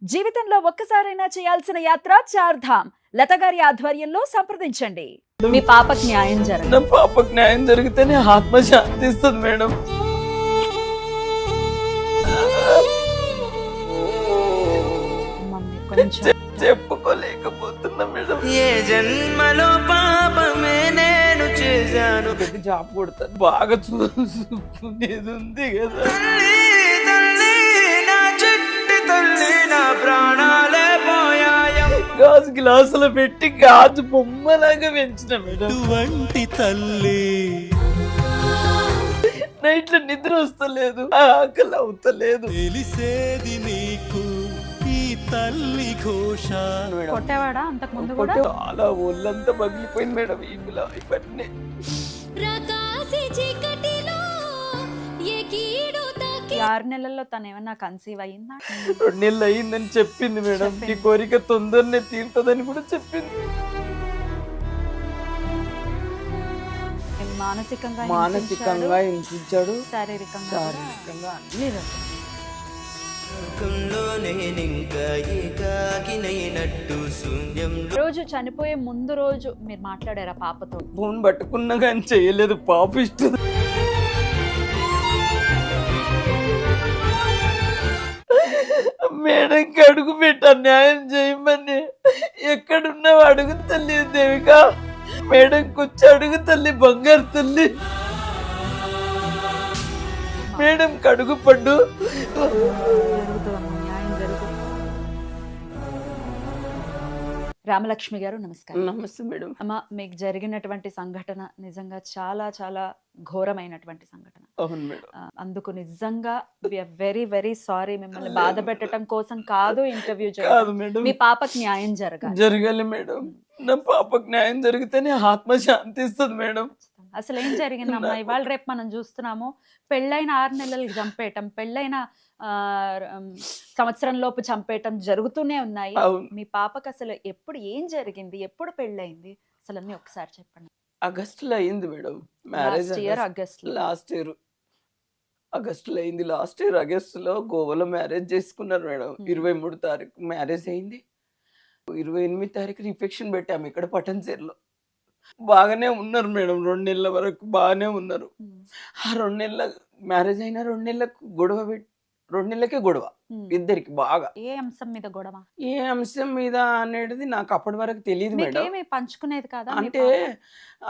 జీవితంలో ఒక్కసారైనా చేయాల్సిన యాత్ర చార్ధామ్. లత గారి ఆధ్వర్యంలో సంప్రదించండి. మీ పాపకి న్యాయం జరగదు. నా పాపకు న్యాయం జరిగితేనే ఆత్మ శాంతిస్తుంది మేడం. మమ్మీ కొంచెం చెప్పుకోలేకపోతున్నా మేడం. ఏ జన్మలో పాపమే నేను చేశాను. పెద్ద జాబ్ కొడతాను, బాగా చూసుకునేది ఉంది కదా. తల్లి తల్లి నా చెట్టు తల్లి నా ప్రాణాలే పోయాయ. గాజు గ్లాసులో పెట్టి గాజు బొమ్మలాగా పెంచిన మేడం. వంటి తల్లి నైట్ లో నిద్ర వస్తలేదు, ఆకలి అవుతలేదు. తెలిసేది నీకు ఈ తల్లి ఘోష. కొట్టేవాడా అంతకు ముందు కూడా? చాలా ఒళ్ళంతా పగిలిపోయింది మేడం. ఇలా ఇవన్నీ ఈ 6 నెలల్లో తను ఏమన్నా కన్సీవ్ అయ్యిందా? 2 నెలలు అయ్యిందని చెప్పింది మేడం. ఈ కోరిక తొందరనే తీరుతుందని కూడా చెప్పింది. మానసికంగా హింసించాడు, శారీరకంగా శారీరకంగా అన్ని రకాలు. రోజు చనిపోయే ముందు రోజు మీరు మాట్లాడారా పాపతో? ఫోన్ పట్టుకున్నా కానీ చేయలేదు. పాప ఇష్టం. మేడంకి అడుగు పెట్టా న్యాయం చేయమని. ఎక్కడున్నావు అడుగు తల్లి దేవిక. మేడం కూర్చో అడుగు తల్లి, బంగారు తల్లి. మేడం కడుగు పడ్డు. జరుగుతుందమ్మా, న్యాయం జరుగుతుంది. రామలక్ష్మి గారు నమస్కారం. నమస్తే మేడం. అమ్మ, మీకు జరిగినటువంటి సంఘటన నిజంగా చాలా చాలా ఘోరమైనటువంటి సంఘటన. అవును మేడం. అందుకు నిజంగా వెరీ వెరీ సారీ. మిమ్మల్ని బాధ పెట్టడం కోసం కాదు ఇంటర్వ్యూ కాదు మేడం. మీ పాపకి న్యాయం జరగాలి. జరగాలి మేడం. నా పాపకు న్యాయం జరిగితేనే ఆత్మ శాంతిస్తుంది మేడం. అసలు ఏం జరిగిందమ్మా? ఇవాళ రేపు మనం చూస్తున్నాము, పెళ్ళైన 6 నెలలకు చంపేయటం, పెళ్ళైన సంవత్సరం లోపు చంపేయటం జరుగుతూనే ఉన్నాయి. మీ పాపకు అసలు ఎప్పుడు ఏం జరిగింది, ఎప్పుడు పెళ్ళైంది, అసలు అన్ని ఒకసారి చెప్పండి. ఆగస్టులో అయింది మేడం మ్యారేజ్. లాస్ట్ ఇయర్ ఆగస్టులో అయింది. లాస్ట్ ఇయర్ ఆగస్టులో గోవాలో మ్యారేజ్ చేసుకున్నారు మేడం. 23 తారీఖు మ్యారేజ్ అయింది. 28 తారీఖు రిఫెక్షన్ పెట్టాము ఇక్కడ పటన్సేర్లో. బాగానే ఉన్నారు మేడం. 2 నెలల వరకు బాగానే ఉన్నారు. ఆ 2 నెలల మ్యారేజ్ అయినా 2 నెలలకు గొడవ 2 నెలలకే గొడవ ఇద్దరికి బాగా. ఏ అంశం మీద గొడవ? ఏ అంశం మీద అనేది నాకు అప్పటి వరకు తెలియదు మేడం. పంచుకునేది కదా. అంటే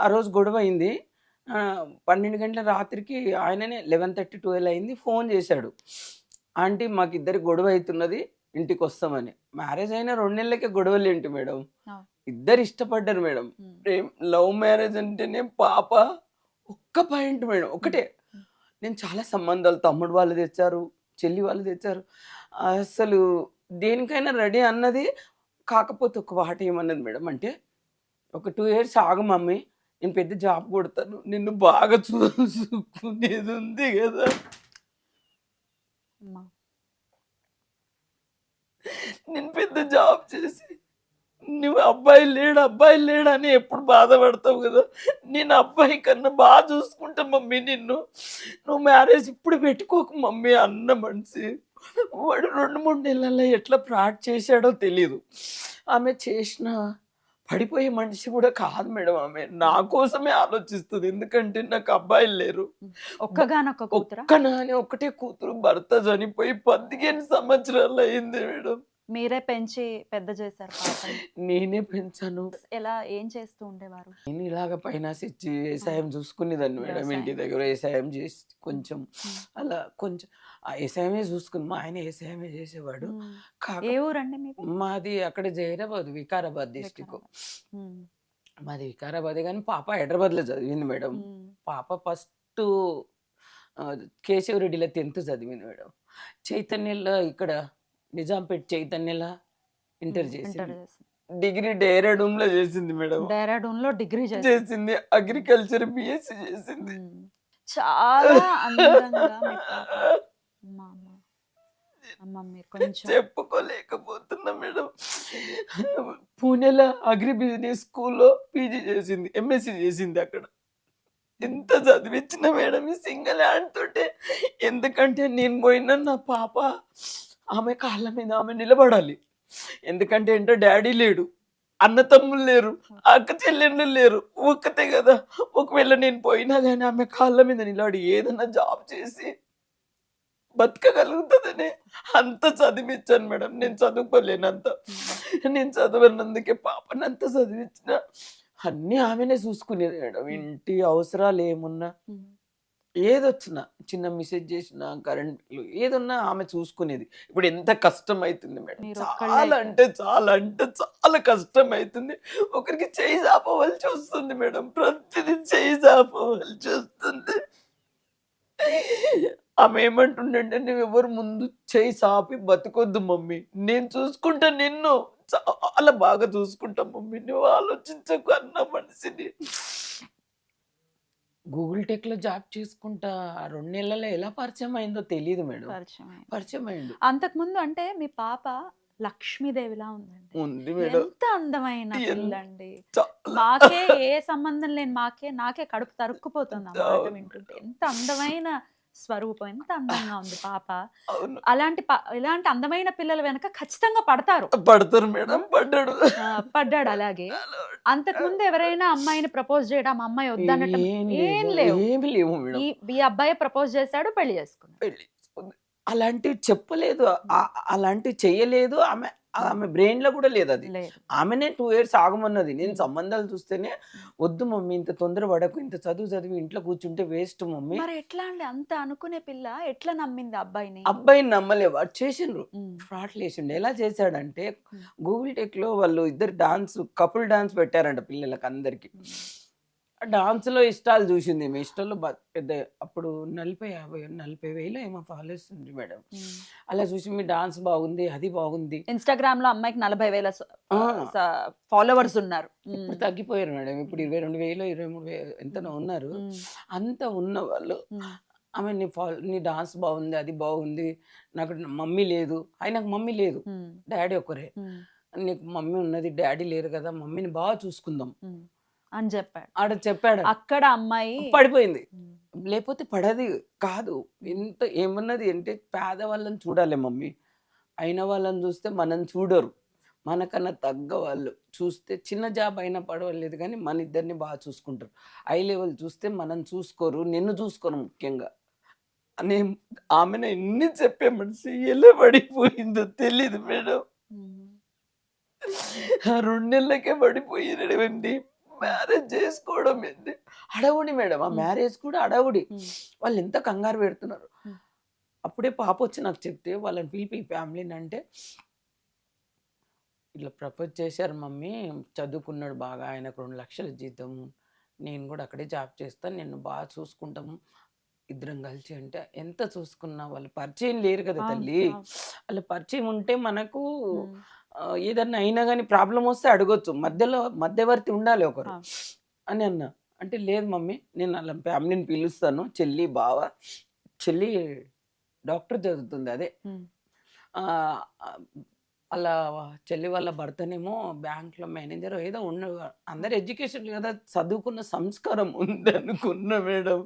ఆ రోజు గొడవ అయింది. 12 గంటల రాత్రికి ఆయననే 11:30, 12 అయింది. ఫోన్ చేశాడు, ఆంటీ మాకు ఇద్దరికి గొడవ అవుతున్నది, ఇంటికి వస్తామని. మ్యారేజ్ అయినా 2 నెలలకే గొడవలు ఏంటి మేడం? ఇద్దరు ఇష్టపడ్డారు మేడం. లవ్ మ్యారేజ్ అంటేనే పాప ఒక్క పాయింట్ మేడం, ఒకటే. నేను చాలా సంబంధాలు, తమ్ముడు వాళ్ళు తెచ్చారు, చెల్లి వాళ్ళు తెచ్చారు, అసలు దేనికైనా రెడీ అన్నది. కాకపోతే ఒక వాట ఏమన్నది మేడం అంటే, ఒక 2 years ఆగు మమ్మీ, నేను పెద్ద జాబ్ కొడతాను, నిన్ను బాగా చూసుకునేది ఉంది కదా. నేను పెద్ద జాబ్ చేసి నువ్వు అబ్బాయి లేడు అని ఎప్పుడు బాధపడతావు కదా. నేను అబ్బాయి కన్నా బాగా చూసుకుంటా మమ్మీ నిన్ను, నువ్వు మ్యారేజ్ ఇప్పుడు పెట్టుకోకు మమ్మీ అన్న మనిషి. వాడు 2-3 నెలల్లో ఎట్లా ఫ్రాడ్ చేశాడో తెలీదు. ఆమె చేసిన పడిపోయే మనిషి కూడా కాదు మేడం. ఆమె నా కోసమే ఆలోచిస్తుంది. ఎందుకంటే నాకు అబ్బాయిలు లేరు. ఒక్కటే కూతురు. భర్త చనిపోయి 15 సంవత్సరాలు అయింది మేడం. మీరే పెంచి పెద్ద చేశారు? నేనే పెంచాను. ఎలా, ఏం చేస్తూ ఉండేవారు? నేను ఇలాగ ఫైనాన్స్ ఇచ్చి వ్యవసాయం చూసుకునేదాన్ని మేడం. ఇంటి దగ్గర వ్యవసాయం చేసి కొంచెం అలా కొంచెం వ్యవసాయమే చూసుకుని, మా ఆయన వ్యవసాయమే చేసేవాడు. ఏ ఊరండి మీది? మాది అక్కడ జైరాబాద్, వికారాబాద్ డిస్టిక్. మాది వికారాబాద్ కానీ పాప హైదరాబాద్లో చదివింది మేడం. పాప ఫస్ట్ కేశవరెడ్డిలో 10th చదివింది మేడం. చైతన్యలో ఇక్కడ నిజాంపేట్ చైతన్యలా ఇంటర్ చేసింది. డిగ్రీ డెహ్రాడూన్ లో చేసింది మేడం. డెహ్రాడూన్ లో డిగ్రీ చేసింది. అగ్రికల్చర్ బిఎస్సి చేసింది. చాలా చెప్పుకోలేకపోతున్నా మేడం. పూణేలో అగ్రి బిజినెస్ స్కూల్లో పీజీ చేసింది, ఎంఎస్సి చేసింది. అక్కడ ఎంత చదివించిన మేడం ఈ సింగిల్ హ్యాండ్ తోటే. ఎందుకంటే నేను పోయినా నా పాప ఆమె కాళ్ళ మీద ఆమె నిలబడాలి. ఎందుకంటే ఏంటో డాడీ లేడు, అన్న తమ్ముళ్ళు లేరు, అక్క చెల్లెళ్ళు లేరు, ఒక్కతే కదా. ఒకవేళ నేను పోయినా కానీ ఆమె కాళ్ళ మీద నిలబడి ఏదన్నా జాబ్ చేసి బతకగలుగుతుందని అంత చదివించాను మేడం. నేను చదువుకోలేనంత, నేను చదవనందుకే పాపని అంత చదివించిన. అన్నీ ఆమెనే చూసుకునేది మేడం. ఇంటి అవసరాలు ఏమున్నా, ఏదొచ్చినా, చిన్న మెసేజ్ చేసిన, కరెంట్ బిల్లు ఏదన్నా ఆమె చూసుకునేది. ఇప్పుడు ఎంత కష్టం అవుతుంది మేడం, మీరు చాలా ఒక్కళ్ళే అంటే చాలా అంటే చాలా కష్టం అవుతుంది. ఒకరికి చేయి చాపవలసి వస్తుంది మేడం, ప్రతిదీ చేయి చాపవలసి వస్తుంది. ఆమె ఏమంటుండంటే, నువ్వు ఎవరు ముందు చేయి చాపి బతకొద్దు మమ్మీ, నేను చూసుకుంటా నిన్ను, చాలా బాగా చూసుకుంటా మమ్మీ, నువ్వు ఆలోచించకు అన్న మనిషిని. గూగుల్ టెక్ లో జాబ్ చేసుకుంటా 2 నెలల్లో ఎలా పరిచయం అయిందో తెలియదు మేడం. పరిచయం అయింది. పరిచయం అయిండు. అంతకుముందు అంటే మీ పాప లక్ష్మీదేవిలా ఉందండి. ఉంది మేడం. ఎంత అందమైన ఎంత- పిల్లండి. చాలా. మాకే ఏ సంబంధం లేని నాకే కడుపు తరుక్కుపోతుంది ఆ మాట అవును. వింటుంటే. ఎంత అందమైన స్వరూపం, ఎంత అందంగా ఉంది పాప. అవును, ఇలాంటి అందమైన పిల్లల వెనక ఖచ్చితంగా పడతారు. పడతారు మేడం, పడ్డాడు. పడ్డాడు. అలాగే అంతకుముందు ఎవరైనా అమ్మాయిని ప్రపోజ్ చేయడం, అమ్మాయి వద్దనటం ఏం లేవు. ఏమి లేవు మేడం. ఈ అబ్బాయి ప్రపోజ్ చేశాడు, పెళ్లి చేసుకున్నాడు. పెళ్లి చేసుకుంది. అలాంటివి చెప్పలేదు, అలాంటివి చెయ్యలేదు. ఆమె బ్రెయిన్ లో కూడా లేదు అది. లేదు. ఆమెనే 2 years ఆగమన్నది. నేను సంబంధాలు చూస్తేనే వద్దు మమ్మీ, ఇంత తొందర పడకు, ఇంత చదివి ఇంట్లో కూర్చుంటే వేస్ట్ మమ్మీ. మరి ఎట్లా అండి, అంత అనుకునే పిల్ల ఎట్లా నమ్మింది అబ్బాయిని? అబ్బాయిని నమ్మలే, వాడు చేసిండ్రు, ఉమ్, ఫ్రాడ్లు వేసిండు. ఎలా చేశాడంటే, ఉమ్, గూగుల్ టెక్ లో వాళ్ళు ఇద్దరు కపుల్ డాన్స్ పెట్టారంట పిల్లలకి అందరికి. ఉమ్, ఆ డాన్స్ లో ఇష్టాలు చూసింది. మీ ఇష్టాల్లో పెద్ద అప్పుడు 40,000 ఏమో ఫాలోవర్స్ ఉంది మేడం. ఉమ్. అలా చూసి మీ డాన్స్ బాగుంది, అది బాగుంది. ఇన్స్టాగ్రామ్ లో అమ్మాయికి 40,000 ఆ, ఫాలోవర్స్ ఉన్నారు. ఇప్పుడు తగ్గిపోయారు మేడం. ఇప్పుడు 22,000 23,000 ఎంతనో ఉన్నారు. ఉమ్, అంత ఉన్న వాళ్ళు ఉమ్, ఆమె నీ డాన్స్ బాగుంది, అది బాగుంది, నాకు మమ్మీ లేదు. ఆయనకు మమ్మీ లేదు, ఉమ్, డాడీ ఒకరే. ఉమ్, నీకు మమ్మీ ఉన్నది, డాడీ లేరు కదా, మమ్మీని బాగా చూసుకుందాం ఉమ్ అని చెప్పాడు. ఆడ చెప్పాడు. అక్కడ అమ్మాయి పడిపోయింది. ఉమ్, లేకపోతే పడది కాదు. ఎంత ఏమన్నది అంటే, పేదవాళ్ళని చూడాలి మమ్మీ, అయిన వాళ్ళని చూస్తే మనం చూడరు, మనకన్నా తగ్గ వాళ్ళు చూస్తే చిన్న జాబ్ అయినా పడవలేదు కానీ మన ఇద్దరిని బాగా చూసుకుంటారు. హై లెవెల్ చూస్తే మనం చూసుకోరు, నిన్ను చూసుకోరు ముఖ్యంగా అని ఆమెను ఎన్ని చెప్పే మనిషి ఎలా పడిపోయిందో తెలీదు మేడం. ఉమ్, ఆ 2 నెలలకే పడిపోయినటువంటి మ్యారేజ్ చేసుకోవడం ఏంది అడవుడి మేడం. ఆ మ్యారేజ్ కూడా అడవుడి. ఉమ్, వాళ్ళు ఎంత కంగారు పెడుతున్నారు. ఉమ్. అప్పుడే పాప వచ్చి నాకు చెప్తే, వాళ్ళని పిలిపి ఫ్యామిలీని అంటే, ఇట్లా ప్రపోజ్ చేశారు మమ్మీ, చదువుకున్నాడు బాగా, ఆయనకు 2 లక్షల జీతం, నేను కూడా అక్కడే జాబ్ చేస్తాను, నిన్ను బాగా చూసుకుంటాము, ఇద్దరం కలిసి. అంటే ఎంత చూసుకున్నా వాళ్ళు పరిచయం లేరు కదా అవును, తల్లి. అవును. వాళ్ళ పరిచయం ఉంటే మనకు ఉమ్, ఏదన్నా అయినా కానీ ప్రాబ్లం వస్తే అడగొచ్చు, మధ్యవర్తి ఉండాలి ఒకరు అవును. అని అన్నా. అంటే లేదు మమ్మీ, నేను వాళ్ళ ఫ్యామిలీని పిలుస్తాను, చెల్లి బావ, చెల్లి డాక్టర్ చదువుతుంది, అదే ఉమ్, ఆ, అలా చెల్లి వాళ్ళ భర్తనేమో బ్యాంక్లో మేనేజర్ ఏదో ఉన్న. అందరు ఎడ్యుకేషన్ కదా, చదువుకున్న సంస్కారం ఉంది అనుకున్నా మేడం.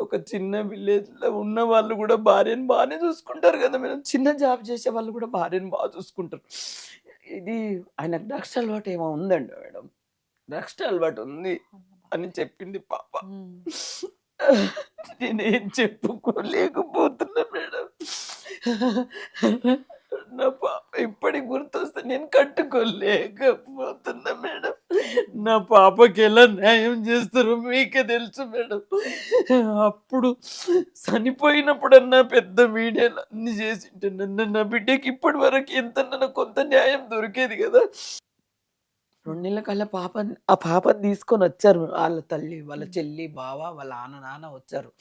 ఒక చిన్న విలేజ్ లో ఉన్న వాళ్ళు కూడా భార్యను బాగానే చూసుకుంటారు కదా మేడం. చిన్న జాబ్ చేసే వాళ్ళు కూడా భార్యను బాగా చూసుకుంటారు. ఇది ఆయనకు డ్రగ్స్ అలవాటు ఏమో ఉందండి మేడం, డ్రగ్స్ అలవాటు ఉంది అని చెప్పింది పాప. ఉమ్. నేనేం చెప్పుకోలేకపోతున్నా మేడం. నా పాప ఇప్పటికి గుర్తొస్తే నేను కట్టుకోలేకపోతున్నా మేడం. నా పాపకి ఎలా న్యాయం చేస్తారో మీకే తెలుసు మేడం. అప్పుడు చనిపోయినప్పుడన్నా పెద్ద మీడియాలు అన్ని చేసింటే నా బిడ్డకి ఇప్పటి వరకు ఎంత కొంత న్యాయం దొరికేది కదా. 2 నెలల కల్లా ఆ పాపని తీసుకొని వచ్చారు వాళ్ళ తల్లి, వాళ్ళ చెల్లి, బావ, వాళ్ళ నాన్న వచ్చారు.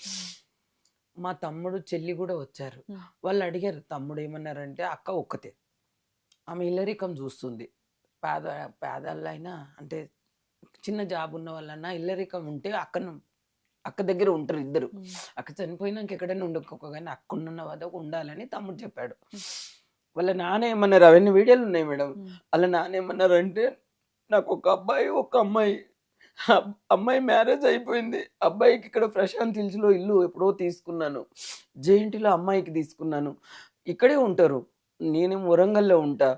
మా తమ్ముడు చెల్లి కూడా వచ్చారు. వాళ్ళు అడిగారు, తమ్ముడు ఏమన్నారంటే, అక్క ఒక్కతే, ఆమె ఇల్లరికం చూస్తుంది, పేదలైనా అంటే చిన్న జాబ్ ఉన్న వాళ్ళన్నా ఇల్లరికం ఉంటే అక్క దగ్గర ఉంటారు ఇద్దరు. అక్క చనిపోయినాక ఎక్కడైనా ఉండకపో కానీ అక్క ఉన్న వద్దకు ఉండాలని తమ్ముడు చెప్పాడు. వాళ్ళ నాన్న ఏమన్నారు, అవన్నీ వీడియోలు ఉన్నాయి మేడం. వాళ్ళ నాన్న ఏమన్నారంటే, నాకు ఒక అబ్బాయి ఒక అమ్మాయి, అమ్మాయి మ్యారేజ్ అయిపోయింది, అబ్బాయికి ఇక్కడ ప్రశాంత్ హిల్స్లో ఇల్లు ఎప్పుడో తీసుకున్నాను, జేఎన్టీలో అమ్మాయికి తీసుకున్నాను, ఇక్కడే ఉంటారు, నేనేం వరంగల్లో ఉంటా.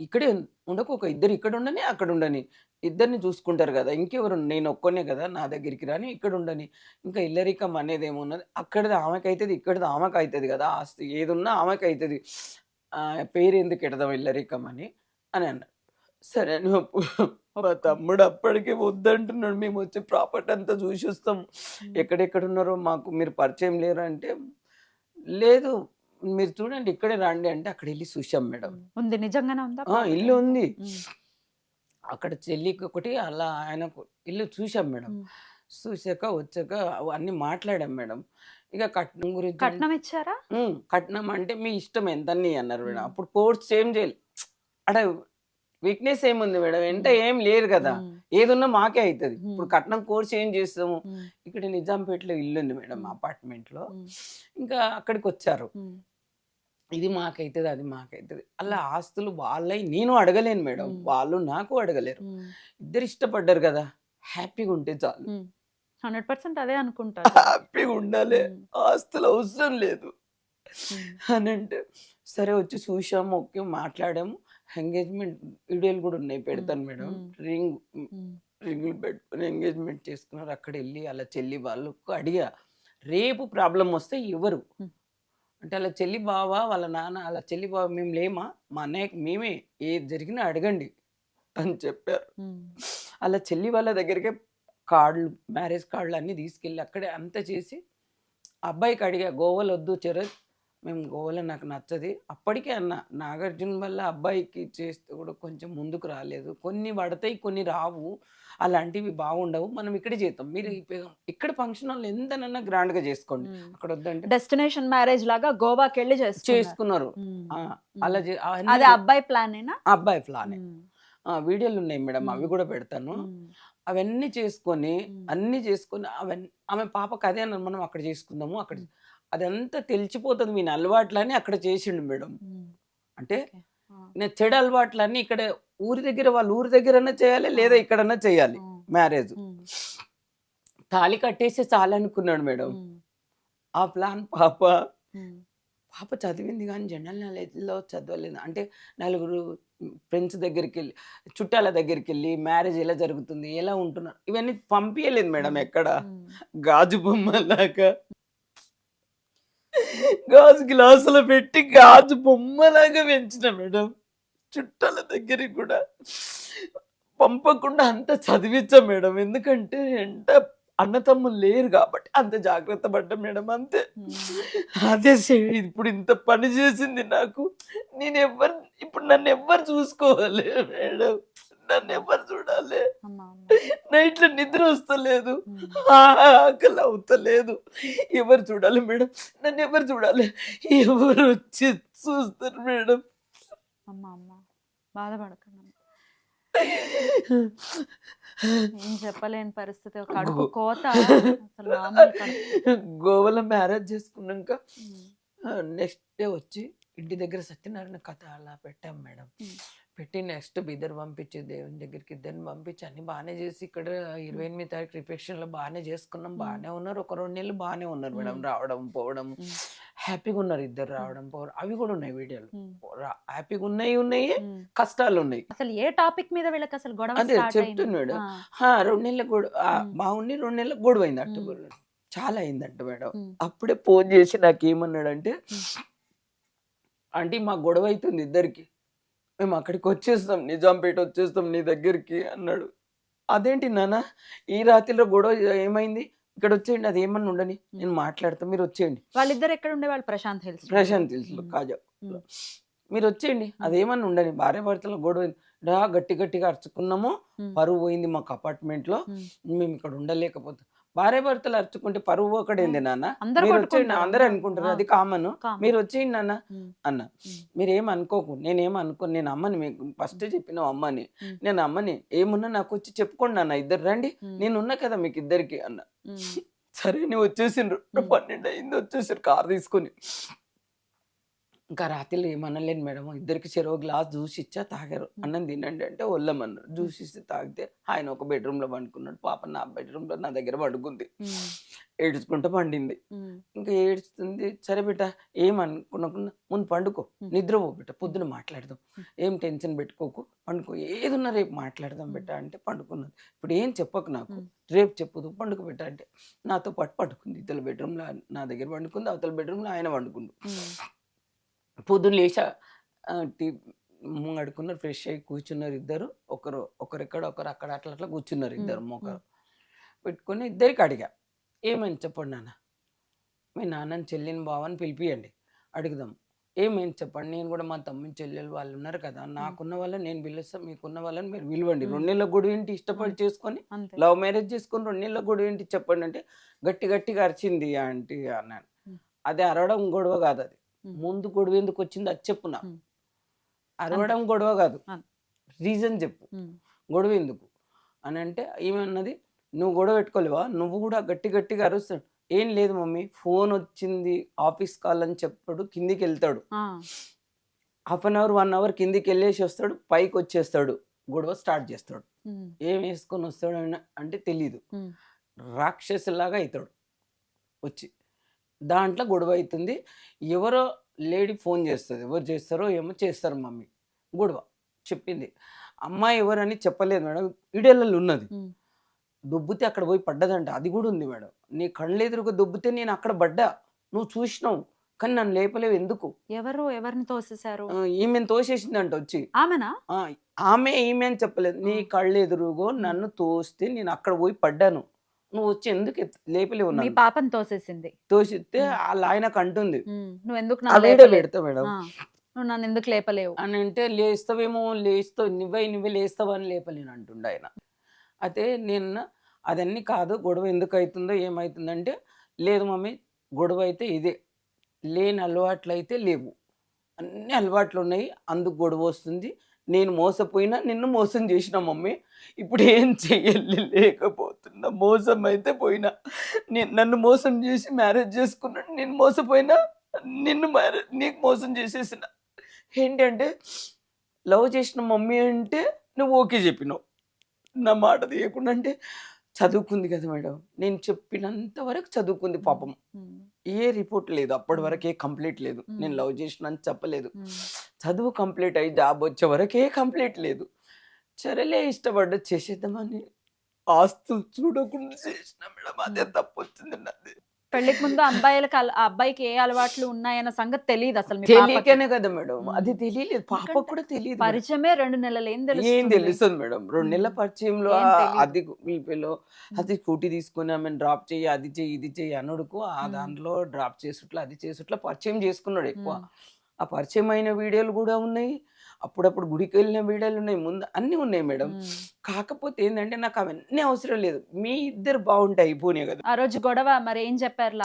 ఇక్కడే ఉండకు, ఒక ఇద్దరు ఇక్కడ ఉండని అక్కడ ఉండని, ఇద్దరిని చూసుకుంటారు కదా, ఇంకెవరు, నేను ఒక్కనే కదా నా దగ్గరికి రాని, ఇక్కడ ఉండని. ఇంకా ఇల్లరికం అనేది ఏమున్నది, అక్కడిది ఆమెకి అవుతుంది, ఇక్కడిది ఆమెకు అవుతుంది కదా, ఆస్తి ఏది ఉన్నా ఆమెకు అవుతుంది, పేరు ఎందుకు ఎడదాం ఇల్లరికం అని అని అన్నాడు. సరే అని మా తమ్ముడు అప్పటికే వద్దంటున్నాడు, మేము వచ్చి ప్రాపర్టీ అంతా చూసి వస్తాం, ఎక్కడెక్కడ ఉన్నారో మాకు మీరు పరిచయం లేరు అంటే, లేదు మీరు చూడండి ఇక్కడే రండి అంటే అక్కడ వెళ్ళి చూసాం మేడం. ఉంది, నిజంగానే ఉందా? ఇల్లు ఉంది అక్కడ, చెల్లికి ఒకటి అలా ఆయనకు ఇల్లు చూసాం మేడం. చూసాక వచ్చాక అన్ని మాట్లాడాం మేడం. ఇక కట్నం గురించి కట్నం ఇచ్చారా? కట్నం అంటే మీ ఇష్టం ఎంత అన్నారు మేడం. అప్పుడు కోర్స్ ఏం చేయాలి, అక్కడ వీక్నెస్ ఏముంది మేడం, ఎంత ఏం లేదు కదా, ఏదున్నా మాకే అవుతుంది. ఇప్పుడు కట్నం కోర్స్ ఏం చేస్తాము, ఇక్కడ నిజాంపేటలో ఇల్లు ఉంది మేడం, అపార్ట్మెంట్ లో. ఇంకా అక్కడికి వచ్చారు, ఇది మాకైతుంది అది మాకైతుంది, అలా ఆస్తులు వాళ్ళవి నేను అడగలేను మేడం, వాళ్ళు నాకు అడగలేరు. ఇద్దరు ఇష్టపడ్డారు కదా, హ్యాపీగా ఉంటే చాలు. 100% అదే అనుకుంటారు, హ్యాపీగా ఉండాలి, ఆస్తులు అవసరం లేదు అని అంటే, సరే వచ్చి చూసాము, ఓకే మాట్లాడాము. ఎంగేజ్మెంట్ వీడియోలు కూడా ఉన్నాయి, పెడతాను మేడం. రింగులు పెట్టుకుని ఎంగేజ్మెంట్ చేసుకున్నారు. అక్కడ వెళ్ళి అలా చెల్లి వాళ్ళకు అడిగా, రేపు ప్రాబ్లం వస్తే ఎవరు అంటే, అలా చెల్లి బావ వాళ్ళ నాన్న, అలా చెల్లి బావ మేము లేమా, మా అన్నయ్యకి మేమే, ఏది జరిగినా అడగండి అని చెప్పారు. అలా చెల్లి వాళ్ళ దగ్గరికి కార్డులు, మ్యారేజ్ కార్డులు అన్నీ తీసుకెళ్ళి అక్కడే అంతా చేసి, అబ్బాయికి అడిగా, గోవాలో వద్దు చరణ్, మేము గోవాలో నాకు నచ్చది. అప్పటికే అన్న, నాగార్జున వల్ల అబ్బాయికి చేస్తే కూడా కొంచెం ముందుకు రాలేదు, కొన్ని పడతాయి కొన్ని రావు, అలాంటివి బాగుండవు, మనం ఇక్కడే చేద్దాం, మీరు ఇక్కడ ఫంక్షన్ హాల్ ఎంతనన్నా గ్రాండ్ గా చేసుకోండి, అక్కడ వద్దంటే డెస్టినేషన్ మ్యారేజ్ లాగా గోవాకి వెళ్ళి చేసుకున్నారు. అలా అది అబ్బాయి ప్లానేనా? అబ్బాయి ప్లానే. వీడియోలు ఉన్నాయి మేడం, అవి కూడా పెడతాను. అవన్నీ చేసుకొని అన్ని చేసుకొని ఆమె పాపకు అదే అన్నారు, మనం అక్కడ చేసుకుందాము, అక్కడ అదంతా తెలిసిపోతుంది మీ అలవాట్లని అక్కడ చేసిండు మేడం. అంటే నేను చెడు అలవాట్లన్నీ ఇక్కడ ఊరి దగ్గర, వాళ్ళ ఊరి దగ్గరన్నా చేయాలి, లేదా ఇక్కడన్నా చేయాలి మ్యారేజ్. తాళి కట్టేస్తే చాలనుకున్నాడు మేడం. ఆ ప్లాన్ పాప చదివింది కానీ జనరల్ నాలెడ్జ్లో చదవలేదు. అంటే నలుగురు ఫ్రెండ్స్ దగ్గరికి వెళ్ళి, చుట్టాల దగ్గరికి వెళ్ళి మ్యారేజ్ ఎలా జరుగుతుంది, ఎలా ఉంటున్నారు, ఇవన్నీ పంపించలేదు మేడం. ఎక్కడ గాజు బొమ్మలాగా, గాజు గ్లాసులో పెట్టి గాజు బొమ్మలాగా పెంచిన మేడం. చుట్టాల దగ్గరికి కూడా పంపకుండా అంత చదివించా మేడం. ఎందుకంటే ఎంత అన్నతమ్ములు లేరు కాబట్టి అంత జాగ్రత్త పడ్డా మేడం, అంతే. అదే ఇప్పుడు ఇంత పని చేసింది నాకు. ఇప్పుడు నన్ను ఎవ్వరు చూసుకోవాలి మేడం, నన్ను ఎవరు చూడాలి, నైట్లో నిద్ర వస్తలేదు, ఆకలి అవుతలేదు, ఎవరు చూడాలి మేడం, నన్ను ఎవరు చూడాలి, ఎవరు వచ్చి చూస్తారు మేడం. బాధపడకండి, ఏం చెప్పలేని పరిస్థితి, కడుపు కోత. గోవాలో మ్యారేజ్ చేసుకున్నాక నెక్స్ట్ డే వచ్చి ఇంటి దగ్గర సత్యనారాయణ కథ అలా పెట్టాం మేడం. పెట్టి నెక్స్ట్ బిద్దరు పంపించి దేవుని దగ్గరికి ఇద్దరిని పంపించి అన్ని బాగానే చేసి, ఇక్కడ 28వ తారీఖు రిఫెక్షన్ లో బాగానే చేసుకున్నాం, బాగానే ఉన్నారు. ఒక 2 నెలలు బాగానే ఉన్నారు మేడం, రావడం పోవడం హ్యాపీగా ఉన్నారు, ఇద్దరు రావడం పోవడం, అవి కూడా ఉన్నాయి వీడియోలు. హ్యాపీగా ఉన్నాయి, కష్టాలు ఉన్నాయి. అసలు ఏ టాపిక్ మీద వీళ్ళకి అసలు గొడవ? అదే చెప్తున్నాడు, 2 నెలల గొడవ బాగుండి, 2 నెలల గొడవ అయింది అట్టు, చాలా అయిందంట మేడం. అప్పుడే ఫోన్ చేసి నాకేమన్నాడంటే, అంటే మా గొడవ అవుతుంది ఇద్దరికి, మేము అక్కడికి వచ్చేస్తాం, నిజాంపేట వచ్చేస్తాం నీ దగ్గరికి అన్నాడు. అదేంటి నాన్న, ఈ రాత్రిలో గొడవ ఏమైంది, ఇక్కడ వచ్చేయండి, అది ఏమన్నా ఉండని, నేను మాట్లాడతాను, మీరు వచ్చేయండి. వాళ్ళిద్దరు ఎక్కడ ఉండేవాళ్ళు? ప్రశాంత్ హిల్స్ కాజా, మీరు వచ్చేయండి, అదేమన్నా ఉండని, భార్య భర్తలో గొడవ గట్టిగా అరుచుకున్నాము, పరువు పోయింది మాకు అపార్ట్మెంట్ లో, మేము ఇక్కడ ఉండలేకపోతాం. భార్య భర్తలు అరుచుకుంటే పరువు ఒకటేంది నాన్న, మీరు వచ్చేయండి, అందరూ అనుకుంటారు, అది కామన్, మీరు వచ్చేయండి నాన్న అన్న. మీరేం అనుకోకు, నేనేం అనుకోను, నేను అమ్మని, మీకు ఫస్ట్ చెప్పిన అమ్మని, నేను అమ్మని, ఏమున్నా నాకు వచ్చి చెప్పుకోండి నాన్న, ఇద్దరు రండి, నేను ఉన్నా కదా మీకు ఇద్దరికి అన్న. సరే నువ్వు వచ్చేసిండ్రు, 12 అయింది, వచ్చేసారు కార్ తీసుకుని. ఇంకా రాత్రిలో ఏమనలేను మేడం, ఇద్దరికి చెరో గ్లాస్ జ్యూస్ ఇచ్చా, తాగారు. అన్నం తినండి అంటే ఒళ్ళమన్నారు. జ్యూస్ ఇస్తే తాగితే ఆయన ఒక బెడ్రూమ్లో పండుకున్నాడు, పాప నా బెడ్రూమ్లో నా దగ్గర పడుకుంది, ఏడ్చుకుంటూ పండింది. ఇంకా ఏడుస్తుంది. సరే బిడ్డ ఏమనుకున్నా ముందు పండుకో, నిద్రపో బిడ్డ, పొద్దున మాట్లాడదాం, ఏం టెన్షన్ పెట్టుకోకు, పండుకో, ఏదున్నా రేపు మాట్లాడదాం బిడ్డ అంటే పండుకున్నది. ఇప్పుడు ఏం చెప్పకు నాకు, రేపు చెప్పుదు, పండుకు బిడ్డ అంటే నాతో పాటు పండుకుంది. ఇతల బెడ్రూమ్లో నా దగ్గర పండుకుంది, అవతల బెడ్రూమ్లో ఆయన పండుకుండు. పొద్దున్న లేచా టీ ముంగడుకున్నారు, ఫ్రెష్ అయ్యి కూర్చున్నారు ఇద్దరు, ఒకరెక్కడ ఒకరు అక్కడ అట్లా అట్లా కూర్చున్నారు ఇద్దరు. మొక్కరు పెట్టుకుని ఇద్దరికి అడిగా, ఏమని చెప్పండి నాన్న, మీ నాన్నని చెల్లిని బావని పిలిపియండి, అడుగుదాం, ఏమేమి చెప్పండి, నేను కూడా మా తమ్ముని చెల్లెలు వాళ్ళు ఉన్నారు కదా, నాకున్న వాళ్ళని నేను పిలుస్తాను, మీకున్న వాళ్ళని మీరు పిలవండి, 2 నెలల గొడవ ఏంటి, ఇష్టపడి చేసుకొని లవ్ మ్యారేజ్ చేసుకొని 2 నెలల గొడవ ఏంటి చెప్పండి అంటే గట్టిగా అరిచింది ఆంటీ అన్నాను. అది అరవడం గొడవ కాదు, అది ముందు గొడవ ఎందుకు వచ్చింది అది చెప్పు నాకు. అరవడం గొడవ కాదు, రీజన్ చెప్పు, గొడవ ఎందుకు అని అంటే ఏమన్నది, నువ్వు గొడవ పెట్టుకోలేవా, నువ్వు కూడా గట్టిగా అరుస్తాడు. ఏం లేదు మమ్మీ, ఫోన్ వచ్చింది ఆఫీస్ కాల్ అని చెప్పాడు, కిందికి వెళ్తాడు, హాఫ్ అన్ అవర్ 1 అవర్ కిందికి వెళ్ళేసి వస్తాడు, పైకి వచ్చేస్తాడు, గొడవ స్టార్ట్ చేస్తాడు. ఏం వేసుకొని వస్తాడు అంటే తెలీదు, రాక్షసులాగా అవుతాడు వచ్చి, దాంట్లో గొడవ అవుతుంది. ఎవరో లేడీ ఫోన్ చేస్తుంది, ఎవరు చేస్తారో ఏమో చేస్తారు మమ్మీ, గొడవ చెప్పింది. అమ్మాయి ఎవరని చెప్పలేదు మేడం, ఈడేళ్ళలో ఉన్నది, దొబ్బితే అక్కడ పోయి పడ్డదంట, అది కూడా ఉంది మేడం. నీ కళ్ళు ఎదురుగా దొబ్బితే నేను అక్కడ పడ్డా, నువ్వు చూసినావు కానీ నన్ను లేపలేవు ఎందుకు. ఎవరిని తోసేశారు? ఈమెను తోసేసిందంట వచ్చి. ఆమెనా? ఈమె అని చెప్పలేదు, నీ కళ్ళు ఎదురుగో నన్ను తోస్తే నేను అక్కడ పోయి పడ్డాను, నువ్వు వచ్చి ఎందుకు లేపలేవు, మీ పాపని తోసేసింది. తోసిస్తే వాళ్ళ ఆయనకు అంటుంది, నువ్వు ఎందుకు పెడతా మేడం, నువ్వు నన్ను ఎందుకు లేపలేవు అని అంటే, లేస్తావేమో, లేస్తావు నువ్వే లేస్తావు అని లేపలేను అంటుండే ఆయన. అయితే నేను అదన్నీ కాదు, గొడవ ఎందుకు అవుతుందో ఏమవుతుందంటే, లేదు మమ్మీ గొడవ అయితే ఇదే, లేని అలవాట్లు అయితే లేవు, అన్ని అలవాట్లు ఉన్నాయి, అందుకు గొడవ వస్తుంది, నేను మోసపోయినా నిన్ను మోసం చేసిన మమ్మీ, ఇప్పుడు ఏం చెయ్యలేకపోతున్నా, మోసం అయితే పోయినా, నన్ను మోసం చేసి మ్యారేజ్ చేసుకున్నాను, నేను మోసపోయినా నీకు మోసం చేసేసిన, ఏంటంటే లవ్ చేసిన మమ్మీ అంటే నువ్వు ఓకే చెప్పినావు, నా మాట తీయకుండా అంటే చదువుకుంది కదా మేడం, నేను చెప్పినంత వరకు చదువుకుంది పాపం, ఏ రిపోర్ట్ లేదు అప్పటి వరకే, కంప్లీట్ లేదు, నేను లవ్ చేసిన చెప్పలేదు, చదువు కంప్లీట్ అయ్యి జాబ్ వచ్చే వరకే కంప్లీట్ లేదు, సరేలే ఇష్టపడ్డా చేసేద్దామని ఆస్తులు చూడకుండా చేసిన మేడం, అదే తప్పు వచ్చింది నాది. పెళ్లికి ముందు అబ్బాయికి ఏ అలవాట్లు ఉన్నాయన్న సంగతి తెలియదు అసలు, తెలియకనే కదా మేడం, అది తెలియలేదు, పాప కూడా తెలియదు, పరిచయమే 2 నెలలు, ఏం తెలుస్తుంది మేడం, 2 నెలల పరిచయంలో అది వీళ్ళలో అది స్కూటీ తీసుకుని ఆమెను డ్రాప్ చేయి, అది చెయ్యి ఇది చెయ్యి అనుడుకు, ఆ దాంట్లో డ్రాప్ చేసుట్లా అది చేసుట్లా పరిచయం చేసుకున్నాడు ఎక్కువ. ఆ పరిచయం అయిన వీడియోలు కూడా ఉన్నాయి, అప్పుడప్పుడు గుడికి వెళ్ళిన వీడియోలు ఉన్నాయి, ముందు అన్ని ఉన్నాయి మేడం. కాకపోతే ఏంటంటే నాకు అవన్నీ అవసరం లేదు, మీ ఇద్దరు బాగుంటే అయిపోయినాయి కదా. ఆ రోజు గొడవ మరి ఏం చెప్పారు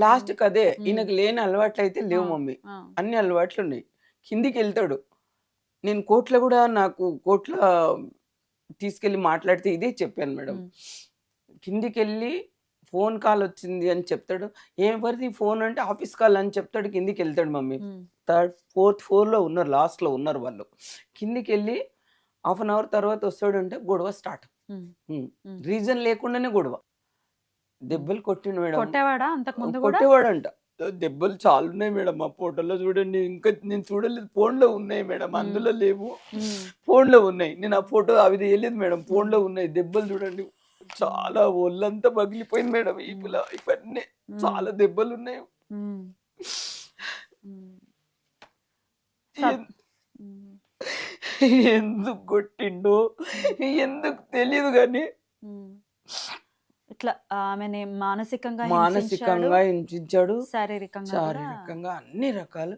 లాస్ట్ అదే, ఈయనకు లేని అలవాట్లు అయితే లేవు మమ్మీ, అన్ని అలవాట్లు ఉన్నాయి, కిందికి వెళ్తాడు, నేను కోర్టులో కూడా నాకు కోర్టులో తీసుకెళ్ళి మాట్లాడితే ఇదే చెప్పాను మేడం, కిందికి వెళ్ళి ఫోన్ కాల్ వచ్చింది అని చెప్తాడు, ఎవరిది ఫోన్ అంటే ఆఫీస్ కాల్ అని చెప్తాడు, కిందికి వెళ్తాడు మమ్మీ, 3rd 4th ఫ్లోర్లో ఉన్నారు, లాస్ట్లో ఉన్నారు వాళ్ళు, కిందికి వెళ్ళి హాఫ్ అన్ అవర్ తర్వాత వస్తాడు అంటే గొడవ స్టార్ట్, రీజన్ లేకుండానే గొడవ, దెబ్బలు కొట్టిండు మేడం. కొట్టేవాడా అంతకు ముందు? కొట్టేవాడంట, దెబ్బలు చాలా ఉన్నాయి మేడం, ఆ ఫోటోలో చూడండి, ఇంకా నేను చూడలేదు, ఫోన్లో ఉన్నాయి మేడం, అందులో లేవు, ఫోన్లో ఉన్నాయి, నేను ఆ ఫోటో అవి తీయలేదు మేడం, ఫోన్లో ఉన్నాయి, దెబ్బలు చూడండి, చాలా ఒళ్ళంతా పగిలిపోయింది మేడం, ఇవన్నీ చాలా దెబ్బలు ఉన్నాయి. ఎందుకు కొట్టిండో ఎందుకు తెలియదు కానీ ఇట్లా ఆమెని మానసికంగా హింసించాడు, శారీరకంగా అన్ని రకాలు.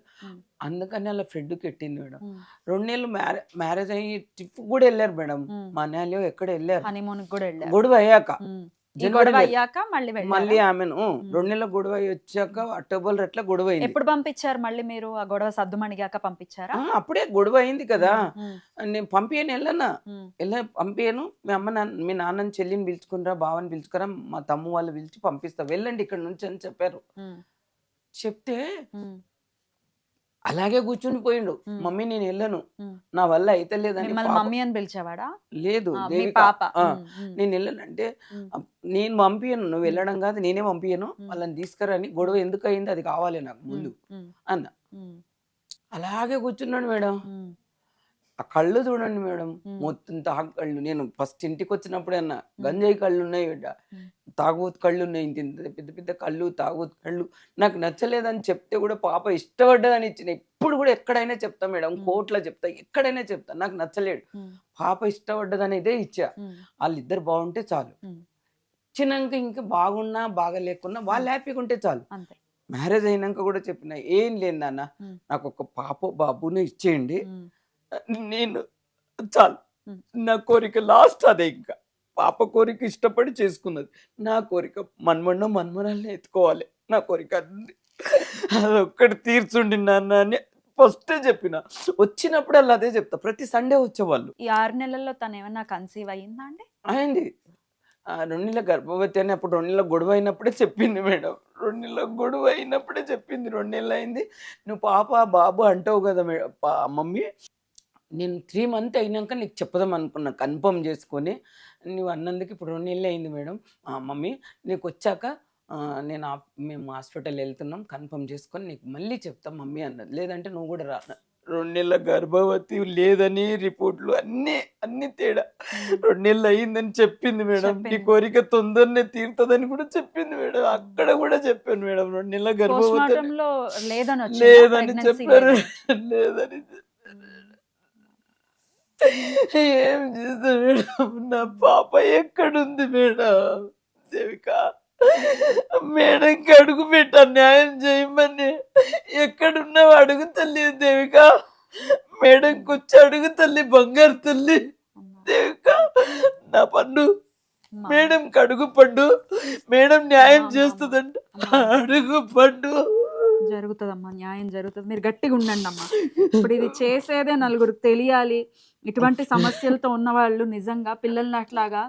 అందుకని అలా ఫ్రెండ్ కెట్టింది మేడం. 2 నెలలు మ్యారేజ్ అయ్యి ట్రిప్ కూడా వెళ్ళారు మేడం, మనాలియో ఎక్కడ వెళ్ళారు, గొడవ అయ్యాక మళ్ళీ ఆమెను 2 నెలల గొడవ వచ్చాక అక్టోబర్ ఎట్లా గొడవ అయింది. ఎప్పుడు పంపించారు మళ్ళీ మీరు? ఆ గొడవ సద్దుమణిగాక పంపించారా? అప్పుడే గొడవ అయింది కదా, నేను పంపియను, పంపియను, మీ నాన్నని చెల్లిని పిలుచుకునిరా, బావని పిలుచుకురా, మా తమ్ము వాళ్ళు పిలిచి పంపిస్తా, వెళ్ళండి ఇక్కడ నుంచి అని చెప్పారు. చెప్తే అలాగే కూర్చుని పోయిండు. ఉమ్, మమ్మీ నేను వెళ్ళను, ఉమ్. నా వల్ల అయితే లేదని. మిమ్మల్ని మమ్మీ అని పిలిచేవాడా? లేదు మీ దేవిక, పాప. నేను వెళ్ళను అంటే ఉమ్, నేను పంపియను, నువ్వు వెళ్ళడం కాదు నేనే పంపియను, ఉమ్. వాళ్ళని తీసుకురని, గొడవ ఎందుకు అయింది అది కావాలి నాకు ముందు ఉమ్, అన్న. ఉమ్, అలాగే కూర్చున్నాడు మేడం. ఉమ్, ఆ కళ్ళు చూడండి మేడం, ఉమ్, మొత్తం తాగు కళ్ళు. నేను ఫస్ట్ ఇంటికి వచ్చినప్పుడే అన్న ఉమ్. గంజాయి కళ్ళు ఉన్నాయి బిడ్డ, ఉమ్. తాగుబోతు కళ్ళు ఉన్నాయి, ఇంత ఇంత పెద్ద పెద్ద కళ్ళు, తాగుబోతు కళ్ళు. నాకు నచ్చలేదని చెప్తే కూడా పాప ఇష్టపడ్డదని ఇచ్చిన. ఇప్పుడు కూడా ఎక్కడైనా చెప్తా మేడం, ఉమ్. కోర్టులో చెప్తా, ఎక్కడైనా చెప్తా, నాకు నచ్చలేడు, ఉమ్, పాప ఇష్టపడ్డదని ఇదే ఇచ్చా. ఉమ్, వాళ్ళిద్దరు బాగుంటే చాలు, ఉమ్. చిన్నాక ఇంకా బాగున్నా బాగలేకున్నా వాళ్ళు హ్యాపీగా ఉంటే చాలు. అంతే. మ్యారేజ్ అయినాక కూడా చెప్పిన, ఏం లేదు నాన్న, ఉమ్, నాకు ఒక పాప బాబుని ఇచ్చేయండి, ఉమ్, నేను చాలు, ఉమ్. నా కోరిక లాస్ట్ అదే. ఇంకా పాప కోరిక ఇష్టపడి చేసుకున్నది, నా కోరిక మన్మన్నో మన్మరాల్ని ఎత్తుకోవాలి, నా కోరిక అదొక్కటి తీర్చుండి నాన్న అని ఫస్టే చెప్పిన. వచ్చినప్పుడు అలా అదే చెప్తా, ప్రతి సండే వచ్చేవాళ్ళు. ఈ 6 నెలల్లో తను ఏమన్నా కన్సీవ్ అయ్యిందా అండి? అయింది. 2 నెలల గర్భవతి అని అప్పుడు 2 నెలల గొడవ అయినప్పుడే చెప్పింది మేడం. 2 నెలల గొడవ అయినప్పుడే చెప్పింది. 2 నెలలు అయింది, నువ్వు పాప బాబు అంటావు కదా మమ్మీ, నేను 3 మంత్ అయినాక నీకు చెప్పదాం అనుకున్నా, కన్ఫర్మ్ చేసుకొని. నువ్వు అన్నందుకు ఇప్పుడు 2 నెలలు అయింది మేడం. మమ్మీ నీకు వచ్చాక మేము హాస్పిటల్ వెళ్తున్నాం, కన్ఫర్మ్ చేసుకొని నీకు మళ్ళీ చెప్తాం మమ్మీ అన్నది. లేదంటే నువ్వు కూడా రా. 2 నెలల గర్భవతి లేదని రిపోర్ట్లు అన్ని తేడా. 2 నెలలు అయిందని చెప్పింది మేడం. నీ చెప్పింది. కోరిక తొందరనే తీరుతుందని కూడా చెప్పింది మేడం. అక్కడ కూడా చెప్పాను మేడం, 2 నెలల గర్భవతి పోస్ట్మార్టం లో లేదని వచ్చిందా? లేదని Pregnancy చెప్పారు. లేదని. లేదని ఏం చేస్తా మేడం, నా పాప ఎక్కడుంది మేడం? దేవిక మేడంకి అడుగు పెట్టా, న్యాయం చేయమని. ఎక్కడున్నావు అడుగు తల్లి దేవిక, మేడంకి వచ్చి అడుగు తల్లి, బంగారు తల్లి అమ్మా. దేవిక, నా పన్ను అమ్మా. మేడం అడుగు పడ్డు, మేడం న్యాయం అమ్మా, చేస్తుందంట, అమ్మా. అడుగు పడ్డు. జరుగుతుందమ్మా, న్యాయం జరుగుతుంది. మీరు గట్టిగా ఉండండి అమ్మా. ఇప్పుడు ఇది చేసేదే నలుగురికి తెలియాలి. ఇటువంటి సమస్యలతో ఉన్న వాళ్ళు నిజంగా పిల్లల్ని అట్లాగా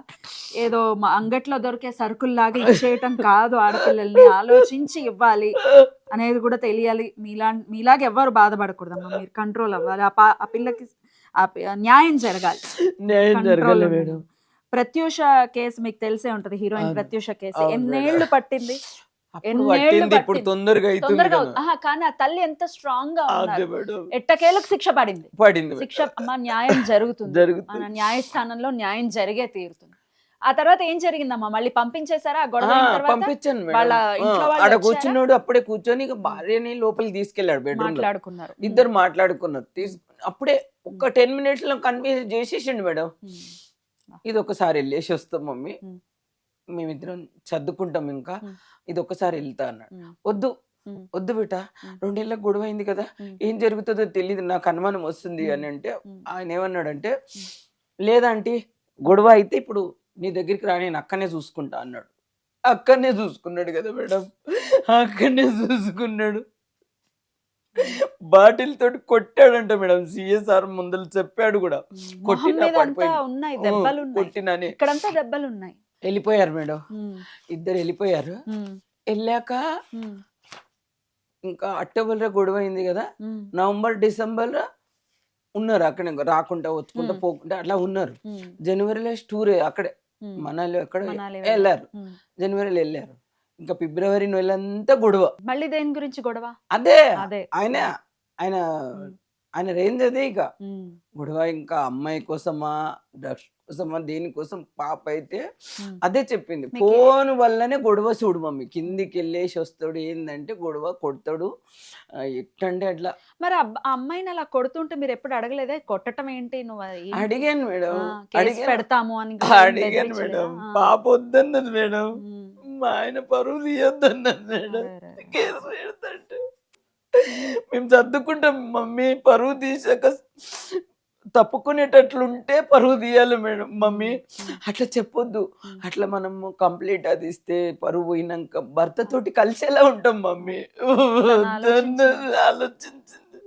ఏదో అంగట్లో దొరికే సరుకుల్లాగా ఇచ్చేయటం కాదు, ఆడపిల్లల్ని ఆలోచించి ఇవ్వాలి అనేది కూడా తెలియాలి. మీలాగా ఎవ్వరు బాధపడకూడదమ్మా, మీరు కంట్రోల్ అవ్వాలి. ఆ పిల్లకి న్యాయం జరగాలి. న్యాయం Control జరగాలి ఉండాలి. మేడం. ప్రత్యూష కేసు మీకు తెలిసే ఉంటది, హీరోయిన్ అవును. ప్రత్యూష కేసు. అవును ఎన్నేళ్లు మేడం. పట్టింది? అప్పుడు ఎన్నేళ్ళు పట్టింది, ఇప్పుడు పట్టింది? తొందరగా అవుతుంది తొందరగా కదా. ఆహా, కానీ ఆ తల్లి ఎంత స్ట్రాంగ్ గా అదే ఉన్నారు. మేడం, ఎట్టకేలకు శిక్ష పడింది. పడింది శిక్ష మేడం. అమ్మా, న్యాయం జరుగుతుంది. జరుగుతుంది. మన న్యాయస్థానంలో న్యాయం జరిగే తీరుతుంది. ఆ తర్వాత ఏం జరిగిందమ్మా? మళ్ళీ పంపించేశారా? ఆ గొడవ అయిన తర్వాత పంపించాను వాళ్ళ మేడం. ఇంట్లో వాళ్ళు ఆడ వచ్చారా? కూర్చున్నాడు, అప్పుడే కూర్చొని ఇక భార్యని లోపలికి తీసుకెళ్లాడు బెడ్రూమ్ లో. మాట్లాడుకున్నారు. ఇద్దరు మాట్లాడుకున్నారు. అప్పుడే ఒక 10 minutes లో కన్విన్స్ చేసేసిండు మేడం. ఇది ఒకసారి వెళ్ళేసి వస్తాం మమ్మీ, మేమిద్దరం చదువుకుంటాం, ఇంకా ఇది ఒకసారి వెళ్తా అన్నాడు. వద్దు వద్దు బిడ్డ, 2 నెలలకు గొడవ అయింది కదా, ఏం జరుగుతుందో తెలియదు, నాకు అనుమానం వస్తుంది అని అంటే, ఆయన ఏమన్నాడంటే, లేదంటే గొడవ అయితే ఇప్పుడు నీ దగ్గరికి రా, నేను అక్కనే చూసుకుంటా అన్నాడు. అక్కడనే చూసుకున్నాడు కదా మేడం, అక్కడనే చూసుకున్నాడు. బాటిల్ తోటి కొట్టాడంట మేడం. సిఎస్ఆర్ ముందర చెప్పాడు కూడా, కొట్టినా ఉన్నాయి దెబ్బలు, కొట్టినని. ఇక్కడంతా దెబ్బలు ఉన్నాయి. వెళ్ళిపోయారు మేడం, ఇద్దరు వెళ్ళిపోయారు. వెళ్ళాక ఇంకా అక్టోబర్ లో గొడవ అయింది కదా, నవంబర్ డిసెంబర్ లో ఉన్నారు అక్కడే, రాకుండా వచ్చుకుంటా పోకుండా అట్లా ఉన్నారు. జనవరిలో టూర్ అక్కడే మనాలి అక్కడ వెళ్ళారు. జనవరిలో వెళ్ళారు. ఇంకా ఫిబ్రవరి నెలంతా గొడవ. మళ్ళీ దేని గురించి గొడవ? అదే అదే ఆయన ఆయన ఆయన రేంజ్ అదే. ఇక గొడవ ఇంకా అమ్మాయి కోసమా, డ్రగ్స్ కోసమా, దేనికోసం. పాప అయితే అదే చెప్పింది, ఫోన్ వల్లనే గొడవ. చూడు మమ్మీ, కిందికి వెళ్ళేసి వస్తాడు, ఏంటంటే గొడవ కొడతాడు, ఎట్టంటే అట్లా. మరి ఆ అమ్మాయిని అలా కొడుతుంటే మీరు ఎప్పుడు అడగలేదే, కొట్టడం ఏంటి నువ్వు? అడిగాను మేడం, కేసు పెడతాము అని అడిగాను మేడం. పాప వద్దన్నది మేడం, మా ఆయన పరువు తీయొద్దన్నది మేడం. కేసు పెడతంటే మేము చదువుకుంటాం మమ్మీ, పరువు తీసాక తప్పుకునేటట్లుంటే పరువు తీయాలి మేడం మమ్మీ, అట్లా చెప్పొద్దు. అట్లా మనము కంప్లీట్ అది ఇస్తే పరువు పోయినాక భర్తతోటి కలిసేలా ఉంటాం మమ్మీ. ఆలోచించింది,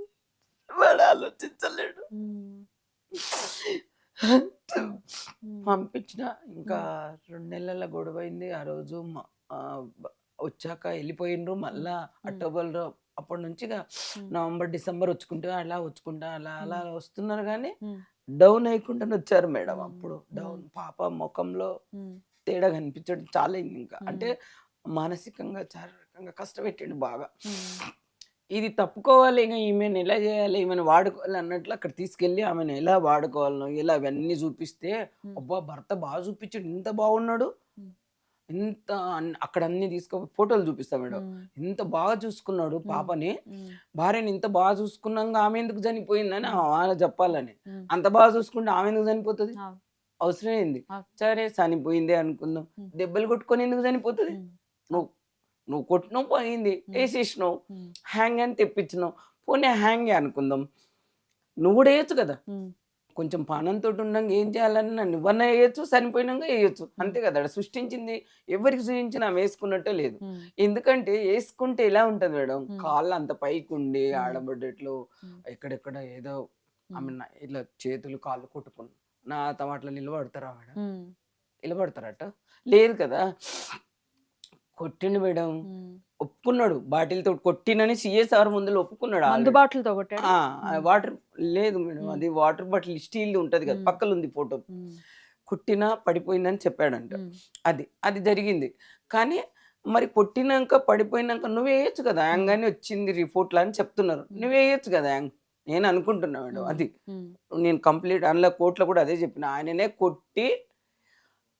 వాడు ఆలోచించలేడు. పంపించిన. ఇంకా 2 నెలల గొడవ అయింది. ఆ రోజు వచ్చాక వెళ్ళిపోయిండ్రు. మళ్ళా అక్టోబర్లో అప్పటి నుంచి ఇక ఉమ్, నవంబర్ డిసెంబర్ అలా అలా వస్తున్నారు కానీ ఉమ్, డౌన్ అయ్యకుండా వచ్చారు మేడం. ఉమ్, అప్పుడు ఉమ్, డౌన్ పాప ముఖంలో ఉమ్, తేడా కనిపించడం చాలా అయింది. ఇంకా ఉమ్, అంటే మానసికంగా శారీరకంగా కష్టపెట్టిండు బాగా. ఉమ్, ఇది తప్పుకోవాలి, ఇంకా ఈమెను ఎలా చేయాలి, ఈమెను వాడుకోవాలి అన్నట్లు అక్కడ తీసుకెళ్ళి ఆమెను ఎలా వాడుకోవాలనో ఎలా అవన్నీ చూపిస్తే ఉమ్, అబ్బా భర్త బాగా చూపించాడు, ఇంత బాగున్నాడు, ఉమ్, ఇంత అక్కడ అన్ని తీసుకో ఫోటోలు చూపిస్తా మేడం, ఉమ్, ఇంత బాగా చూసుకున్నాడు పాపని, ఉమ్, భార్యని ఇంత బాగా చూసుకున్నాక ఆమె ఎందుకు చనిపోయిందని వాళ్ళ చెప్పాలని. ఉమ్, అంత బాగా చూసుకుంటే ఆమె ఎందుకు చనిపోతుంది, అవును, అవసరం ఏంది? అవును. సరే చనిపోయిందే అనుకుందాం, ఉమ్, దెబ్బలు కొట్టుకొని ఎందుకు చనిపోతుంది? ఉమ్, నువ్వు నువ్వు కొట్టినావు పోయింది, వేసేసినావు, ఉమ్, హ్యాంగ్ అని తెప్పించినావు, పోనీ హ్యాంగే అనుకుందాం, నువ్వు కూడా వేయచ్చు కదా. ఉమ్, కొంచెం పానంతో ఉండగా ఏం చేయాలని నన్ను ఇవ్వన్నా వేయచ్చు, చనిపోయినాక వేయచ్చు, అంతే కదా. ఆడ సృష్టించింది ఎవరికి సృష్టించినా వేసుకున్నట్టే లేదు. ఉమ్, ఎందుకంటే వేసుకుంటే ఎలా ఉంటది మేడం, ఉమ్, కాళ్ళు అంత పైకి ఉండి ఉమ్, ఆడబడ్డట్లు ఉమ్, ఎక్కడెక్కడ ఏదో ఉమ్, ఆమె ఇట్లా చేతులు కాళ్ళు కొట్టుకుని నా అట్లా నిలబడతారా మేడం? ఉమ్, నిలబడతారట? లేదు కదా. కొట్టిండు మేడం, ఉమ్. ఒప్పుకున్నాడు, బాటిల్తో కొట్టినని సిఎస్ఆర్ ముందులో ఒప్పుకున్నాడు మందు already. బాటిల్తో కొట్టాడు. వాటర్ లేదు మేడం, ఉమ్, అది వాటర్ బాటిల్ స్టీల్ ఉంటది కదా, ఉమ్, పక్కన ఉంది ఫోటో, ఉమ్, కొట్టినా పడిపోయిందని చెప్పాడంట. ఉమ్, అది అది జరిగింది. కానీ మరి కొట్టినాక పడిపోయినాక నువ్వు వేయచ్చు కదా యాంగ్ అని వచ్చింది రిపోర్ట్లు అని చెప్తున్నారు, నువ్వు వేయచ్చు కదా యాంగ్. నేను అనుకుంటున్నా మేడం అది. ఉమ్, నేను కంప్లీట్ అందులో కోర్టులో కూడా అదే చెప్పిన, ఆయననే కొట్టి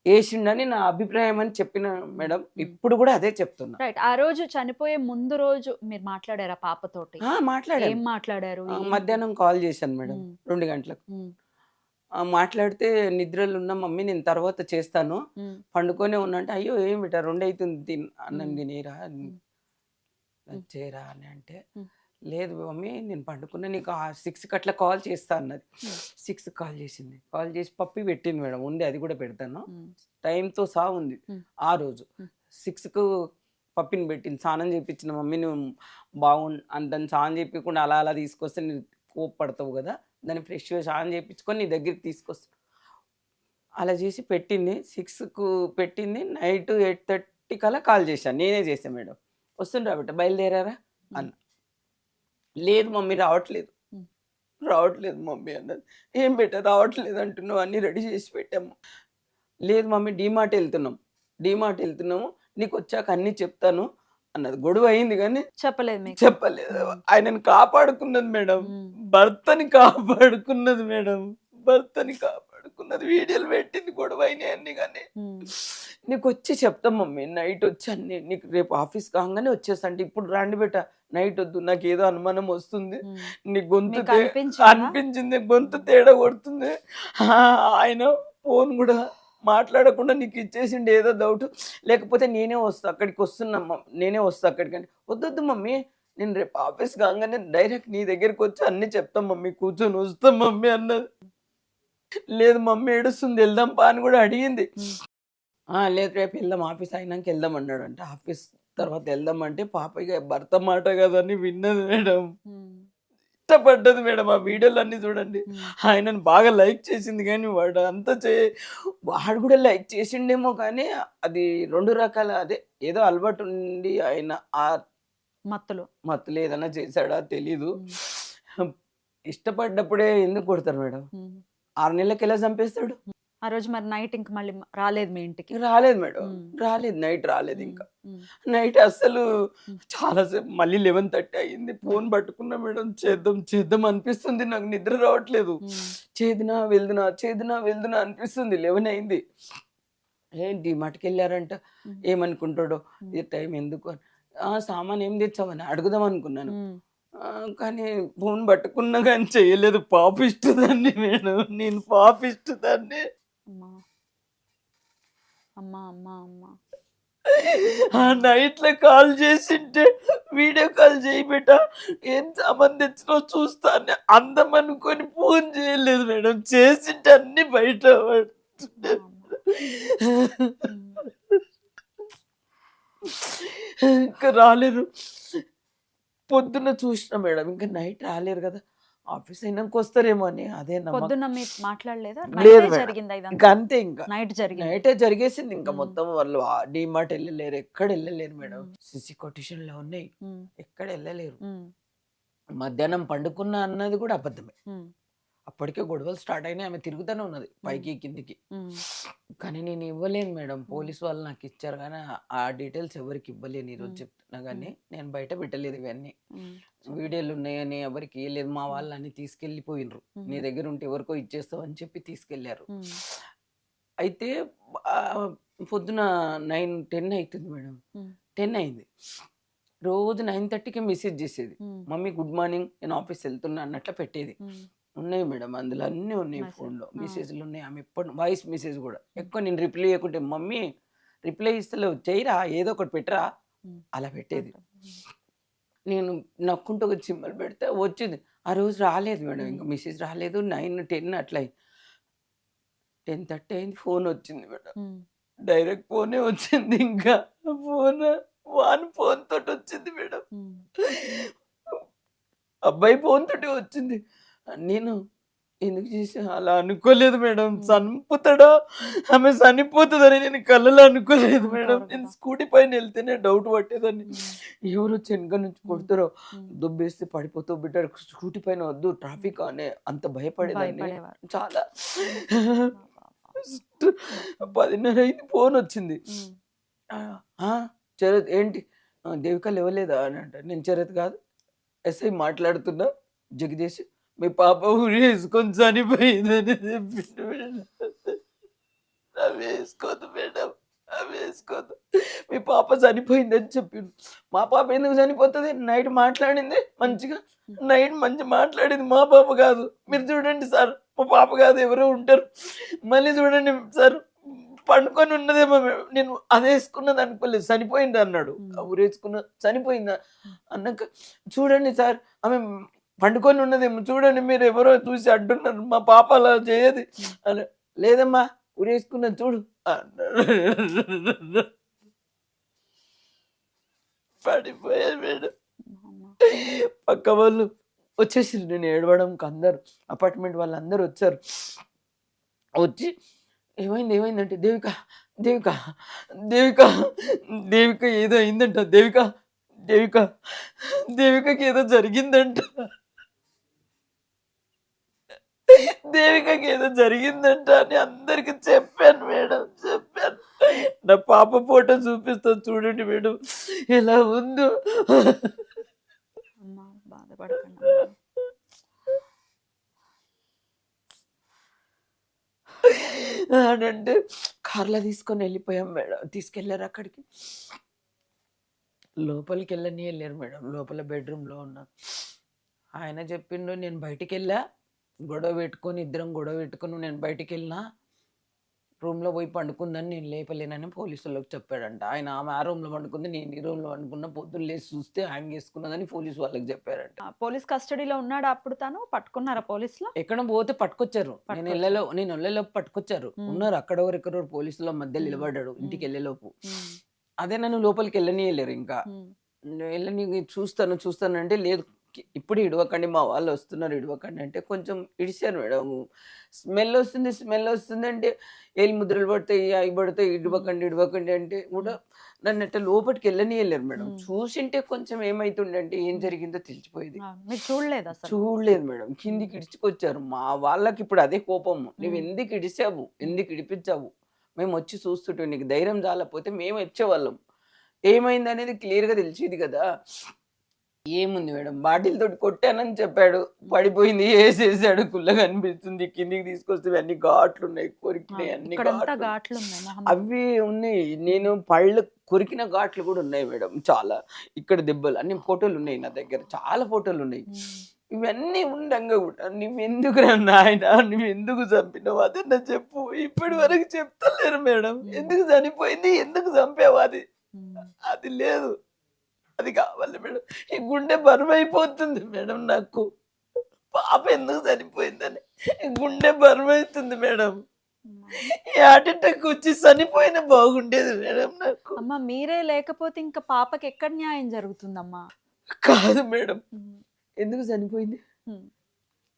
వేసిండని నా అభిప్రాయం అని చెప్పిన మేడం. ఇప్పుడు కూడా అదే చెప్తున్నా. రైట్. ఆ రోజు చనిపోయే ముందు రోజు మీరు మాట్లాడారా పాపతోటి? మాట్లాడాను. ఏం మాట్లాడారు? మధ్యాహ్నం కాల్ చేశాను మేడం, ఉమ్, 2 గంటలకు. ఉమ్, మాట్లాడితే నిద్రలో ఉన్న మమ్మీ నేను తర్వాత చేస్తాను, ఉమ్, పండుకొనే ఉన్నా అంటే, అయ్యో ఏం బిడ్డ 2 అవుతుంది అన్నం ఉమ్, తినేరా ఉమ్, చేయరా అని అంటే, ఉమ్, లేదు మమ్మీ నేను పండుకున్నా, నీకు 6కి అట్లా కాల్ చేస్తా అన్నది. ఉమ్, 6 కాల్ చేసింది, కాల్ చేసి పప్పి పెట్టింది మేడం, ఉంది అది కూడా పెడతాను, ఉమ్, టైంతో సహా ఉంది. ఉమ్, ఆ రోజు ఉమ్, 6కు పప్పిని పెట్టింది, స్నానం చేయించిన మమ్మీ నువ్వు దాన్ని స్నానం చేయించకుండా అలా అలా తీసుకొస్తే నువ్వు కోప్పడతావు కదా, దాన్ని ఫ్రెష్గా స్నానం చేయించుకొని నీ దగ్గరికి తీసుకొస్తా అలా చేసి పెట్టింది. 6కు పెట్టింది, నైట్ 8:30 కల్లా కాల్ చేశాను, నేనే చేశాను మేడం. వస్తుండ్రా బిడ్డ బయలుదేరారా అన్న, లేదు మమ్మీ రావట్లేదు, ఉమ్, రావట్లేదు మమ్మీ అన్నది. ఏం బిడ్డ రావట్లేదు అంటున్నావు, అన్నీ రెడీ చేసి పెట్టాము. లేదు మమ్మీ డీమార్ట్ వెళ్తున్నాము, నీకు వచ్చాక అన్నీ చెప్తాను అన్నది. గొడవ అయింది కానీ చెప్పలేదు మీకు? చెప్పలేదు. ఉమ్, ఆయనను కాపాడుకున్నది మేడం, ఉమ్, భర్తని కాపాడుకున్నది మేడం, భర్తని కాపాడుకున్నది. వీడియోలు పెట్టింది గొడవ అయినాయి అన్ని, కానీ ఉమ్, నీకు వచ్చి చెప్తాం మమ్మీ, నైట్ వచ్చి అన్ని నీకు రేపు ఆఫీస్ కాగానే వచ్చేస్తా అంటే, ఇప్పుడు రాండి బెట, నైట్ వద్దు, నాకు ఏదో అనుమానం వస్తుంది, ఉమ్. నీ గొంతు మీకు అనిపించిందా? అనిపించింది, గొంతు తేడా కొడుతుంది. ఆయన ఫోన్ కూడా మాట్లాడకుండా నీకు ఇచ్చేసిండు, ఏదో డౌట్, లేకపోతే నేనే వస్తా అక్కడికి, నేనే వస్తా అక్కడికి అంటే, వద్దొద్దు మమ్మీ నేను రేపు ఆఫీస్ కాగానే డైరెక్ట్ నీ దగ్గరికి వచ్చి అన్ని చెప్తాం మమ్మీ, కూర్చొని వస్తాం మమ్మీ అన్నది. లేదు మమ్మీ ఏడుస్తుంది, వెళ్దాం పా అని కూడా అడిగింది. ఉమ్, లేదు రేపు వెళ్దాం, ఆఫీస్ అయినాక వెళ్దాం అన్నాడు. అంటే ఆఫీస్ తర్వాత వెళ్దాం అంటే, పాప ఇక భర్త మాట కదని విన్నది మేడం, ఉమ్, ఇష్టపడ్డది మేడం. ఆ వీడియోలు అన్ని చూడండి, ఉమ్, ఆయనను బాగా లైక్ చేసింది, కానీ వాడు కూడా లైక్ చేసిండేమో, కానీ అది 2 రకాల, అదే ఏదో అలవాటు ఉండి ఆయన ఆ మత్తులు. మత్తులు ఏదైనా చేశాడా తెలీదు. ఉమ్, ఇష్టపడ్డప్పుడే ఎందుకు కొడతారు మేడం? ఉమ్. 6 నెలలకు ఎలా చంపేస్తాడు? ఆ రోజు మరి నైట్ ఇంక మళ్ళీ రాలేదు మీ ఇంటికి? రాలేదు మేడం, ఉమ్, రాలేదు, నైట్ రాలేదు. ఇంకా ఉమ్, నైట్ అస్సలు చాలాసేపు, మళ్ళీ 11:30 అయింది, ఫోన్ పట్టుకున్నా మేడం, చేద్దాం అనిపిస్తుంది, నాకు నిద్ర రావట్లేదు, ఉమ్, చేదినా వెళ్దునా అనిపిస్తుంది. 11 అయింది. డిమార్ట్కి వెళ్ళారంట, ఉమ్, ఏమనుకుంటాడో, ఈ టైం ఎందుకు అని. సామాన్ ఏం తెచ్చావని అడుగుదాం అనుకున్నాను, ఉమ్. కానీ ఫోన్ పట్టుకున్నా కానీ చేయలేదు. పాపిస్తుదాన్ని మేడం, నేను పాపిస్తుదాన్ని. అమ్మా అమ్మా అమ్మా అమ్మా. ఆ నైట్లో కాల్ చేసింటే, వీడియో కాల్ చేయి బిడ్డ, ఏం సామాన్ తెచ్చినో చూస్తాను అందం అనుకొని ఫోన్ చేయలేదు మేడం, చేసింటే అన్ని బయట పడుతుండే. ఇంకా రాలేరు, పొద్దున్న చూసిన మేడం, ఇంకా నైట్ రాలేరు కదా, ఆఫీస్ అయినాక వస్తారేమో అని అదే నమ్మకం. పొద్దున్న మీరు మాట్లాడలేదా? లేదు నైటే మేడం. జరిగిందా ఇంకా ఇదంతా? అంతే, ఇంకా నైట్ జరిగింది. నైటే జరిగేసింది. ఇంకా మ్మ్. మొత్తం వాళ్ళు డిమార్ట్ వెళ్ళలేరు, ఎక్కడ వెళ్ళలేరు మేడం. సిసి కొటేషన్ లో ఉన్నాయి, ఉమ్, ఎక్కడ వెళ్ళలేరు. ఉమ్, మధ్యాహ్నం పండుకున్న అన్నది కూడా అబద్ధమే. ఉమ్, అప్పటికే గొడవలు స్టార్ట్ అయినాయి, ఆమె తిరుగుతూనే ఉన్నది పైకి కిందికి. ఉమ్, కానీ నేను ఇవ్వలేను మేడం, పోలీస్ వాళ్ళు నాకు ఇచ్చారు కానీ ఆ డీటెయిల్స్ ఎవరికి ఇవ్వలేను. ఈరోజు చెప్తున్నా కానీ నేను బయట పెట్టలేదు ఇవన్నీ. ఉమ్, వీడియోలు ఉన్నాయని ఎవరికి ఇవ్వలేదు. మా వాళ్ళు అన్ని తీసుకెళ్ళిపోయినరు. నీ దగ్గర ఉంటే ఎవరికో ఇచ్చేస్తావు అని చెప్పి తీసుకెళ్లారు. ఉమ్, అయితే ఆ, పొద్దున 9-10 అవుతుంది మేడం. ఉమ్, 10 అయింది. రోజు 9:30కి మెసేజ్ చేసేది, ఉమ్, మమ్మీ గుడ్ మార్నింగ్, నేను ఆఫీస్ వెళ్తున్నా అన్నట్లు పెట్టేది. ఉమ్, ఉన్నాయి మేడం, అందులో అన్నీ ఉన్నాయి. Message. ఫోన్లో ఆ. మెసేజ్లు ఉన్నాయి. ఆమె ఎప్పుడు వాయిస్ మెసేజ్ కూడా ఎక్కువ నేను రిప్లై ఇవ్వకుంటే, మమ్మీ రిప్లై ఇస్తలేవు, చేయరా ఏదో ఒకటి పెట్టరా ఉమ్, అలా పెట్టేది. ఉమ్, నేను నక్కుంటూ ఒక సింబల్ పెడితే వచ్చింది. ఆ రోజు రాలేదు మేడం, ఇంకా మెసేజ్ రాలేదు. 9-10 అట్లా 10:30 అయింది, ఫోన్ వచ్చింది మేడం. ఉమ్, డైరెక్ట్ ఫోనే వచ్చింది. ఇంకా ఫోన్ వాన్ ఫోన్ తోటి వచ్చింది మేడం. ఉమ్, అబ్బాయి ఫోన్ తోటి వచ్చింది. నేను ఎందుకు చేసా అలా అనుకోలేదు మేడం. చనిపోతాడా, ఆమె చనిపోతుందని నేను కళ్ళలో అనుకోలేదు మేడం. నేను స్కూటీ పైన వెళ్తేనే డౌట్ పట్టేదాన్ని, ఎవరు వెనక నుంచి కొడతారో, దుబ్బేస్తే పడిపోతావు బిడ్డ, స్కూటీ పైన వద్దు ట్రాఫిక్ అనే అంత భయపడేదాన్ని భయపడేవారు. చాలా. 10:30 అయింది, ఫోన్ వచ్చింది. ఉమ్, చరత్ ఏంటి, దేవిక లేవలేదా అని అంట. నేను చరత్ కాదు, ఎస్ఐ మాట్లాడుతున్నా, జగదీష్ మీ పాప ఉరి వేసుకొని చనిపోయిందని చెప్పిండు మేడం. అవి వేసుకోదు మేడం, అవి వేసుకోదు, మీ పాప చనిపోయిందని చెప్పిండు. మా పాప ఎందుకు చనిపోతుంది, నైట్ మాట్లాడింది మంచిగా, నైట్ మంచి మాట్లాడింది, మా పాప కాదు. మీరు చూడండి సార్, మా పాప కాదు ఎవరో ఉంటారు. మళ్ళీ చూడండి సార్, పండుకొని ఉన్నదేమో, నేను అది వేసుకున్నది అనుకోలేదు, చనిపోయింది అన్నాడు. ఊరేసుకున్న చనిపోయిందా అన్నాక, చూడండి సార్ ఆమె పండుకొని ఉన్నదేమో, చూడండి మీరు ఎవరో చూసి అడ్డున్నారు, మా పాప అలా చేయదు అని. లేదమ్మా ఊరేసుకున్న చూడు అన్నాడు. పడిపోయారు మేడం. పక్క వాళ్ళు వచ్చేసారు, నేను ఏడవడంకి అందరు అపార్ట్మెంట్ వాళ్ళందరూ వచ్చారు. వచ్చి ఏమైంది ఏమైందంటే, దేవిక దేవిక దేవిక దేవిక ఏదో అయిందంట, దేవిక దేవిక దేవికకి ఏదో జరిగిందంట, దేవికకి ఏదో జరిగిందంట అని అందరికి చెప్పాను మేడం, చెప్పాను. నా పాప ఫోటో చూపిస్తాను చూడండి మేడం ఎలా ఉందో. అమ్మా బాధపడకండి అమ్మా. అని అంటే కార్లో తీసుకొని వెళ్ళిపోయాం మేడం. తీసుకెళ్ళారు అక్కడికి, లోపలికి వెళ్ళని వెళ్ళారు మేడం. లోపల బెడ్రూమ్లో ఉన్నా. ఆయన చెప్పిండు, నేను బయటికి వెళ్ళా, గొడవ పెట్టుకొని ఇద్దరం గొడవ పెట్టుకుని నేను బయటికి వెళ్ళినా, రూమ్లో పోయి పండుకుందని నేను లేపలేనని పోలీసులకు చెప్పాడంట. ఆయన ఆమె ఆ రూమ్లో పండుకుంది, నేను ఈ రూమ్లో పండుకున్న, పొద్దున్న లేచి చూస్తే హ్యాంగ్ చేసుకున్నదని పోలీసు వాళ్ళకి చెప్పారంట. పోలీస్ కస్టడీలో ఉన్నాడు అప్పుడు, తను పట్టుకున్నారా పోలీసులో? ఎక్కడ పోతే పట్టుకొచ్చారు, నేను వెళ్ళేలోపు పట్టుకొచ్చారు. ఉన్నారు అక్కడ ఎవరెక్కడో పోలీసుల మధ్య నిలబడ్డాడు ఇంటికి వెళ్ళేలోపు. అదే నన్ను లోపలికి వెళ్ళనియలేరు. ఇంకా వెళ్ళని చూస్తాను అంటే, లేదు ఇప్పుడు ఇడవకండి, మా వాళ్ళు వస్తున్నారు ఇడవకండి అంటే కొంచెం ఇడిచారు మేడం. స్మెల్ వస్తుంది అంటే, ఏలి ముద్రలు పడతాయి అవి పడతాయి, ఇడవకండి అంటే కూడా నన్ను అట్లా లోపలికి వెళ్ళనియలేరు మేడం. చూసింటే కొంచెం ఏమైతుండే అంటే, ఏం జరిగిందో తెలిసిపోయేది. మీరు చూడలేదు అసలు? చూడలేదు మేడం, కిందికి ఇడిచుకొచ్చారు. మా వాళ్ళకి ఇప్పుడు అదే కోపము, నువ్వు ఎందుకు ఇడిచావు, ఎందుకు ఇడిపించావు, మేము వచ్చి చూస్తుంటే నీకు ధైర్యం చాలకపోతే మేము వచ్చేవాళ్ళం, ఏమైంది అనేది క్లియర్గా తెలిసేది కదా. ఏముంది మేడం, బాటిల్ తోటి కొట్టానని చెప్పాడు, పడిపోయింది, వేసేసాడు, కుల్లగా అనిపిస్తుంది, కిందికి తీసుకొస్తే అన్ని ఘాట్లు ఉన్నాయి, కొరికినాయి, అన్ని ఘాట్లు ఉన్నాయి, అవి ఉన్నాయి. నేను పళ్ళు కొరికిన ఘాట్లు కూడా ఉన్నాయి మేడం, చాలా. ఇక్కడ దెబ్బలు అన్ని ఫోటోలు ఉన్నాయి నా దగ్గర, చాలా ఫోటోలు ఉన్నాయి. ఇవన్నీ ఉండంగా కూడా నువ్వెందుకు నాయన, నువ్వు ఎందుకు చంపినావు అదన్నా చెప్పు. ఇప్పటి వరకు చెప్తలేరు మేడం, ఎందుకు చనిపోయింది, ఎందుకు చంపావు, అది లేదు, అది కావాలి మేడం. ఈ గుండె బరువైపోతుంది మేడం, నాకు పాప ఎందుకు చనిపోయిందని గుండె బరువైతుంది మేడం. ఈ హార్ట్ అటాక్ వచ్చి చనిపోయినా బాగుండేది మేడం నాకు. అమ్మా మీరే లేకపోతే ఇంకా పాపకి ఎక్కడ న్యాయం జరుగుతుందమ్మా? కాదు మేడం, ఎందుకు చనిపోయింది,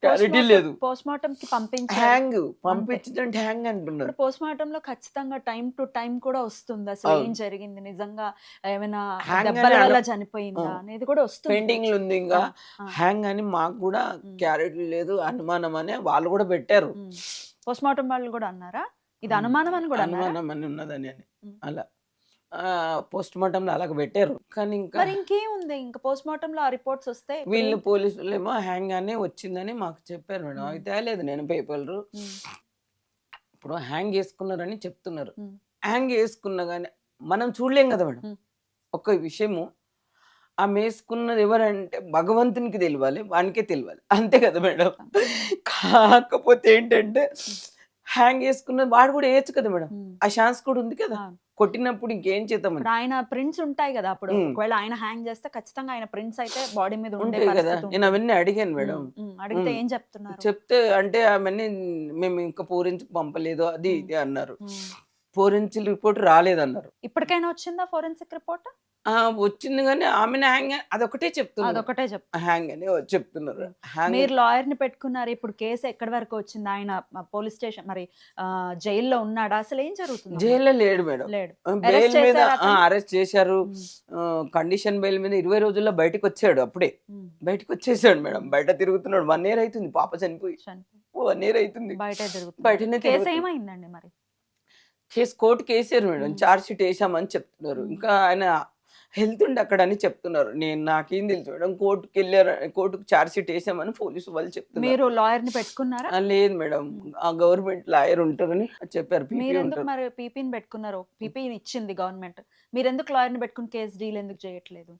క్లారిటీ లేదు. పోస్ట్ మార్టం కి పంపించారు. హ్యాంగ్ పంపించదంటే హ్యాంగ్ అంటున్నారు. ఇప్పుడు పోస్ట్ మార్టం లో ఖచ్చితంగా టైం టు టైం కూడా వస్తుంది. అసలు అవును. ఏం జరిగింది, నిజంగా ఏమైనా Hang దెబ్బల అని వల్ల అను- చనిపోయిందా ఆ. అనేది కూడా వస్తుంది. పెయింటింగ్ ఉంది ఇంకా ఆ. హ్యాంగ్ అని మాకు కూడా క్లారిటీ లేదు, అనుమానం అని వాళ్ళు కూడా పెట్టారు. పోస్ట్ మార్టం వాళ్ళు కూడా అన్నారా ఇది అనుమానం అని కూడా అన్నారా? అనుమానం అని ఉన్నదని అని ఉమ్. అలా పోస్ట్ మార్టం అలాగ పెట్టారు. కానీ ఇంకా మరి ఇంకేముంది, ఇంకా పోస్ట్ మార్టం లో ఆ రిపోర్ట్స్ వస్తే ఇప్పుడు వీళ్ళు ఏం- పోలీసులు ఏమో హ్యాంగ్ అని వచ్చిందని మాకు చెప్పారు మేడం. ఉమ్. అయితే లేదు నేను పేపర్లు ఉమ్, ఇప్పుడు హ్యాంగ్ చేసుకున్నారని చెప్తున్నారు. ఉమ్, హ్యాంగ్ చేసుకున్నా కానీ మనం చూడలేం కదా మేడం. ఉమ్. ఒక విషయము ఆమె వేసుకున్నది ఎవరంటే భగవంతునికి తెలియాలి, వానికే తెలియాలి, అంతే కదా మేడం. కాకపోతే ఏంటంటే హ్యాంగ్ వేసుకున్నది వాడు కూడా వేయచ్చు కదా మేడం. ఉమ్. ఆ ఛాన్స్ కూడా ఉంది కదా. అవును. కొట్టినప్పుడు ఇంకేం చేద్దామని ఇప్పుడు ఆయన ప్రింట్స్ ఉంటాయి కదా, అప్పుడు ఉమ్. ఒకవేళ ఆయన హ్యాంగ్ చేస్తే ఖచ్చితంగా ఆయన ప్రింట్స్ అయితే బాడీ మీద ఉండే ఉంటాయి కదా. పరిస్థితి నేను ఉంటుంది. అవన్నీ అడిగాను మేడం. అడిగితే ఉమ్. ఏం చెప్తున్నారు? చెప్తే అంటే అవన్నీ మేము ఇంకా ఫోరెన్సిక్ పంపలేదు అది ఉమ్. ఇది అన్నారు. ఉమ్. ఫోరెన్సిక్ రిపోర్ట్ రాలేదన్నారు. ఇప్పటికైనా వచ్చిందా ఫోరెన్సిక్ రిపోర్ట్? వచ్చింది కానీ ఆమెను హ్యాంగ్ అదొకటే చెప్తున్నారు. అదొకటే చెప్తా. హ్యాంగ్ అని చెప్తున్నారు. హ్యాంగ్ మీరు లాయర్ ని పెట్టుకున్నారు, ఇప్పుడు కేసు ఎక్కడి వరకు వచ్చింది? ఆయన పోలీస్ స్టేషన్ మరి జైల్లో ఉన్నాడా? అసలు ఏం జరుగుతుంది? జైల్లో లేడు మేడం. లేడు. బెయిల్ Arrest మీద చేశారా అతన్ని? అరెస్ట్ చేశారు. కండిషన్ బెయిల్ మీద 20 రోజుల్లో బయటకు వచ్చాడు. అప్పుడే ఉమ్. బయటకు వచ్చేసాడు మేడం. బయట తిరుగుతున్నాడు. 1 year అవుతుంది పాప చనిపోయి. చనిపోయి 1 year అవుతుంది బయట తిరుగుతుంది. బయటనే కేసు తిరుగుతుంది. ఏమైందండి మరి? కేసు కోర్టుకి వేసారు మేడం. ఉమ్. చార్జ్ షీట్ వేసామని చెప్తున్నారు. ఉమ్. ఇంకా ఆయన హెల్త్ ఉండి అక్కడ అని చెప్తున్నారు. నాకేం తెలుసు మేడం. కోర్టుకి వెళ్ళారు, కోర్టుకు చార్జ్ షీట్ వేసామని పోలీసు వాళ్ళు చెప్తున్నారు. మీరు లాయర్ ని పెట్టుకున్నారా? లేదు మేడం, ఆ గవర్నమెంట్ లాయర్ ఉంటారని చెప్పారు. మీరు పీపీ ఎందుకు ఉంటారు. మరి పీపీని పెట్టుకున్నారు? పీపీని ఇచ్చింది గవర్నమెంట్, మీరు ఎందుకు లాయర్ ని పెట్టుకుని కేసు డీల్ ఎందుకు చేయట్లేదు?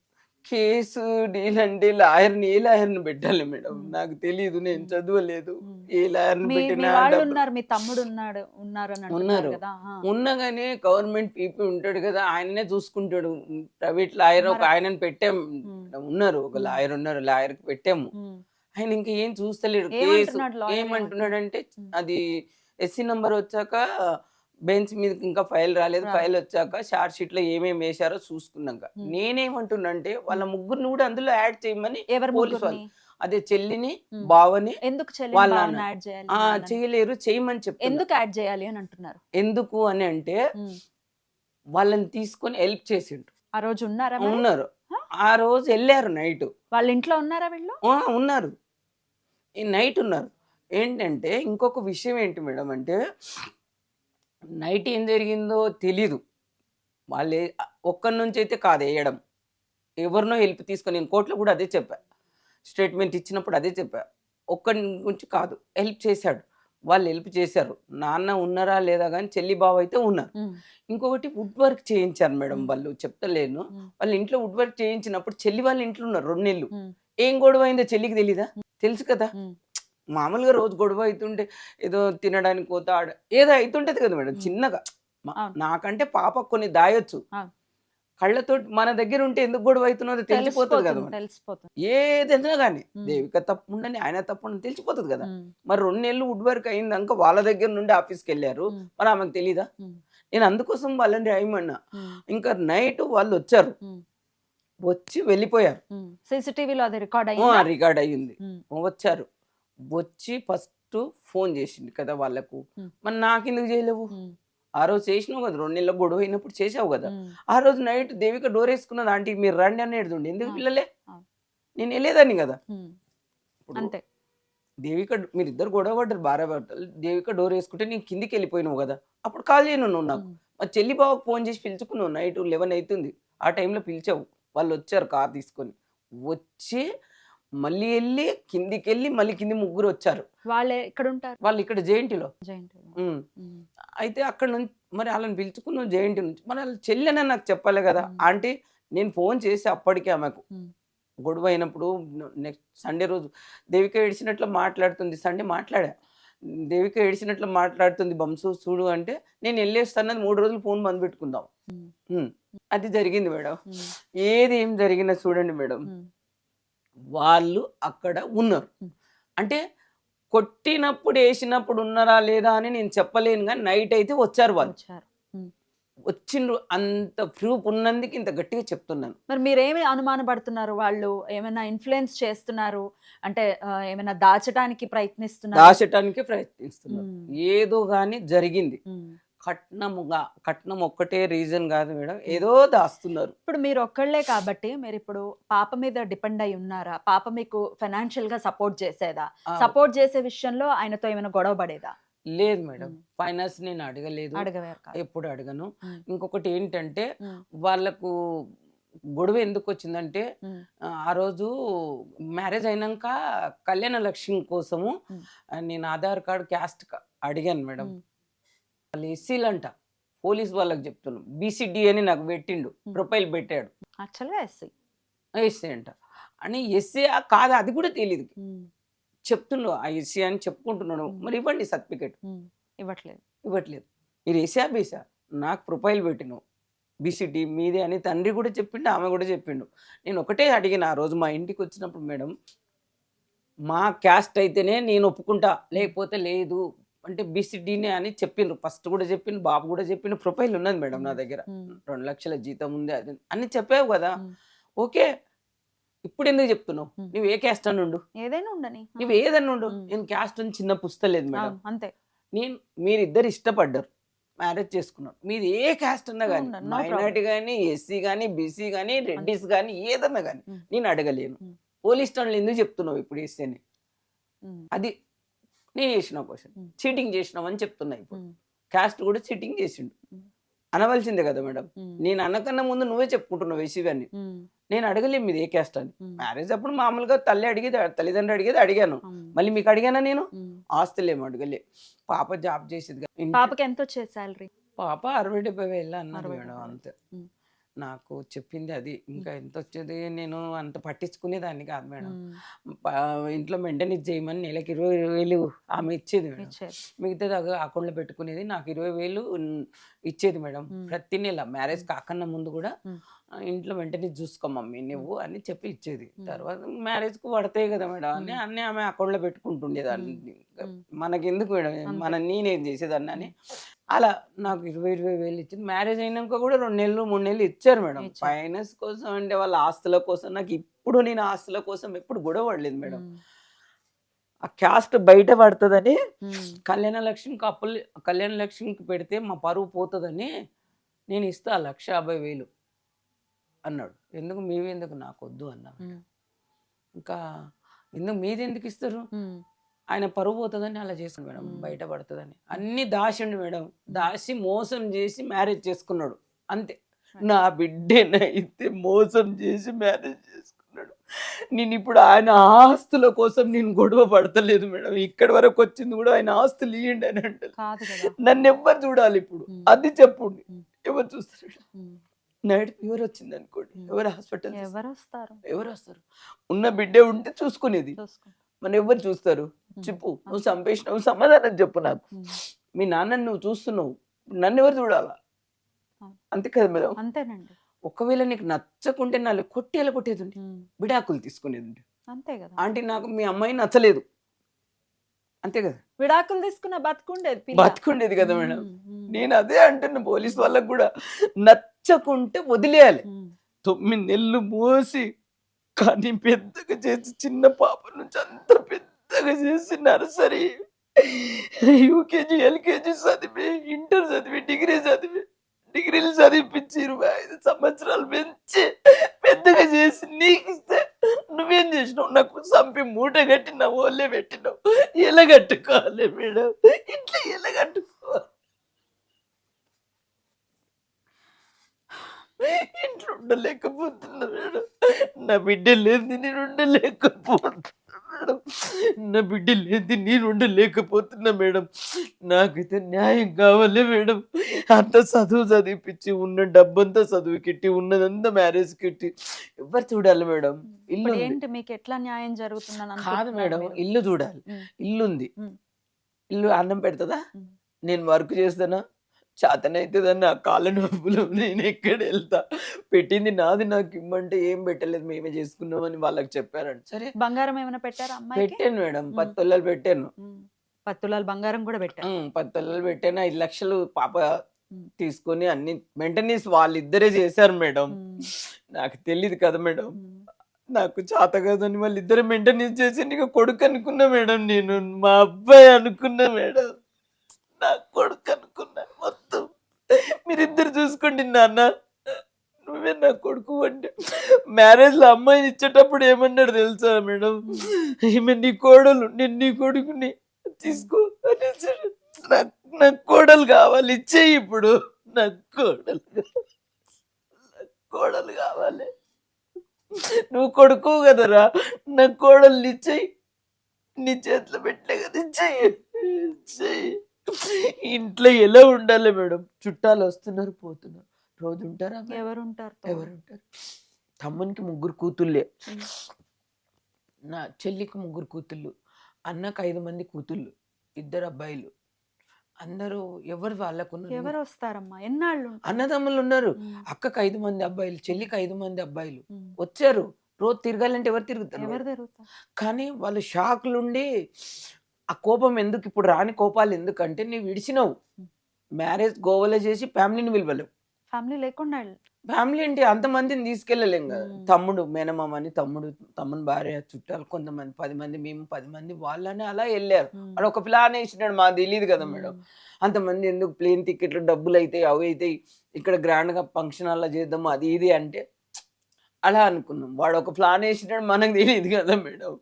కేసు డీల్ అంటే లాయర్ని ఏ లాయర్ని పెట్టాలి మేడం? ఉమ్. నాకు తెలియదు, నేను చదవలేదు. ఉమ్. ఏ లాయర్ని మీ పెట్టినా వాళ్ళు డబ్బులు- ఉన్నారు, మీ తమ్ముడు ఉన్నారు అని అంటున్నారు ఉన్నారు. కదా. ఉన్నగానే గవర్నమెంట్ పీపీ ఉంటాడు కదా, ఆయననే చూసుకుంటాడు. ప్రైవేట్ లాయర్ ఒక మరి- ఆయనని పెట్టాం. ఉన్నారు ఒక ఉమ్. లాయర్ ఉన్నారు, లాయర్ కి పెట్టాము. ఉమ్. ఆయన ఇంకా ఏం చూస్తలేడు. కేసు ఏమంటున్నాడు lawyer? ఏమంటున్నాడు అంటే ఉమ్. అది ఎస్సీ నంబర్ వచ్చాక బెంచ్ మీద ఇంకా ఫైల్ రాలేదు, రాలేదు. ఫైల్ వచ్చాక చార్జ్ షీట్ లో ఏమేమి వేశారో చూసుకున్నాక ఉమ్. నేనేమంటున్నా అంటే వాళ్ళ ముగ్గురిని కూడా అందులో యాడ్ చేయమని ఎవరు పోలీసు ముగ్గురిని? అదే చెల్లిని ఉమ్. బావని ఎందుకు చెల్లి వాళ్ళ భావన నాన్న. యాడ్ చేయాలి? ఆ వాళ్ళని? చేయలేరు, చేయమని చెప్తున్నా. ఎందుకు యాడ్ చేయాలి అని అంటున్నారు? ఎందుకు అని అంటే ఉమ్. వాళ్ళని తీసుకొని హెల్ప్ చేసిండు. ఆ రోజు ఉన్నారా మరి? ఉన్నారు. హ? ఆ రోజు వెళ్ళారు నైట్. వాళ్ళ ఇంట్లో ఉన్నారా వీళ్ళు? ఉన్నారు, ఈ నైట్ ఉన్నారు. ఏంటంటే ఇంకొక విషయం ఏంటి మేడం అంటే నైట్ ఏం జరిగిందో తెలీదు. వాళ్ళే ఒక్కరి నుంచి అయితే కాదు వేయడం, ఎవరినో హెల్ప్ తీసుకొని. నేను కోర్టులో కూడా అదే చెప్పా, స్టేట్మెంట్ ఇచ్చినప్పుడు అదే చెప్పా. ఒక్కరి గురించి కాదు, హెల్ప్ చేశాడు. వాళ్ళు హెల్ప్ చేశారు. నాన్న ఉన్నారా లేదా కానీ చెల్లి బావ అయితే ఉన్నారు. ఉమ్. ఇంకొకటి వుడ్ వర్క్ చేయించారు మేడం ఉమ్. వాళ్ళు, చెప్తలేను. ఉమ్. వాళ్ళ ఇంట్లో వుడ్ వర్క్ చేయించినప్పుడు చెల్లి వాళ్ళ ఇంట్లో ఉన్నారు 2 నెలలు. ఉమ్. ఏం గొడవ అయిందో చెల్లికి తెలీదా? తెలుసు కదా. ఉమ్. మామూలుగా రోజు గొడవ అవుతుంటే ఏదో తినడానికి పోతా ఏదో అవుతుంటది కదా మేడం చిన్నగా. అవును. నాకంటే పాప కొన్ని దాయొచ్చు. అవును. కళ్ళతో మన దగ్గర ఉంటే ఎందుకు గొడవ అవుతున్నదో తెలిసిపోతుంది కదా మేడం. తెలిసిపోతుంది. ఏదైనా కానీ ఉమ్. దేవిక తప్పు ఉండని ఆయన తప్పు ఉండని తెలిసిపోతుంది కదా. ఉమ్. మరి 2 నెలలు వుడ్ వర్క్ అయిందాక వాళ్ళ దగ్గర నుండి ఆఫీస్కి వెళ్ళారు. ఉమ్. మరి ఆమెకు తెలీదా? ఉమ్. నేను అందుకోసం వాళ్ళని రాయమన్నా. ఉమ్. ఇంకా నైట్ వాళ్ళు వచ్చారు, ఉమ్. వచ్చి వెళ్ళిపోయారు. ఉమ్. CCTV లో అది రికార్డ్ అయ్యిందా? రికార్డ్ అయ్యింది. ఉమ్. వచ్చారు, వచ్చి ఫస్ట్ ఫోన్ చేసింది కదా వాళ్ళకు. ఉమ్. మరి నాకెందుకు చేయలేవు? ఉమ్. ఆ రోజు చేసినావు కదా, 2 నెలల గొడవ అయినప్పుడు చేసావు కదా. ఉమ్. ఆ రోజు నైట్ దేవిక డోర్ వేసుకున్నది, ఆంటీ మీరు రండి అని ఎడుతుండే. ఎందుకు ఆ. పిల్లలే? ఆ. నేను వెళ్ళేదాన్ని కదా. ఉమ్. ఇప్పుడు అంతే. దేవిక మీరిద్దరు గొడవ పడ్డారు, భార్య భర్తలు. దేవిక డోర్ వేసుకుంటే నేను కిందికి వెళ్ళిపోయినావు కదా, అప్పుడు కాల్ చేయను నువ్వు నాకు. ఉమ్. మా చెల్లి బావకు ఫోన్ చేసి పిలుచుకున్నావు. నైట్ 11 అవుతుంది, ఆ టైంలో పిలిచావు. వాళ్ళు వచ్చారు కార్ తీసుకొని. వచ్చి మళ్ళీ వెళ్ళి కిందికి వెళ్ళి మళ్ళీ కింది ముగ్గురు వచ్చారు. వాళ్ళే ఇక్కడ ఉంటారు వాళ్ళు ఇక్కడ జేఎన్టీలో. జాయింట్. అయితే అక్కడ నుంచి మరి వాళ్ళని పిలుచుకున్నాం జేఎన్టీ నుంచి. మరి వాళ్ళ చెల్లెనే నాకు చెప్పాలి కదా. ఆంటీ నేను ఫోన్ చేసి అప్పటికే ఆమెకు గొడవ అయినప్పుడు నెక్స్ట్ సండే రోజు దేవిక ఏడిచినట్లు మాట్లాడుతుంది. సండే మాట్లాడా, దేవిక ఏడిచినట్లు మాట్లాడుతుంది బంసు చూడు అంటే నేను వెళ్ళేస్తానని 3 రోజులు ఫోన్ బంద్ పెట్టుకుందాం. అది జరిగింది మేడం. ఏది ఏం జరిగినా చూడండి మేడం, వాళ్ళు అక్కడ ఉన్నారు. అంటే కొట్టినప్పుడు వేసినప్పుడు ఉన్నారా లేదా అని నేను చెప్పలేను, కానీ నైట్ అయితే వచ్చారు వాళ్ళు. వచ్చిండ్రు, అంత ప్రూఫ్ ఉన్నందుకు ఇంత గట్టిగా చెప్తున్నాను. మరి మీరేమి అనుమానపడుతున్నారు? వాళ్ళు ఏమైనా ఇన్ఫ్లుయెన్స్ చేస్తున్నారు అంటే ఏమైనా దాచడానికి ప్రయత్నిస్తున్నారు? దాచటానికే ప్రయత్నిస్తున్నారు. ఉమ్. ఏదో గాని జరిగింది. కట్నం ఒక్కటే రీజన్ కాదు మేడం, ఏదో దాస్తున్నారు. ఇప్పుడు మీరు ఒక్కళ్ళే కాబట్టి మీరు ఇప్పుడు పాప మీద డిపెండ్ అయి ఉన్నారా? పాప మీకు ఫైనాన్షియల్ గా సపోర్ట్ చేసేదా? సపోర్ట్ చేసే విషయంలో ఆయనతో ఏమైనా గొడవ పడేదా? లేదు మేడం, ఫైనాన్స్ నేను అడగలేదు, అడగవేరు కాదు. ఎప్పుడు అడగను. ఉమ్. ఇంకొకటి ఏంటంటే ఉమ్. వాళ్ళకు గొడవ ఎందుకు వచ్చిందంటే ఉమ్. ఆ రోజు మ్యారేజ్ అయినాక కళ్యాణ లక్ష్మి కోసము ఉమ్. నేను ఆధార్ కార్డు క్యాస్ట్ అడిగాను మేడం. ఉమ్. వాళ్ళు ఎస్సీలు అంట, పోలీస్ వాళ్ళకి చెప్తున్నాను. బీసీడీ అని నాకు పెట్టిండు, ప్రొఫైల్ పెట్టాడు, యాక్చువల్గా ఎస్సీ. ఎస్సీ అంట. అని ఎస్సీ కాదా అది కూడా తెలియదు, చెప్తుండు ఆ ఎస్సీ అని చెప్పుకుంటున్నాడు. మరి ఇవ్వండి సర్టిఫికేట్, ఇవ్వట్లేదు. మీరు ఎస్సా బీసా, నాకు ప్రొఫైల్ పెట్టినావు బీసీడీ మీదే అని తండ్రి కూడా చెప్పిండు, ఆమె కూడా చెప్పిండు. నేను ఒకటే అడిగిన ఆ రోజు మా ఇంటికి వచ్చినప్పుడు, మేడం మా క్యాస్ట్ అయితేనే నేను ఒప్పుకుంటా, లేకపోతే లేదు అంటే బీసీడీనే అని చెప్పిండ్రు. ఫస్ట్ కూడా చెప్పిండు, బాబు కూడా చెప్పిండు, ప్రొఫైల్ ఉన్నది మేడం నా దగ్గర, 2 లక్షల జీతం ఉంది అది అని చెప్పావు కదా. ఓకే, ఇప్పుడు ఎందుకు చెప్తున్నావు? నువ్వు ఏ క్యాస్ట్ అని ఉండు, ఏదైనా ఉండని, నువ్వు ఏదన్నా ఉండు, నేను క్యాస్ట్ అని చిన్న పుస్తలేదు మేడం. అంతే. మీరిద్దరు ఇష్టపడ్డారు, మ్యారేజ్ చేసుకున్నారు, మీది ఏ క్యాస్ట్ అన్నా కానీ, మైనార్టీ కానీ, ఎస్సీ కానీ, బీసీ కానీ, రెడ్డిస్ కానీ, ఏదన్నా కానీ నేను అడగలేను. పోలీస్ స్టేషన్లో ఎందుకు చెప్తున్నావు ఇప్పుడు ఎస్సీని? అది నేను చేసిన క్వశ్చన్. చీటింగ్ చేసినావు అని చెప్తున్నా. ఇప్పుడు క్యాస్ట్ కూడా చీటింగ్ చేసిండు అనవలసిందే కదా మేడం. నేను అన్నకన్నా ముందు నువ్వే చెప్పుకుంటున్నావు ఎస్సీ అని. నేను అడగలేము మీది ఏ క్యాస్ట్ అని. మ్యారేజ్ అప్పుడు మామూలుగా తల్లిదండ్రులు అడిగేది అడిగాను, మళ్ళీ మీకు అడిగానా నేను? ఆస్తులేమో అడగలే. పాప జాబ్ చేసేది, పాపకి ఎంత వచ్చేది సాలరీ? పాప 60-70 వేలు అన్నారు మేడం, అంతే. నాకు చెప్పింది అది. ఇంకా ఎంత వచ్చేది నేను అంత పట్టించుకునేదాన్ని కాదు మేడం. ఇంట్లో మెయింటెనెన్స్ చేయమని నెలకి 20 వేలు ఆమె ఇచ్చేది మేడం. మిగతాది అకౌంట్లో పెట్టుకునేది. నాకు 20 వేలు ఇచ్చేది మేడం ప్రతి నెల. మ్యారేజ్ కాకన్నా ముందు కూడా ఇంట్లో మెయింటెనెన్స్ చూసుకో మమ్మీ నువ్వు అని చెప్పి ఇచ్చేది. తర్వాత మ్యారేజ్కు పడతాయి కదా మేడం అని అన్నీ ఆమె అకౌంట్లో పెట్టుకుంటుండేదాన్ని. మనకి ఎందుకు మేడం, నేనేం చేసేదాన్ని అని. అలా నాకు 20 వేలు ఇచ్చింది. మ్యారేజ్ అయినాక కూడా 2 నెలలు 3 నెలలు ఇచ్చారు మేడం. ఫైనాన్స్ కోసం అంటే వాళ్ళ ఆస్తుల కోసం. నాకు ఇప్పుడు నేను ఆస్తుల కోసం ఎప్పుడు గొడవ పడలేదు మేడం. ఆ క్యాస్ట్ బయట పడుతుందని కళ్యాణ లక్ష్మికి పెడితే మా పరువు పోతుందని నేను ఇస్తా 1,50,000 అన్నాడు. ఎందుకు మీవి ఎందుకు, నాకు వద్దు అన్నా. ఇంకా ఎందుకు మీది ఎందుకు ఇస్తారు, ఆయన పరువు పోతుందని అలా చేశాడు మేడం, బయట పడుతుందని. అన్ని దాచిండు మేడం, దాచి మోసం చేసి మ్యారేజ్ చేసుకున్నాడు అంతే. నా బిడ్డనైతే మోసం చేసి మ్యారేజ్ చేసుకున్నాడు. నేను ఇప్పుడు ఆయన ఆస్తుల కోసం నేను గొడవ పడతలేదు మేడం. ఇక్కడి వరకు వచ్చింది కూడా ఆయన ఆస్తులు ఇవ్వండి అని అంటే నన్ను ఎవ్వరు చూడాలి ఇప్పుడు, అది చెప్పండి. ఎవరు చూస్తారు? నైట్ ఫీవర్ వచ్చింది అనుకోండి, ఎవరు హాస్పిటల్ ఎవరు వస్తారు? ఉన్న బిడ్డే ఉంటే చూసుకునేది, మన ఎవరు చూస్తారు చెప్పు? నువ్వు చంపేసినావు, సమాధానం చెప్పు నాకు. మీ నాన్నని నువ్వు చూస్తున్నావు, నన్ను ఎవరు చూడాలా? అంతే కదా మేడం. అంతేనండి. ఒకవేళ నీకు నచ్చకుంటే నాలుగు కొట్టి ఎలా కొట్టేది, విడాకులు తీసుకునేది. అంతే కదా ఆంటీ, నాకు మీ అమ్మాయి నచ్చలేదు, అంతే కదా. విడాకులు తీసుకున్న బతుకుండేది కదా మేడం. నేను అదే అంటున్నా పోలీస్ వాళ్ళకు కూడా, నచ్చకుంటే వదిలేయాలి. 9 నెలలు మోసి కానీ పెద్దగా చేసి, చిన్న పాప నుంచి అంత పెద్దగా చేసి, నర్సరీ, యూకేజీ, ఎల్కేజీ చదివి, ఇంటర్ చదివి, డిగ్రీలు చదివిపించి 25 సంవత్సరాలు పెంచి పెద్దగా చేసి నీకు ఇస్తే నువ్వేం చేసినావు? నాకు చంపి మూట కట్టి నా ఓళ్ళే పెట్టినావు. ఎలా కట్టుకోవాలి మేడం, ఇట్లా ఎలా కట్టుకోవాలి? ఇంట్లో ఉండలేకపోతున్నా మేడం. నా బిడ్డ లేని నేను ఉండలేకపోతున్నా మేడం. మేడం నాకైతే న్యాయం కావాలి మేడం. అంత చదువు చదివిపించి, ఉన్న డబ్బంతా చదువు కిట్టి, ఉన్నదంతా మ్యారేజ్ కిట్టి, ఎవరు చూడాలి మేడం? ఇల్లు ఏంటి మీకు ఎట్లా న్యాయం జరుగుతుందని కాదు మేడం, ఇల్లు చూడాలి. ఇల్లుంది, ఇల్లు అన్నం పెడుతుందా? నేను వర్క్ చేస్తానా? చేతనైతుందని ఆ కాళ్ళ నొప్పులు నేను ఎక్కడ వెళ్తా? పెట్టింది నాది, నాకు ఇమ్మంటే ఏం పెట్టలేదు, మేమే చేసుకున్నామని వాళ్ళకి చెప్పారంట. సరే, బంగారం ఏమైనా పెట్టారా? పెట్టాను మేడం, 10 తులాలు పెట్టాను. 10 తులాలు బంగారం కూడా పెట్టాను. 10 తులాలు పెట్టాను. 5 లక్షలు పాప తీసుకొని అన్ని మెయింటెనెన్స్ వాళ్ళిద్దరే చేశారు మేడం. నాకు తెలియదు కదా మేడం, నాకు చేత కాదని వాళ్ళిద్దరే మెయింటెనెన్స్ చేసి నీకు కొడుకు అనుకున్నా మేడం. నేను మా అబ్బాయి అనుకున్నా మేడం, నా కొడుకు అనుకున్నా. మొత్తం మీరిద్దరు చూసుకోండి నాన్న, నువ్వే నా కొడుకు అంటే. మ్యారేజ్ లో అమ్మాయిని ఇచ్చేటప్పుడు ఏమన్నాడు తెలుసా మేడం, ఈమె నీ కోడలు, నేను నీ కొడుకుని తీసుకో అనేసి. నాకు కోడలు కావాలి, ఇచ్చేయి ఇప్పుడు. నాకు కోడలు కావాలి. నువ్వు కొడుకు కదరా, నాకు కోడలు ఇచ్చేయి. నీ చేతిలో పెట్టలే కదా, ఇచ్చేయి. ఇంట్లో ఎలా ఉండాలి మేడం? చుట్టాలు వస్తున్నారు పోతున్నారు, రోజు ఉంటారా? ఎవరుంటారు? తమ్మునికి 3 కూతుళ్ళే, నా చెల్లికి 3 కూతుళ్ళు, అన్నకు 5 మంది కూతుళ్ళు, 2 అబ్బాయిలు. అందరూ ఎవరు వాళ్ళకున్నారు. ఎవరు వస్తారమ్మా? ఎన్నాళ్ళు అన్నదమ్ములు ఉన్నారు. అక్కకి 5 మంది అబ్బాయిలు, చెల్లికి 5 మంది అబ్బాయిలు వచ్చారు. రోజు తిరగాలంటే ఎవరు తిరుగుతారు? కానీ వాళ్ళు షాక్లుండి, ఆ కోపం ఎందుకు ఇప్పుడు రాని కోపాలు ఎందుకంటే నీవు విడిచినావు. మ్యారేజ్ గోవాలో చేసి ఫ్యామిలీని విలువలేవు. ఫ్యామిలీ లేకుండా ఫ్యామిలీ అంటే అంతమందిని తీసుకెళ్ళలేం కదా. తమ్ముడు మేనమామని, తమ్ముని భార్య, చుట్టాలు కొంతమంది, 10 మంది, మేము 10 మంది, వాళ్ళని అలా వెళ్ళారు. వాడు ఒక ప్లాన్ వేసినాడు, మాకు తెలియదు కదా మేడం. అంతమంది ఎందుకు, ప్లేన్ టికెట్లు డబ్బులు అవుతాయి, అవి అవుతాయి, ఇక్కడ గ్రాండ్గా ఫంక్షన్ అలా చేద్దాము, అది ఇది అంటే అలా అనుకున్నాం. వాడు ఒక ప్లాన్ వేసినాడు, మనకు తెలియదు కదా మేడం.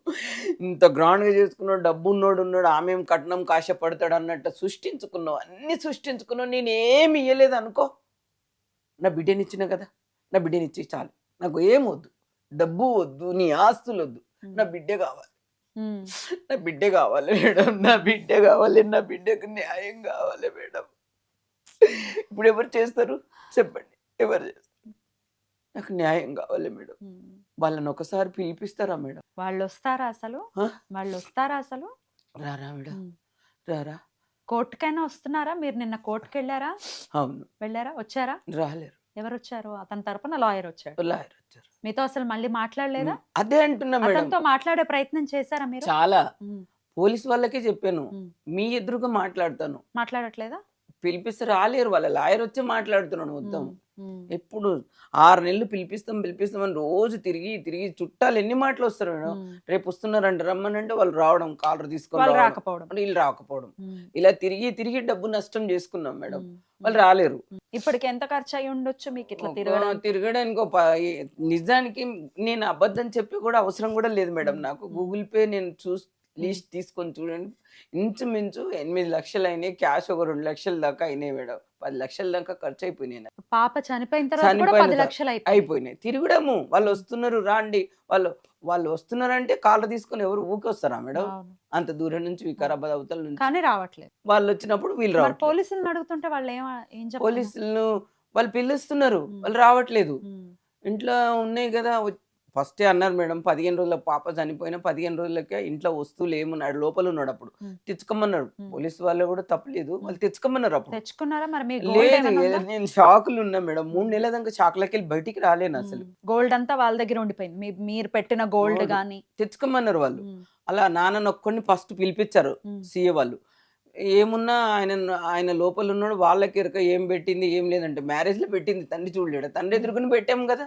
ఇంత గ్రాండ్గా చేసుకున్నాడు, డబ్బు ఉన్నాడు, ఆమె కట్నం కాశపడతాడు అన్నట్టు సృష్టించుకున్నావు, అన్ని సృష్టించుకున్నావు. నేనేమి ఇయ్యలేదు అనుకో, నా బిడ్డనిచ్చిన కదా, నా బిడ్డనిచ్చి చాలు, నాకు ఏం వద్దు, డబ్బు వద్దు, నీ ఆస్తులు వద్దు, నా బిడ్డే కావాలి. నా బిడ్డే కావాలి మేడం, నా బిడ్డే కావాలి, నా బిడ్డకు న్యాయం కావాలి మేడం. ఇప్పుడు ఎవరు చేస్తారు చెప్పండి, ఎవరు చేస్తారు? నాకు న్యాయం కావాలి మేడం. వాళ్ళని ఒకసారి పిలిపిస్తారా మేడం? వాళ్ళు వస్తారా అసలు? రారా మేడం, రారా. కోర్టుకైనా వస్తున్నారా? మీరు నిన్న కోర్టుకి వెళ్ళారా? అవును వెళ్ళారా? వచ్చారా? రాలేరు. ఎవరు వచ్చారు? అతని తరపున లాయర్ వచ్చాడు. లాయర్ వచ్చారు. మీతో అసలు మళ్ళీ మాట్లాడలేదా? అదే అంటున్నా మేడం. అతనితో మాట్లాడే ప్రయత్నం చేశారా మీరు? చాలా పోలీస్ వాళ్ళకే చెప్పాను, మీ ఎదురుగా మాట్లాడట్లేదా? పిలిపిస్తే రాలేరు. వాళ్ళ లాయర్ వచ్చి మాట్లాడుతున్నాడు మొత్తం. ఎప్పుడు 6 నెలలు పిలిపిస్తామని రోజు తిరిగి చుట్టాలు ఎన్ని మాటలు వస్తారు మేడం. రేపు వస్తున్నారంటే రమ్మనంటే వాళ్ళు రావడం, కాలర్ తీసుకొని రాకపోవడం, వీళ్ళు రాకపోవడం, ఇలా తిరిగి డబ్బు నష్టం చేసుకున్నాం మేడం. వాళ్ళు రాలేరు. ఇప్పటికి ఎంత ఖర్చు అయి ఉండొచ్చు మీకు ఇట్లా తిరగడానికి? నిజానికి నేను అబద్ధం చెప్పి కూడా అవసరం కూడా లేదు మేడం. నాకు గూగుల్ పే నేను లిస్ట్ తీసుకొని చూడండి, ఇంచుమించు 8 లక్షలు అయినాయి. క్యాష్ ఒక 2 లక్షల దాకా అయినాయి మేడం. 10 లక్షల దాకా ఖర్చు అయిపోయినాయి. పాప చనిపోయిన తర్వాత కూడా 10 లక్షలు అయిపోయినాయి. తిరగడము, వాళ్ళు వస్తున్నారు రాండి, వాళ్ళు వస్తున్నారంటే కాళ్ళు తీసుకొని ఎవరు ఊకి వస్తారా మేడం? అంత దూరం నుంచి, వికారాబాద్ అవతల నుంచి. కానీ రావట్లేదు. వాళ్ళు వచ్చినప్పుడు వీళ్ళు రావట్లేదు. పోలీసులను అడుగుతుంటే వాళ్ళు ఏం చెప్తారు? పోలీసులను వాళ్ళు పిలుస్తున్నారు, వాళ్ళు రావట్లేదు. ఇంట్లో ఉన్నాయి కదా. ఫస్టే అన్నారు మేడం, 15 రోజుల పాప చనిపోయినా 15 రోజులకే ఇంట్లో వస్తువులు ఏమున్నాడు, లోపల ఉన్నాడు, అప్పుడు తెచ్చుకోమన్నాడు. పోలీసు వాళ్ళు కూడా తప్పలేదు, వాళ్ళు తెచ్చుకోమన్నారు. అప్పుడు తెచ్చుకున్నారా? మరి లేదు, నేను షాకులు ఉన్నా మేడం. 3 నెలల దాకా షాక్లకి వెళ్ళి బయటికి రాలేను అసలు. గోల్డ్ అంతా వాళ్ళ దగ్గర ఉండిపోయింది, మీరు పెట్టిన గోల్డ్ గానీ. తెచ్చుకోమన్నారు వాళ్ళు. అలా నాన్న ఒక్కడిని ఫస్ట్ పిలిపించారు సీఏ వాళ్ళు. ఏమున్నా ఆయన లోపల ఉన్నాడు, వాళ్ళకి ఎరక ఏం పెట్టింది ఏం లేదంటే. మ్యారేజ్ లో పెట్టింది తండ్రి చూడలేడు, తండ్రి ఎదురుకుని పెట్టాము కదా,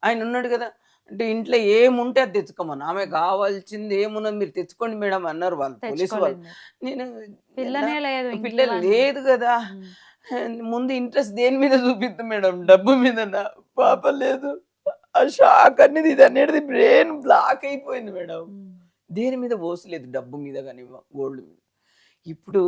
ఆయన ఉన్నాడు కదా. అంటే ఇంట్లో ఏముంటే అది తెచ్చుకోమని, ఆమె కావాల్సింది ఏమున్నది మీరు తెచ్చుకోండి మేడం అన్నారు వాళ్ళు, పోలీసు వాళ్ళు. నేను పిల్లలు లేదు కదా, ముందు ఇంట్రెస్ట్ దేని మీద చూపిద్దాం మేడం? డబ్బు మీద. నా పాప లేదు. ఆ షాక్ అనేది ఇది అనేది బ్రెయిన్ బ్లాక్ అయిపోయింది మేడం. దేని మీద పోసలేదు, డబ్బు మీద కానీ గోల్డ్ మీద. ఇప్పుడు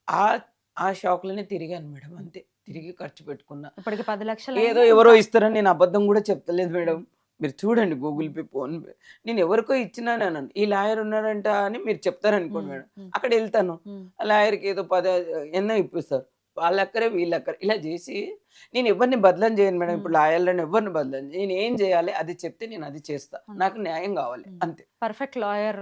ఆ షాక్ లోనే తిరిగాను మేడం, అంతే. తిరిగి ఖర్చు పెట్టుకున్నా. ఇప్పటికి 10 లక్షలు ఏదో ఎవరో ఇస్తారని నేను అబద్ధం కూడా చెప్తలేదు మేడం. మీరు చూడండి గూగుల్ పే, ఫోన్ పే, నేను ఎవరికో ఇచ్చినాను. ఈ లాయర్ ఉన్నారంట అని మీరు చెప్తారనుకోండి మేడం, అక్కడ వెళ్తాను, ఆ లాయర్కి ఏదో 10 ఎన్నో ఇప్పిస్తారు, వాళ్ళక్కరే వీళ్ళక్కరే ఇలా చేసి. నేను ఎవరిని బదలం చేయను మేడం. ఇప్పుడు లాయర్లను ఎవరిని బదలం, నేను ఏం చేయాలి అది చెప్తే నేను అది చేస్తా, నాకు న్యాయం కావాలి, అంతే. పర్ఫెక్ట్ లాయర్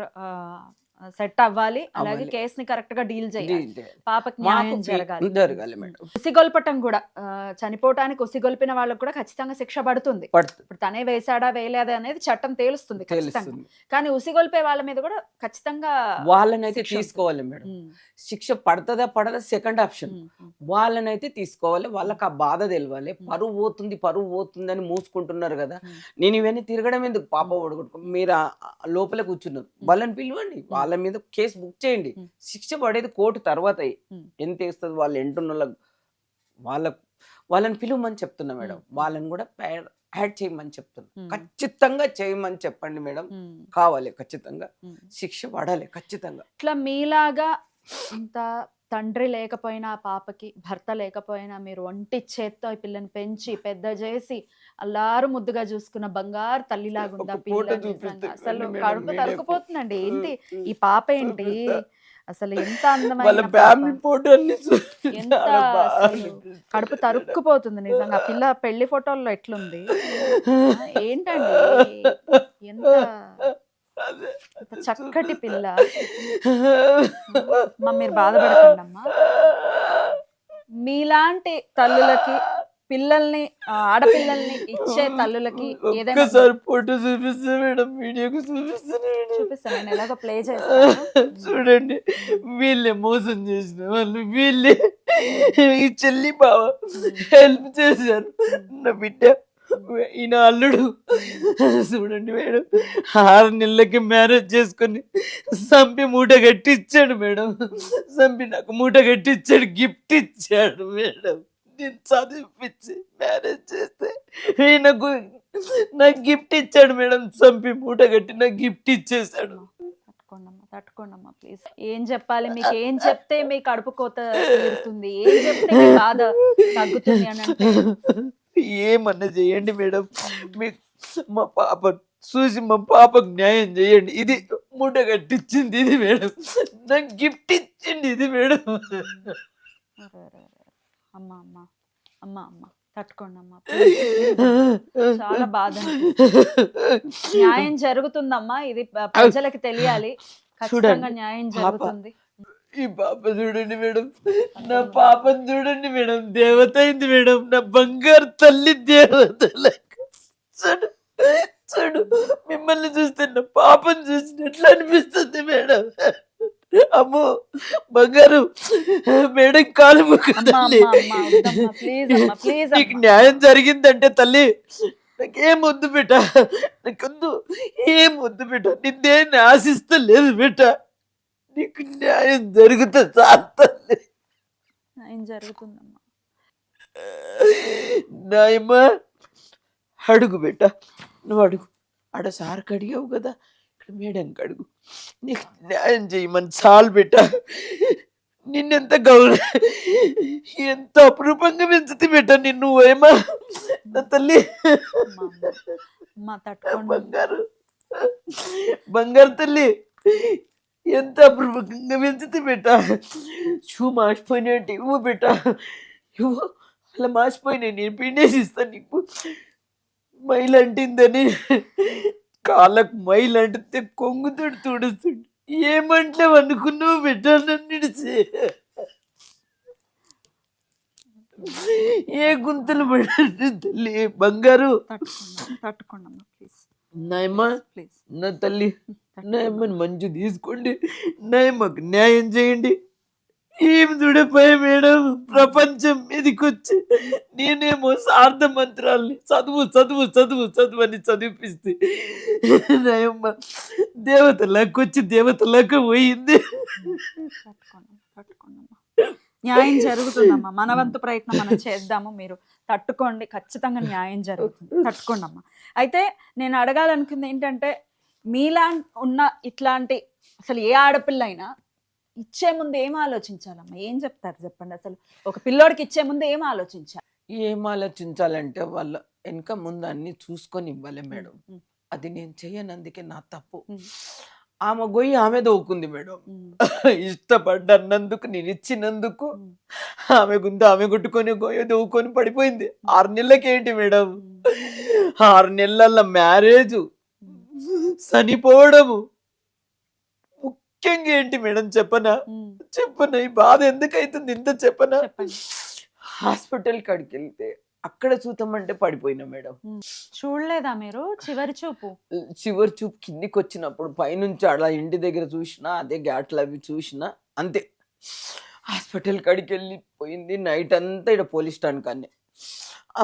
సెట్ అవ్వాలి, అలాగే అవ్వాలి. కేసుని కరెక్ట్ గా డీల్ చేయాలి, డీల్ చేయాలి. పాపకి మాకు న్యాయం జరగాలి. జరగాలి మేడం. ఉసిగొల్పటం కూడా చనిపోవటానికి ఉసిగొల్పిన వాళ్ళకు కూడా ఖచ్చితంగా శిక్ష పడుతుంది. పడుతుంది, ఇప్పుడు తనే వేసాడా వేయలేదా అనేది చట్టం తేలుస్తుంది ఖచ్చితంగా. తెలుస్తుంది. కానీ ఉసిగొల్పే వాళ్ళ మీద కూడా ఖచ్చితంగా వాళ్ళనైతే శిక్ష ఉంటుంది. తీసుకోవాలి మేడం. ఉమ్, శిక్ష పడుతుందా పడదా సెకండ్ ఆప్షన్. ఉమ్, ఉమ్, వాళ్ళనైతే తీసుకోవాలి, వాళ్ళకి ఆ బాధ తెలియాలి. పరువు పోతుంది అని మూసుకుంటున్నారు కదా. ఉమ్. నేను ఇవన్నీ తిరగడం ఎందుకు, పాప ఓడగొట్టుకో, మీరు లోపల కూర్చున్నారు, వాళ్ళని పిలవండి, వాళ్ళ మీద కేసు బుక్ చేయండి. శిక్ష పడేది కోర్టు తర్వాత ఎంత వేస్తుంది, వాళ్ళు ఎంటున్న వాళ్ళని పిలువమని చెప్తున్నా మేడం. వాళ్ళని కూడా యాడ్ చేయమని చెప్తున్నా. ఖచ్చితంగా చేయమని చెప్పండి మేడం. కావాలి, ఖచ్చితంగా శిక్ష పడాలి ఖచ్చితంగా. ఇట్లా మీలాగా ఇంత తండ్రి లేకపోయినా, పాపకి భర్త లేకపోయినా, మీరు ఒంటి చేత్తో ఈ పిల్లని పెంచి పెద్ద చేసి అల్లారు ముద్దుగా చూసుకున్న బంగారు తల్లిలాగుందా ఒక పిల్ల. ఫోటో నిజంగా చూపిస్తే అసలు మేడం, కడుపు మీడియాకు. తరుక్కుపోతుందండి. ఏంటి ఈ పాప ఏంటి, అసలు ఎంత వాళ్ళ అందమైన ఫ్యామిలీ పాప. ఫోటో అన్ని ఎంత అసలు కడుపు తరుక్కుపోతుంది నిజంగా. ఆ పిల్ల పెళ్లి ఫోటోల్లో ఎట్లుంది, ఏంటండి ఎంత ఎంత చక్కటి పిల్ల. అమ్మా మీరు బాధపడకండి అమ్మా. మీలాంటి తల్లులకి పిల్లల్ని ఆడపిల్లల్ని ఇచ్చే తల్లులకి ఏదైనా ఒక్కసారి ఫోటో చూపిస్తే మేడం, వీడియోకి చూపిస్తాను మేడం. చూపిస్తాను, నేను ఎలాగో ప్లే చేస్తాను. చూడండి, వీళ్ళే మోసం చేసిన వాళ్ళు, వీళ్ళే ఈ చెల్లి బావ హెల్ప్ చేశారు నా బిడ్డ, ఈయన అల్లుడు. చూడండి మేడం, 6 నెలలకి మ్యారేజ్ చేసుకొని సంపి మూట కట్టిచ్చాడు మేడం. సంపి నాకు మూట కట్టిచ్చాడు, గిఫ్ట్ ఇచ్చాడు మేడం. నేను చదివిపించి మ్యారేజ్ చేస్తే ఈయనకు నాకు గిఫ్ట్ ఇచ్చాడు మేడం. సంపి మూట కట్టి నాకు గిఫ్ట్ ఇచ్చేసాడు. తట్టుకోండమ్మా ప్లీజ్. ఏం చెప్పాలి మీకు, ఏం చెప్తే మీ కడుపు కోత తీరుతుంది, ఏం చెప్తే మీ బాధ తగ్గుతుంది అని అంటే ఏమన్నా చేయండి మేడం. మీకు మా పాప చూసి మా పాపకు న్యాయం చేయండి. ఇది మూట కట్టించింది ఇది మేడం, నాకు గిఫ్ట్ ఇచ్చింది ఇది మేడం. అమ్మా అమ్మా అమ్మా అమ్మా తట్టుకోండి అమ్మా, చాలా బాధ. న్యాయం జరుగుతుందమ్మా, ఇది ప్రజలకి తెలియాలి. ఖచ్చితంగా న్యాయం జరుగుతుంది. ఈ పాప చూడండి మేడం, నా పాపను చూడండి మేడం, దేవత అయింది మేడం, నా బంగారు తల్లి దేవత. చూడు చూడు, మిమ్మల్ని చూస్తే నా పాపను చూసినట్లు అనిపిస్తుంది మేడం. అమ్మో బంగారు మేడం, కాలు నీకు న్యాయం జరిగిందంటే తల్లి నాకేం వద్దు బిడ్డ, నాకొద్దు, ఏం వద్దు బిడ్డ, నిన్నేం ఆశిస్తలేదు బిడ్డ, నీకు న్యాయం జరుగుతుంది చాలు తల్లి. న్యాయం జరుగుతుందమ్మా. నాయమ్మా అడుగు బిడ్డ, నువ్వు అడుగు. ఆడ సార్కి అడిగావు కదా, ఇక్కడ మేడంకి అడుగు. నీకు న్యాయం చేయమని చాలు బిడ్డ. నిన్నెంత ఎంత అపురూపంగా పెంచుతుంది బిడ్డ నిన్ను. ఏమా నా తల్లి, బంగారు బంగారు తల్లి, ఎంత అపురూపంగా పెంచుతుంది బిడ్డ. షూ మాసిపోయినట్టు ఇవ్వు బిడ్డ, ఇవ్వు. అలా మాసిపోయినాయి, నేను పిండేసి ఇస్తాను నీకు. మైలు అంటిందని కాళ్ళకు మైలు అంటితే కొంగుతోడు తుడుస్తుండు. ఏమంటే అనుకున్నావు బిడ్డ నన్నిడిచి, ఏ గుంతలు పడి తల్లి. బంగారు తట్టుకోండమ్మా ప్లీజ్. నాయమ్మా, నా తల్లి, నాయమ్మని మంచి తీసుకోండి, నాయమ్మకు న్యాయం చేయండి. ఏం చూడపోయా మేడం, ప్రపంచం మీదకొచ్చి నేనేమో సార్థ మంత్రాల్ని చదువు చదువు చదువు చదువు అని చదివిపిస్తే నాయమ్మ దేవతలాగా వచ్చి దేవతలాగా పోయింది. న్యాయం జరుగుతుందమ్మా, మన వంతు ప్రయత్నం మనం చేద్దాము. మీరు తట్టుకోండి, ఖచ్చితంగా న్యాయం జరుగుతుంది. తట్టుకోండి అమ్మా. అయితే నేను అడగాలనుకుంది ఏంటంటే, మీలా ఉన్న ఇట్లాంటి అసలు ఏ ఆడపిల్ల అయినా ఇచ్చే ముందు ఏం ఆలోచించాలమ్మా? ఏం చెప్తారు చెప్పండి. అసలు ఒక పిల్లోడికి ఇచ్చే ముందు ఏం ఆలోచించాలి? ఏం ఆలోచించాలంటే వాళ్ళ వెనక ముందు అన్ని చూసుకొని ఇవ్వాలి మేడం. అది నేను చెయ్యనందుకే నా తప్పు. ఆమె గొయ్యి ఆమె దవ్వుకుంది మేడం. ఇష్టపడ్డన్నందుకు, నేను ఇచ్చినందుకు ఆమె గుంత ఆమె కొట్టుకొని గొయ్యి దవ్వుకొని పడిపోయింది. 6 నెలలకి ఏంటి మేడం, 6 నెలల మ్యారేజ్, చనిపోవడము, ముఖ్యంగా ఏంటి మేడం చెప్పనా ఉమ్, చెప్పనా ఈ బాధ ఎందుకు అవుతుంది ఇంత చెప్పనా చెప్పండి. హాస్పిటల్ కాడికి వెళ్తే అక్కడ చూద్దామంటే పడిపోయినా మేడం. చూడలేదా మీరు చివరి చూపు? చివరి చూపు కిందికి వచ్చినప్పుడు పైనుంచి అలా ఇంటి దగ్గర చూసినా అదే ఘాట్లు అవి చూసినా అంతే. హాస్పిటల్ కాడికి వెళ్ళిపోయింది నైట్ అంతా ఇక్కడ పోలీస్ స్టాండ్ కానీ.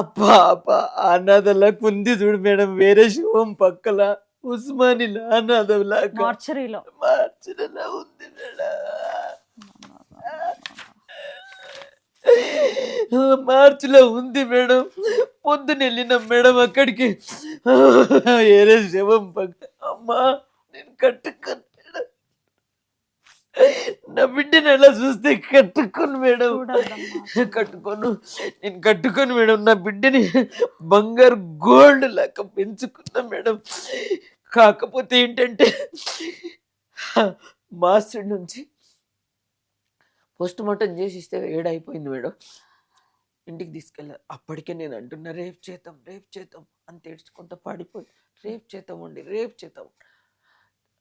అబ్బా అబ్బా అనాథలకు ఉంది చూడు మేడం వేరే శివం పక్కల ఉస్మానిలా అనాథలాగా మార్చరీలో. మార్చినలా ఉంది మేడం. మార్చిలో ఉంది మేడం. పొద్దున వెళ్ళినాం మేడం అక్కడికి. వేరే శవం పక్క. అమ్మా నేను కట్టుకోను మేడం. నా బిడ్డని ఎలా చూస్తే కట్టుకోను మేడం. చూడొద్దమ్మా. కట్టుకోను నేను కట్టుకోను మేడం. నా బిడ్డని బంగారు గోల్డ్ లాగా పెంచుకున్నా మేడం. కాకపోతే ఏంటంటే మాస్టర్ నుంచి పోస్ట్ మార్టం చేసి ఇస్తే ఏడైపోయింది మేడం. ఇంటికి తీసుకెళ్ళారు. అప్పటికే నేను అంటున్నా రేపు చేద్దాం అని తెడ్చుకుంటా పడిపోయి రేపు చేద్దాం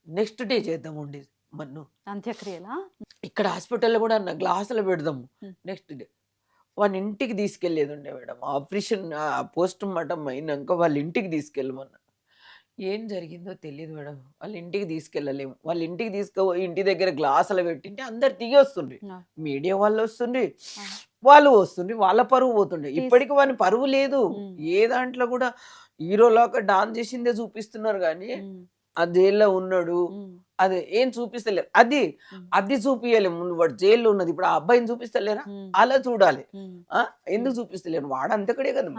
నెక్స్ట్ డే చేద్దామండి మన్ను. అంత్యక్రియలా? ఇక్కడ హాస్పిటల్లో కూడా అన్న గ్లాసులో పెడదాము నెక్స్ట్ డే. వాళ్ళ ఇంటికి తీసుకెళ్ళేది ఉండే మేడం. ఆపరేషన్ పోస్ట్ మార్టం అయినాక వాళ్ళ ఇంటికి తీసుకెళ్ళమన్నా. ఏం జరిగిందో తెలియదు మేడం. వాళ్ళ ఇంటికి తీసుకెళ్ళలేము. వాళ్ళ ఇంటికి తీసుకుపోయి ఇంటి దగ్గర గ్లాసులు పెట్టింటే అందరు దిగి వస్తుండ్రి. మీడియా వాళ్ళు వస్తుండ్రి, వాళ్ళు వస్తుండ్రి, వాళ్ళ పరువు పోతుండే. ఇప్పటికి వాని పరువు లేదు. ఏ దాంట్లో కూడా హీరోలాగా డాన్స్ చేసిందే చూపిస్తున్నారు కానీ అదేలా ఉన్నాడు అదే ఏం చూపిస్తలేరు. అది చూపియలేము. ముందు వాడు జైల్లో ఉన్నది, ఇప్పుడు ఆ అబ్బాయిని చూపిస్తలేరా? అలా చూడాలి. ఎందుకు చూపిస్తలేరు? వాడు అంతకడే కదా.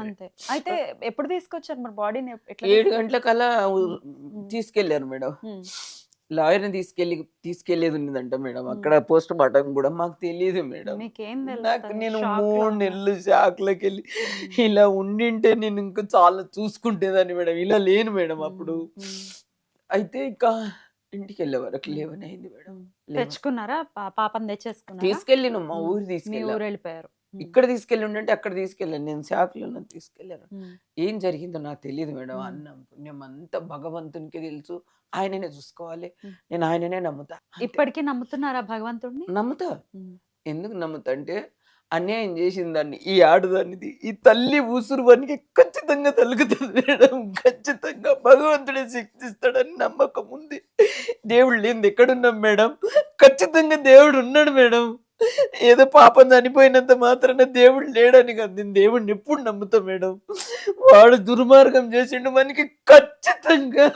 అయితే ఎప్పుడు తీసుకొచ్చారు మరి బాడీని? 7 గంటలకల్లా తీసుకెళ్లారు మేడం. లాయర్ని తీసుకెళ్లేది ఉన్నదంట మేడం. అక్కడ పోస్ట్ మార్టం కూడా మాకు తెలియదు మేడం. నాకు నేను 3 నెలలు షాక్లోకి వెళ్ళి ఇలా ఉండింటే నేను ఇంకా చాలా చూసుకుంటేదాన్ని మేడం. ఇలా లేను మేడం అప్పుడు. అయితే ఇంకా ఇంటికి వెళ్ళే వరకు 11 అయింది మేడం. తెచ్చుకున్నారా? పాపని తెచ్చేసుకున్నారా? తీసుకెళ్ళిన మా ఊరు వెళ్ళిపోయారు. ఇక్కడ తీసుకెళ్ళి ఉండంటే అక్కడ తీసుకెళ్ళాను. నేను షాక్లో తీసుకెళ్ళాను. ఏం జరిగిందో నాకు తెలియదు మేడం. అన్నం పుణ్యం అంతా భగవంతునికి తెలుసు. ఆయననే చూసుకోవాలి. నేను ఆయననే నమ్ముతా. ఇప్పటికీ నమ్ముతున్నారా భగవంతుడిని? నమ్ముతా. ఎందుకు నమ్ముతా అంటే అన్యాయం చేసిన దాన్ని, ఈ ఆడదాన్ని, ఈ తల్లి ఊసురు వానికి ఖచ్చితంగా తలుగుతుంది మేడం. ఖచ్చితంగా భగవంతుడే శిక్షిస్తాడని నమ్మకం ఉంది. దేవుడు లేనిది ఎక్కడున్నాం మేడం? ఖచ్చితంగా దేవుడు ఉన్నాడు మేడం. ఏదో పాపం చనిపోయినంత మాత్రాన దేవుడు లేడని కాదు. నేను దేవుడిని ఎప్పుడు నమ్ముతా మేడం. వాడు దుర్మార్గం చేసిండు మనకి ఖచ్చితంగా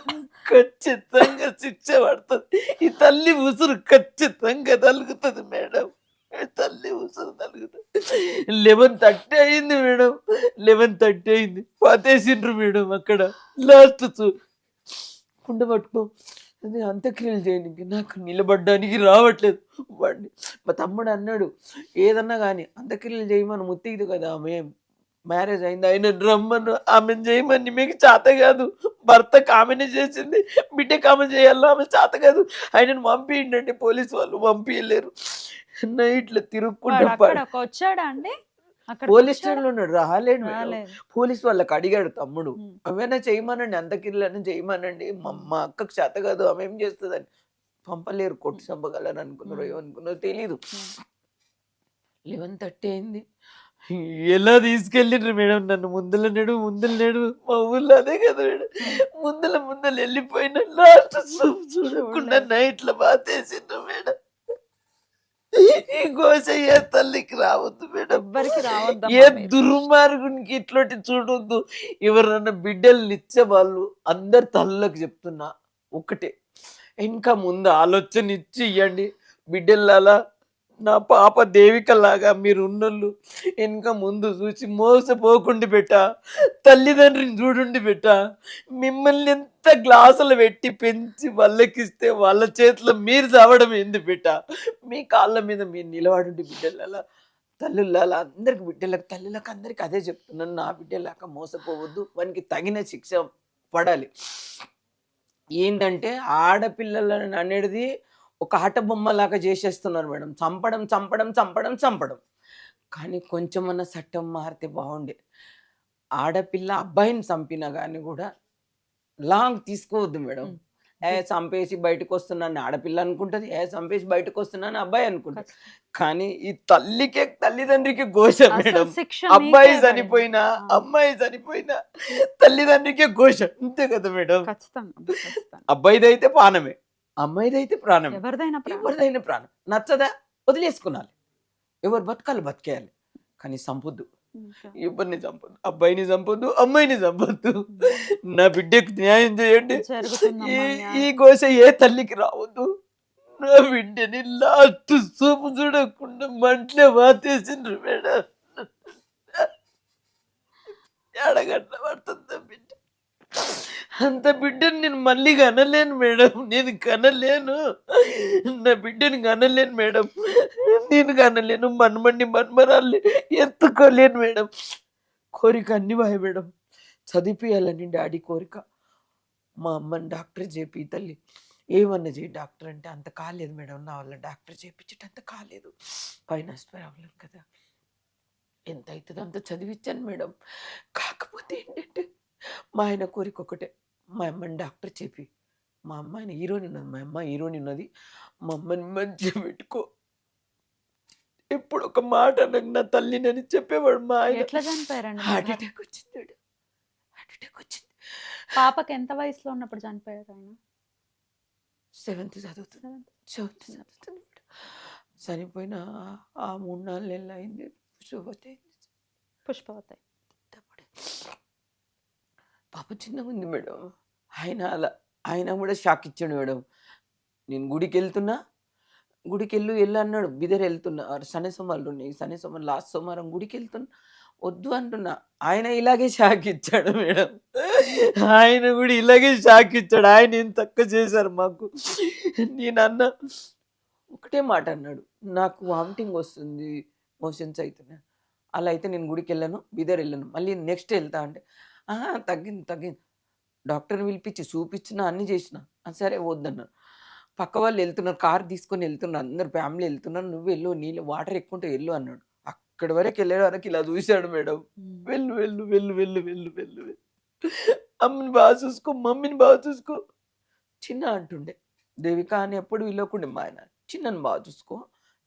శిక్ష పడుతుంది. ఈ తల్లి ఉసురు ఖచ్చితంగా తలుగుతుంది మేడం. తల్లి ఉసురు తలుగుతుంది. 11:30 అయింది మేడం. 11:30 అయింది. పాతేసిండ్రు మేడం అక్కడ. లాస్ట్ కుండ పట్టుకో అది అంత్యక్రియలు చేయడానికి నాకు నిలబడ్డానికి రావట్లేదు. వాడిని మా తమ్ముడు అన్నాడు, ఏదన్నా కానీ అంత్యక్రియలు చేయమని ముత్తిది కదా ఆమె, మ్యారేజ్ అయింది, ఆయన రమ్మను, ఆమెను చేయమని మీకు చేత కాదు. భర్తకు ఆమెనే చేసింది, బిడ్డకు ఆమె చేయాలో ఆమె చేత కాదు. ఆయనను పంపించండి. పోలీసు వాళ్ళు పంపించలేరు. నైట్లో తిరుక్కుంటా వచ్చాడా అండి? పోలీస్ స్టేషన్ లో ఉన్నాడు. రాలేడు. పోలీస్ వాళ్ళకి అడిగాడు తమ్ముడు, అవైనా చేయమనండి, అంత్యక్రియలను చేయమనండి, మా అక్కకు చేత కాదు, ఆమె ఏం చేస్తుందని. పంపలేరు. కొట్టి చంపగలని అనుకున్నారు, ఏమనుకున్నారో తెలీదు. 11:30 అయింది. ఎలా తీసుకెళ్ళిండ్రు మేడం నన్ను? ముందల నేడు మా ఊర్లో అదే కదా మేడం. ముందల వెళ్ళిపోయిన లాస్ట్ చూడకుండా నైట్లో బాధేసిండ్రు మేడం. ఈ గోసయ్య తల్లికి రావద్దు మేడం. ఏ దుర్మార్గునికి ఇట్లాంటి చూడొద్దు. ఎవరన్నా బిడ్డలు ఇచ్చే వాళ్ళు అందరు తల్లకు చెప్తున్నా ఒకటే, ఇంకా ముందు ఆలోచన ఇచ్చి ఇవ్వండి. బిడ్డలాలా నా పాప దేవికలాగా మీరు ఉన్నోళ్ళు ఇంకా ముందు చూసి మోసపోకుండా పెట్ట, తల్లిదండ్రిని చూడండి పెట్ట. మిమ్మల్ని ఎంత గ్లాసులు పెట్టి పెంచి వాళ్ళకిస్తే వాళ్ళ చేతిలో మీరు చావడం ఎందుకు పెట్ట? మీ కాళ్ళ మీద మీరు నిలబడండి బిడ్డల తల్లులాల అందరికి, బిడ్డలకు తల్లులకు అందరికి అదే చెప్తున్నాను. నా బిడ్డలాగా మోసపోవద్దు, వానికి తగిన శిక్ష పడాలి. ఏంటంటే ఆడపిల్లలను అనేది ఒక ఆట బొమ్మలాగా చేసేస్తున్నారు మేడం. చంపడం. కానీ కొంచెమన్నా చట్టం మారితే బాగుండే. ఆడపిల్ల అబ్బాయిని చంపినా కానీ కూడా లాంగ్ తీసుకోవద్దు మేడం. చంపేసి బయటకు వస్తున్నాను ఆడపిల్ల అనుకుంటది, చంపేసి బయటకు వస్తున్నాను అబ్బాయి అనుకుంటది. ఖచ్చితంగా. కానీ ఈ తల్లిదండ్రికి ఘోష అసలు మేడం. శిక్ష అబ్బాయి మీకే పడింది. చనిపోయినా ఆ. అమ్మాయి చనిపోయినా తల్లిదండ్రికే ఘోష, అంతే కదా మేడం. ఖచ్చితంగా అమ్మా, ఖచ్చితంగా. అబ్బాయిదైతే ప్రాణమే, అమ్మాయిదైతే ప్రాణమే. ఎవరిదైనా ప్రాణం. ఎవరిదైనా ప్రాణం. నచ్చదా వదిలేసుకున్నాలి, ఎవరు బతకాలి బతికేయాలి, కానీ సంపొద్దు, ఇంకా. ఎవరిని చంపొద్దు, అబ్బాయిని చంపొద్దు, అమ్మాయిని చంపొద్దు. నా బిడ్డకు న్యాయం చేయండి. జరుగుతుందమ్మా ఈ న్యాయం. ఘోష ఏ తల్లికి రావద్దు. నా బిడ్డని లాస్ట్ చూపు చూడకుండా మంటలే వాతేసిండ్రు మేడం. ఎడగట్ల పడుతుంది బిడ్డ. అంత బిడ్డని నేను మళ్ళీ కనలేను మేడం, నేను కనలేను. నా బిడ్డని కనలేను మేడం, నేను కనలేను. మన్మరాల్ని ఎత్తుకోలేను మేడం. కోరిక అన్ని వాయి మేడం, చదివియాలని డాడీ కోరిక. మా అమ్మని డాక్టర్ చేపి తల్లి, ఏమన్నా చేయి డాక్టర్ అంటే అంత కాలేదు మేడం, నా వల్ల డాక్టర్ చేయించట అంత కాలేదు, ఫైనాన్స్ ప్రాబ్లం కదా, ఎంత అవుతుందో అంత చదివించాను మేడం. కాకపోతే ఏంటంటే మా ఆయన కోరిక ఒకటే, మా అమ్మని డాక్టర్ చెప్పి, మా అమ్మాయిని హీరోయిన్ ఉన్నది, మా అమ్మ హీరోయిన్ ఉన్నది, మా అమ్మని మంచిగా పెట్టుకో. ఎప్పుడు ఒక మాట నాకు నా తల్లినని చెప్పేవాడు మా ఆయన. ఎట్లా చనిపోయారండి? హార్ట్ అటాక్ వచ్చింది మేడం, హార్ట్ అటాక్ వచ్చింది. పాపకి ఎంత వయసులో ఉన్నప్పుడు చనిపోయారు ఆయన? 7th చదువుతున్నాను, 7th చదువుతున్నాను మేడం. చనిపోయిన ఆ 3-4 నెలలు అయింది. పుష్పవతి. పాప చిన్నగా ఉంది మేడం. ఆయన కూడా షాక్ ఇచ్చాడు మేడం. నేను గుడికి వెళ్తున్నా, గుడికి వెళ్ళు అన్నాడు. బిదర్ వెళ్తున్నా, శని సోమవారం ఉన్నాయి, శని సోమవారం లాస్ట్ సోమవారం గుడికి వెళ్తున్నా, వద్దు అంటున్నా. ఆయన ఇలాగే షాక్ ఇచ్చాడు మేడం, ఆయన కూడా ఇలాగే షాక్ ఇచ్చాడు. ఆయన ఏం తక్కువ చేశారు మాకు. నేను అన్న ఒకటే మాట అన్నాడు, నాకు వామిటింగ్ వస్తుంది, మోషన్స్ అవుతున్నాయి, అలా అయితే నేను గుడికి వెళ్ళను, బిదర్ వెళ్ళను, మళ్ళీ నెక్స్ట్ వెళ్తా అంటే తగ్గింది. డాక్టర్ని పిలిపించి చూపించిన అన్నీ చేసిన, సరే వద్దన్నారు. పక్క వాళ్ళు వెళ్తున్నారు, కార్ తీసుకొని వెళ్తున్నారు, అందరు ఫ్యామిలీ వెళ్తున్నారు, నువ్వు వెళ్ళు, నీళ్ళు వాటర్ ఎక్కువ ఉంటే వెళ్ళు అన్నాడు. అక్కడి వరకు వెళ్ళే వరకు ఇలా చూశాడు మేడం. వెళ్ళు వెళ్ళు వెళ్ళు వెళ్ళు వెళ్ళు వెళ్ళు వెళ్ళు, అమ్మని బాగా చూసుకో, మమ్మీని బాగా చూసుకో. చిన్న అంటుండే దేవిక అని ఎప్పుడు వీళ్ళకుండే మా ఆయన, చిన్నని బాగా చూసుకో,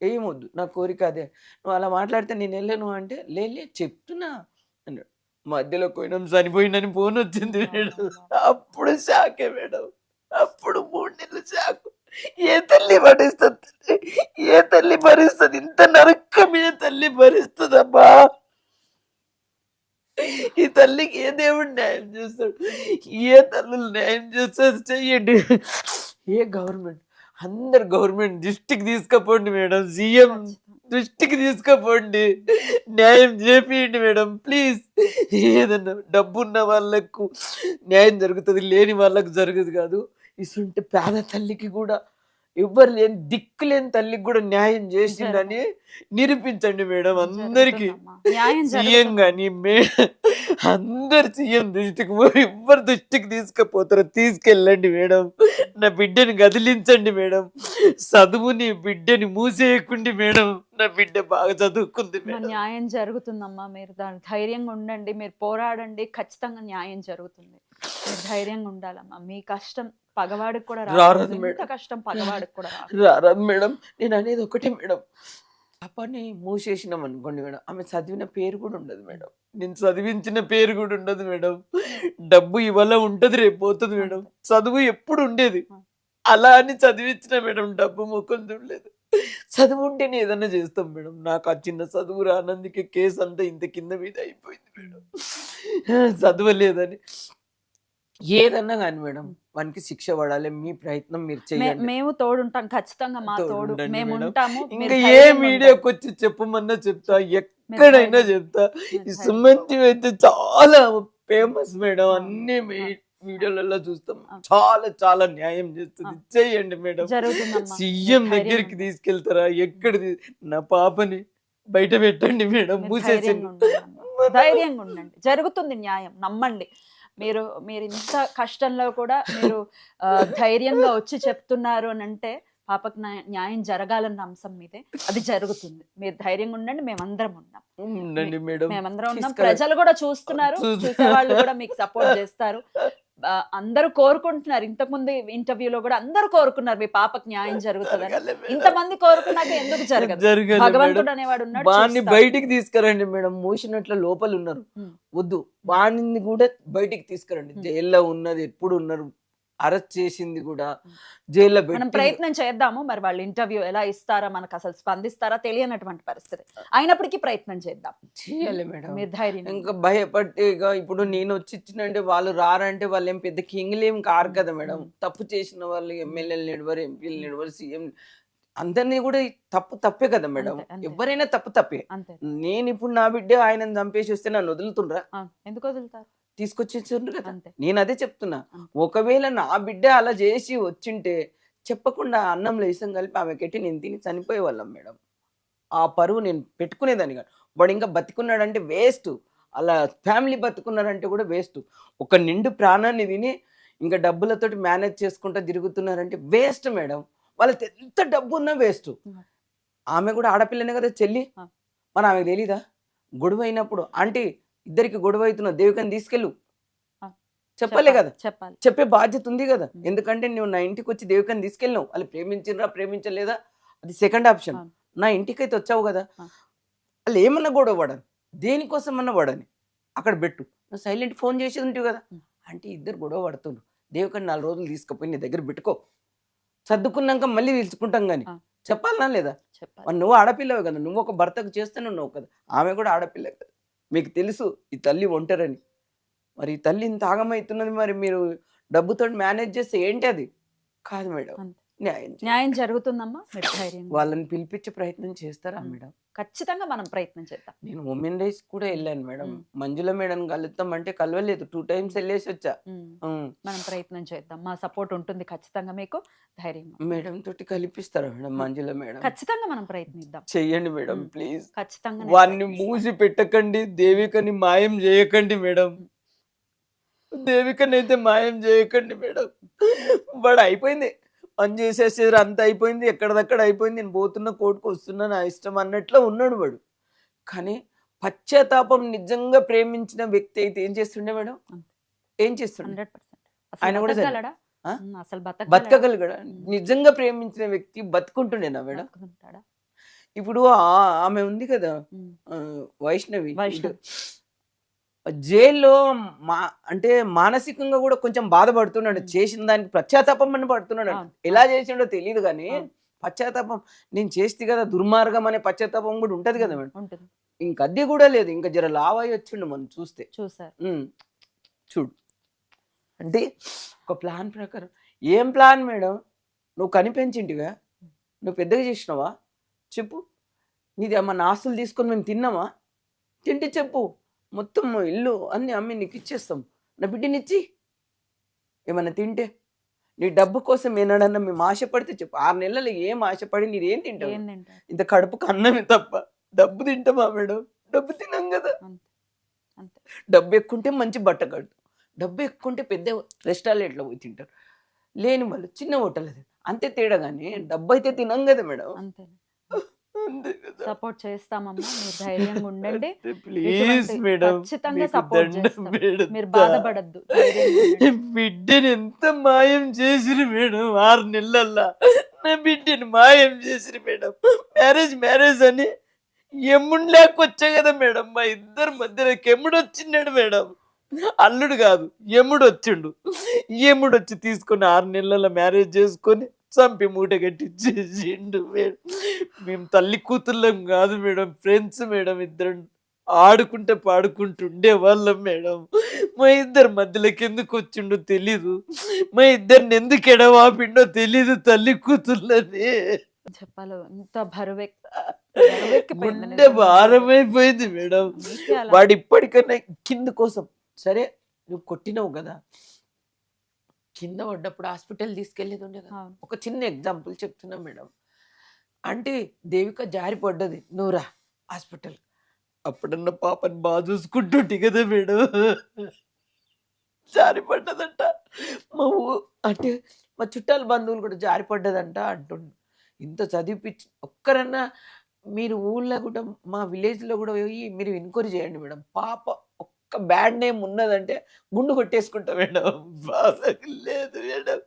ఏమొద్దు, నా కోరిక అదే, నువ్వు అలా మాట్లాడితే నేను వెళ్ళను అంటే, లే చెప్తున్నా అన్నాడు. మధ్యలో పోయినాం, చనిపోయిందని ఫోన్ వచ్చింది మేడం. అప్పుడు షాకే మేడం, అప్పుడు 3 నెలలు షాక్. ఏ తల్లి భరిస్తుంది, ఏ తల్లి భరిస్తుంది, ఇంత నరకం ఏ తల్లి భరిస్తుందమ్మా. ఈ తల్లికి ఏ దేవుడు న్యాయం చేస్తాడు, ఏ తల్లులు న్యాయం చేస్తారు చెయ్యండి. ఏ గవర్నమెంట్, అందరు గవర్నమెంట్ దృష్టికి తీసుకుపోండి మేడం, సీఎం దృష్టికి తీసుకుపోండి, న్యాయం చేపియండి మేడం ప్లీజ్. ఏదన్నా డబ్బు ఉన్న వాళ్ళకు న్యాయం జరుగుతుంది, లేని వాళ్ళకు జరగదు కాదు. ఇసుంటే పేద తల్లికి కూడా, ఎవ్వరు లేని దిక్కు లేని తల్లికి కూడా న్యాయం చేసిందని నిరూపించండి మేడం అందరికి. సీఎం కానీ అందరు సీఎం దృష్టికి ఎవ్వరు దృష్టికి తీసుకుపోతారో తీసుకెళ్ళండి మేడం. నా బిడ్డని కదిలించండి మేడం, చదువుని బిడ్డని మూసేయకండి మేడం. నా బిడ్డ బాగా చదువుకుంది మేడం. న్యాయం జరుగుతుందమ్మా, మీరు దాని ధైర్యంగా ఉండండి, మీరు పోరాడండి, ఖచ్చితంగా న్యాయం జరుగుతుంది. మీరు ధైర్యంగా ఉండాలమ్మా. మీ కష్టం పగవాడికి కూడా రాదు మేడం, కష్టం పగవాడికి కూడా రాదు మేడం. నేను అనేది ఒకటే మేడం, పాపని మూసేసినాం అనుకోండి మేడం, ఆమె చదివిన పేరు కూడా ఉండదు మేడం, నేను చదివించిన పేరు కూడా ఉండదు మేడం. డబ్బు ఇవాళ ఉంటది, రేపు పోతుంది మేడం. చదువు ఎప్పుడు ఉండేది, అలా అని చదివించిన మేడం, డబ్బు ముఖం చూడలేదు. చదువు ఉంటేనే ఏదన్నా చేస్తాం మేడం. నాకు ఆ చిన్న చదువు రానందుకే కేసు అంతా ఇంత కింద మీద అయిపోయింది మేడం, చదవలేదని. ఏదన్నా కానీ మేడం, వానికి శిక్ష పడాలి, మీ ప్రయత్నం మీరు చేయండి, మేము తోడుంటాం ఖచ్చితంగా, మా తోడు మేము ఉంటాము. ఇంకా ఏ మీడియాకి వచ్చి చెప్పమన్నా చెప్తా, ఎక్కడైనా చెప్తా. ఈ సుమంతి అయితే చాలా ఫేమస్ మేడం, అన్ని వీడియోలలో చూస్తాం, చాలా చాలా న్యాయం చేస్తుంది, చేయండి మేడం. సీఎం దగ్గరికి తీసుకెళ్తారా, ఎక్కడ నా పాపని బయట పెట్టండి మేడం, మూసేసి. ధైర్యంగా ఉండండి, జరుగుతుంది న్యాయం, నమ్మండి. మీరు ఇంత కష్టంలో కూడా మీరు ధైర్యంగా వచ్చి చెప్తున్నారు అని అంటే పాపకు న్యాయం జరగాలన్న అంశం మీదే, అది జరుగుతుంది. మీరు ధైర్యంగా ఉండండి, మేమందరం ఉన్నాం, ఉండండి మేడం, మేమందరం ఉన్నాం. ప్రజలు కూడా చూస్తున్నారు, చూసే వాళ్ళు కూడా మీకు సపోర్ట్ చేస్తారు. అందరూ కోరుకుంటున్నారు. ఇంతకుముందు ఇంటర్వ్యూలో కూడా అందరూ కోరుకున్నారు మీ పాపకు న్యాయం జరుగుతుందని. ఇంతమంది కోరుకున్నాక ఎందుకు జరగదు? జరగాలి భగవంతుడు మేడం. అనేవాడు ఉన్నాడు, వాడిని చూస్తాడు. బయటికి తీసుకురండి మేడం. మూసినట్ల లోపల ఉన్నారు, ఉమ్. వద్దు. వాడిని కూడా బయటికి తీసుకురండి. జైల్లో ఉన్నది ఎప్పుడు ఉన్నారు, అరెస్ట్ చేసింది కూడా జైల్లో మనం పెట్టి. ప్రయత్నం చేద్దాము. మరి వాళ్ళు ఇంటర్వ్యూ ఎలా ఇస్తారా, మనకు అసలు స్పందిస్తారా తెలియనటువంటి పరిస్థితి అయినప్పటికీ ప్రయత్నం చేద్దాం. చేయాలి మేడం. మీరు ధైర్యం ఇంకా భయపట్టి ఇక ఇప్పుడు నేను వచ్చి ఇచ్చినంటే వాళ్ళు రారంటే వాళ్ళు ఏం పెద్ద కింగ్లు ఏం కారు కదా మేడం. తప్పు చేసిన వాళ్ళు ఎమ్మెల్యేలు నిడవరు, ఎంపీలు నిడవరు, సీఎం అందరినీ కూడా తప్పే కదా మేడం. అంతే, అంతే. ఎవరైనా తప్పే. అంతే. నేను ఇప్పుడు నా బిడ్డ ఆయన చంపేసి వస్తే నన్ను వదులుతుండ్రా? ఎందుకు వదులుతారు? తీసుకొచ్చేసిండ్రు కదా. అంతే. నేను అదే చెప్తున్నా. అంతే. ఒకవేళ నా బిడ్డ అలా చేసి వచ్చింటే చెప్పకుండా అన్నంలో ఇసం కలిపి ఆమె కెట్టి నేను తిని చనిపోయే వాళ్ళం మేడం. ఆ పరువు నేను పెట్టుకునేదాన్ని కాదు. వాడు ఇంకా బతికున్నాడంటే వేస్ట్, అలా ఫ్యామిలీ బతుకున్నారంటే కూడా వేస్ట్. ఒక నిండు ప్రాణాన్ని తిని ఇంకా డబ్బులతోటి మేనేజ్ చేసుకుంటూ తిరుగుతున్నారంటే వేస్ట్ మేడం. వాళ్ళకి ఎంత డబ్బు ఉన్నా వేస్ట్. ఆమె కూడా ఆడపిల్లనే కదా చెల్లి, మరి ఆమెకు తెలీదా? గొడవ అయినప్పుడు ఆంటీ ఇద్దరికి గొడవ అవుతున్నా దేవికని తీసుకెళ్ళు చెప్పలే కదా, చెప్పాలి. చెప్పే బాధ్యత ఉంది కదా. ఎందుకంటే నువ్వు నా ఇంటికి వచ్చి దేవికని తీసుకెళ్ళినావు, వాళ్ళు ప్రేమించినరా ప్రేమించలేదా అది సెకండ్ ఆప్షన్. నా ఇంటికి అయితే వచ్చావు కదా, వాళ్ళు ఏమన్నా గొడవ పడని, దేనికోసం అన్నా పడని అక్కడ పెట్టు. నువ్వు సైలెంట్ ఫోన్ చేసేది ఉంటావు కదా. అంటే ఇద్దరు గొడవ పడుతున్నారు, దేవికని 4 రోజులు తీసుకుపోయి నీ దగ్గర పెట్టుకో, సర్దుకున్నాక మళ్ళీ పిలుచుకుంటాం కానీ చెప్పాలనా లేదా? మరి నువ్వు ఆడపిల్లవే కదా, నువ్వు ఒక భర్తకు చేస్తూనే ఉన్నావు కదా, ఆమె కూడా ఆడపిల్ల కదా. మీకు తెలుసు ఈ తల్లి ఒంటరని. మరి ఈ తల్లి ఇంత ఆగమవుతున్నది, మరి మీరు డబ్బుతో మేనేజ్ చేస్తే ఏంటి అది? కాదు మేడం, న్యాయం జరుగుతుందమ్మా. మీరు ధైర్యం. వాళ్ళని పిలిపించే ప్రయత్నం చేస్తారా మేడం? ఖచ్చితంగా మనం ప్రయత్నం చేద్దాం. నేను ఉమెన్ రైట్స్ కూడా వెళ్ళాను మేడం. మంజుల మేడం కలుద్దాం అంటే కలవలేదు, 2 times వెళ్ళేసి వచ్చా. మనం ప్రయత్నం చేద్దాం, మా సపోర్ట్ ఉంటుంది ఖచ్చితంగా. మీకు ధైర్యం. మేడం తోటి కల్పిస్తారా మేడం? మంజుల మేడం ఖచ్చితంగా మనం ప్రయత్నిద్దాం. చెయ్యండి మేడం ప్లీజ్. ఖచ్చితంగా వాడిని మూసి పెట్టకండి, దేవికని మాయం చేయకండి మేడం. దేవికని అయితే మాయం చేయకండి మేడం. వాడు అయిపోయింది, పని చేసేసారు, అంత అయిపోయింది, ఎక్కడదక్కడ అయిపోయింది, నేను పోతున్న కోర్టుకు వస్తున్నా, నా ఇష్టం అన్నట్లు ఉన్నాడు వాడు. కానీ పశ్చాత్తాపం నిజంగా ప్రేమించిన వ్యక్తి అయితే ఏం చేస్తుండే మేడం? ఏం చేస్తుండే? 100%. ఆయన కూడా బతకగలడా? అసలు బతకగలగడా? నిజంగా ప్రేమించిన వ్యక్తి బతుకుంటుండేనా మేడం? బతుకుంటాడా? ఇప్పుడు ఆమె ఉంది కదా వైష్ణవి, జైల్లో అంటే మానసికంగా కూడా కొంచెం బాధపడుతున్నాడు, చేసిన దానికి పశ్చాత్తాపం అని పడుతున్నాడు. ఎలా చేసిండో తెలియదు కానీ పశ్చాత్తాపం, నేను చేస్తే కదా దుర్మార్గం అనే పశ్చాత్తాపం కూడా ఉంటది కదా మేడం. ఇంక అది కూడా లేదు, ఇంకా జర లావాయి వచ్చిండు మనం చూస్తే. చూడు అంటే ఒక ప్లాన్ ప్రకారం. ఏం ప్లాన్ మేడం? నువ్వు కనిపెంచింటివా? నువ్వు పెద్దగా చేసినావా? చెప్పు. నీది మన ఆస్తులు తీసుకొని మేము తిన్నామా? తింటే చెప్పు, మొత్తం ఇల్లు అన్ని అమ్మి నీకు ఇచ్చేస్తాం, నా బిడ్డనిచ్చి. ఏమన్నా తింటే నీ డబ్బు కోసం ఏనాడన్నా మేము ఆశపడితే చెప్పు. 6 నెలలు ఏం ఆశపడి నీదేం తింటావు? ఇంత కడుపుకు అన్నమే తప్ప డబ్బు తింటామా మేడం? డబ్బు తినాం కదా. డబ్బు ఎక్కుంటే మంచి బట్ట కట్టు, డబ్బు ఎక్కుంటే పెద్ద రెస్టారెంట్లో పోయి తింటారు, లేని వాళ్ళు చిన్న హోటల్ అంతే తేడా. కానీ డబ్బు అయితే తినాం కదా మేడం. సపోర్ట్ చేస్తామమ్మా, మీరు ధైర్యంగా ఉండండి. ప్లీజ్ మేడం, ఖచ్చితంగా సపోర్ట్ చేస్తాం, మీరు బాధపడద్దు. బిడ్డని ఎంత మాయం చేసిరు మేడం, 6 నెలల్లో నా బిడ్డని మాయం చేసిరు మేడం. మ్యారేజ్ అని ఎమ్ముడు లేకొచ్చా కదా మేడం. మా ఇద్దరు మధ్యలో ఎమ్ముడు వచ్చిన్నాడు మేడం, అల్లుడు కాదు ఎమ్ముడు వచ్చిండు. ఎమ్ముడు వచ్చి తీసుకొని 6 నెలల మ్యారేజ్ చేసుకొని చంపి మూట కట్టించేసిండు మేడం. మేము తల్లి కూతుర్లం కాదు మేడం, ఫ్రెండ్స్ మేడం. ఇద్దరు ఆడుకుంటే పాడుకుంటుండే వాళ్ళం మేడం. మా ఇద్దరు మధ్యలోకి ఎందుకు వచ్చిండో తెలీదు, మా ఇద్దరిని ఎందుకు ఎడవాపిండో తెలీదు. తల్లి కూతుర్లని చెప్పాలి, ఎంత గుండె భారమైపోయింది మేడం. వాడు ఇప్పటికన్నా కింద కోసం సరే నువ్వు కొట్టినావు కదా, కింద పడ్డప్పుడు హాస్పిటల్ తీసుకెళ్ళేది ఉండే కదా. ఒక చిన్న ఎగ్జాంపుల్ చెప్తున్నా మేడం. అంటే దేవిక జారి పడ్డది, నువ్వురా హాస్పిటల్. అప్పుడన్న పాపని బాగా చూసుకుంటుంటే కదా మేడం. జారి పడ్డదంట. అంటే మా చుట్టాల బంధువులు కూడా జారి పడ్డదంట అంటుండు. ఇంత చదివిపించి ఒక్కరన్నా మీరు ఊళ్ళో కూడా మా విలేజ్లో కూడా పోయి మీరు ఎంక్వైరీ చేయండి మేడం. పాప ఒక్క ఒక్క బ్యాడ్ నేమ్ ఉన్నదంటే గుండు కొట్టేసుకుంటా మేడం. బాధకు లేదు మేడం.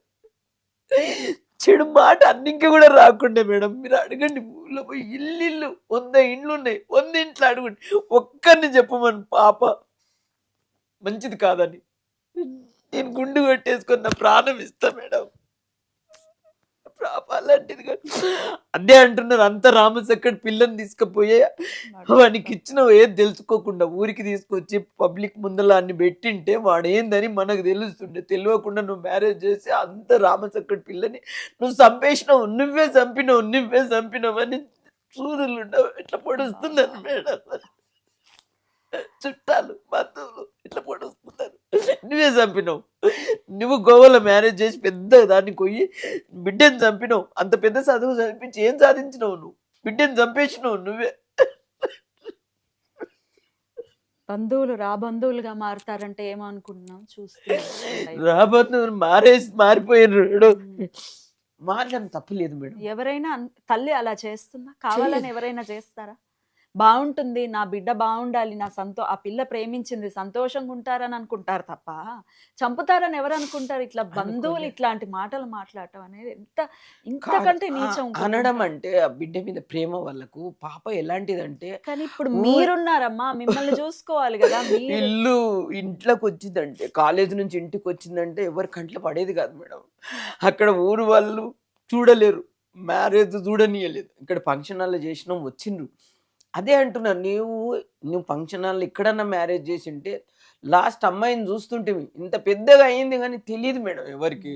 చెడు మాట అన్నింకి కూడా రాకుండే మేడం. మీరు అడగండి, ఊళ్ళో పోయి ఇల్లు 100 ఇండ్లు ఉన్నాయి, 100 ఇంట్లో అడగండి, ఒక్కరిని చెప్పమని పాప మంచిది కాదని. నేను గుండు కొట్టేసుకొని నా ప్రాణం ఇస్తా మేడం. పాప అలాంటిది కాదు. అదే అంటున్నారు, అంత రామచక్కటి పిల్లని తీసుకుపోయే వానికి ఇచ్చిన ఏది తెలుసుకోకుండా ఊరికి తీసుకొచ్చి పబ్లిక్ ముందర అన్ని పెట్టింటే వాడు ఏందని మనకు తెలుస్తుండే. తెలియకుండా నువ్వు మ్యారేజ్ చేసి అంత రామచక్కటి పిల్లని నువ్వు నువ్వే చంపినావు అని చూదులు ఉండవు ఇట్లా పొడుస్తున్నారు మేడం. చుట్టాలు బంధువులు ఇట్లా పొడుస్తున్నారు. నువ్వే చంపినావు, నువ్వు గోవాలో మ్యారేజ్ చేసి పెద్ద దాన్ని పోయి బిడ్డని చంపినావు. అంత పెద్ద చదువు చదివించి ఏం సాధించినావు నువ్వు? బిడ్డని చంపేసినావు నువ్వే. బంధువులు బంధువులుగా మారుతారంటే ఏమనుకుంటున్నాం చూస్తున్నాం. రాబోతున్నారు మారిపోయారు. మారడం తప్పలేదు మేడం. ఎవరైనా తల్లి అలా చేస్తుందా? కావాలని ఎవరైనా చేస్తారా? బాగుంటుంది, నా బిడ్డ బాగుండాలి, ఆ పిల్ల ప్రేమించింది, సంతోషంగా ఉంటారని అనుకుంటారు తప్ప చంపుతారని ఎవరు అనుకుంటారు? ఇట్లా బంధువులు ఇట్లాంటి మాటలు మాట్లాడటం అనేది ఇంతకంటే నీచం అనడం అంటే ఆ బిడ్డ మీద ప్రేమ వాళ్ళకు. పాప ఎలాంటిదంటే, కానీ ఇప్పుడు మీరున్నారమ్మా, మిమ్మల్ని చూసుకోవాలి కదా. ఇంట్లోకి వచ్చిందంటే, కాలేజ్ నుంచి ఇంటికి వచ్చిందంటే ఎవరి కంట్లో పడేది కాదు మేడం. అక్కడ ఊరు వాళ్ళు చూడలేరు, మ్యారేజ్ చూడనీయలేదు. ఇక్కడ ఫంక్షన్ హాల్లో చేసినాం, వచ్చిండ్రు. అదే అంటున్నా, నువ్వు ఫంక్షన్ హాల్లో ఎక్కడన్నా మ్యారేజ్ చేసి ఉంటే లాస్ట్ అమ్మాయిని చూస్తుంటే ఇంత పెద్దగా అయింది కానీ తెలియదు మేడం ఎవరికి.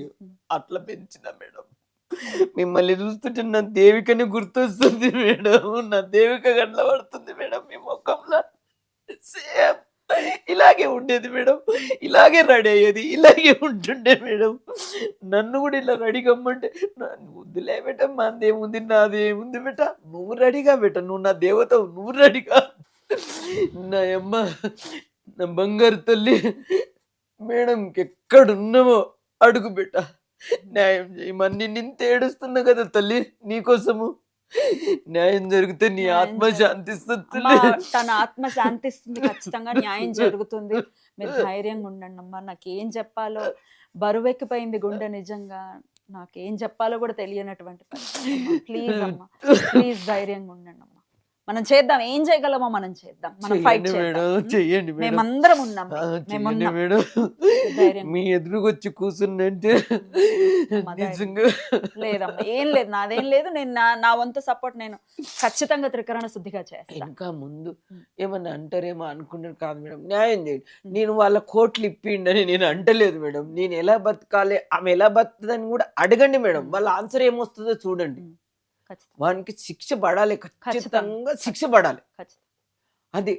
అట్లా పెంచిన మేడం. మిమ్మల్ని చూస్తుంటే నా దేవికని గుర్తొస్తుంది మేడం. నా దేవిక గంటల పడుతుంది మేడం మీ ముఖంలో. సేమ్ ఇలాగే ఉండేది మేడం, ఇలాగే రెడీ అయ్యేది, ఇలాగే ఉంటుండే మేడం. నన్ను కూడా ఇలా రెడీ కమ్మంటే వద్దులే బెట, మాదేముంది నాదేముంది బెట, నువ్వు రెడీగా బెట, నువ్వు నా దేవతవు, నువ్వు రెడీగా. నా అమ్మ, నా బంగారు తల్లి మేడం, ఎక్కడున్నావో అడుగు బెట, న్యాయం చేయమని నిన్ను ఏడుస్తున్నా కదా తల్లి, నీకోసము న్యాయం జరిగితే నీ ఆత్మ శాంతిస్తుంది. తన ఆత్మ శాంతిస్తుంది, ఖచ్చితంగా న్యాయం జరుగుతుంది. మీరు ధైర్యంగా ఉండండి అమ్మా. నాకేం చెప్పాలో బరువెక్కిపోయింది గుండె, నిజంగా నాకేం చెప్పాలో కూడా తెలియనటువంటి పరిస్థితి. ప్లీజ్ అమ్మా, ప్లీజ్ ధైర్యంగా ఉండండి అమ్మా. మనం చేద్దాం, ఏం చేయగలమో మనం చేద్దాం, మనం ఫైట్ చెయ్యండి. మేమందరం ఉన్నాం, మీ ఎదురుకు వచ్చి కూర్చుందంటే నిజంగా లేదమ్మా, ఏం లేదు, నాదేం లేదు. నేను నా వంతు సపోర్ట్ నేను ఖచ్చితంగా త్రికరణ శుద్ధిగా చేస్తాను. ఇంకా ముందు ఏమన్నా అంటారేమో అనుకున్నాను కాదు మేడం, న్యాయం చేయండి. నేను వాళ్ళ కోట్లు ఇప్పిండని నేను అంటలేదు మేడం. నేను ఎలా బతకాలి, ఆమె ఎలా బతుకుతుందని కూడా అడగండి మేడం. వాళ్ళ ఆన్సర్ ఏమొస్తుందో చూడండి. వానికి శిక్ష పడాలి, ఖచ్చితంగా శిక్ష పడాలి. అది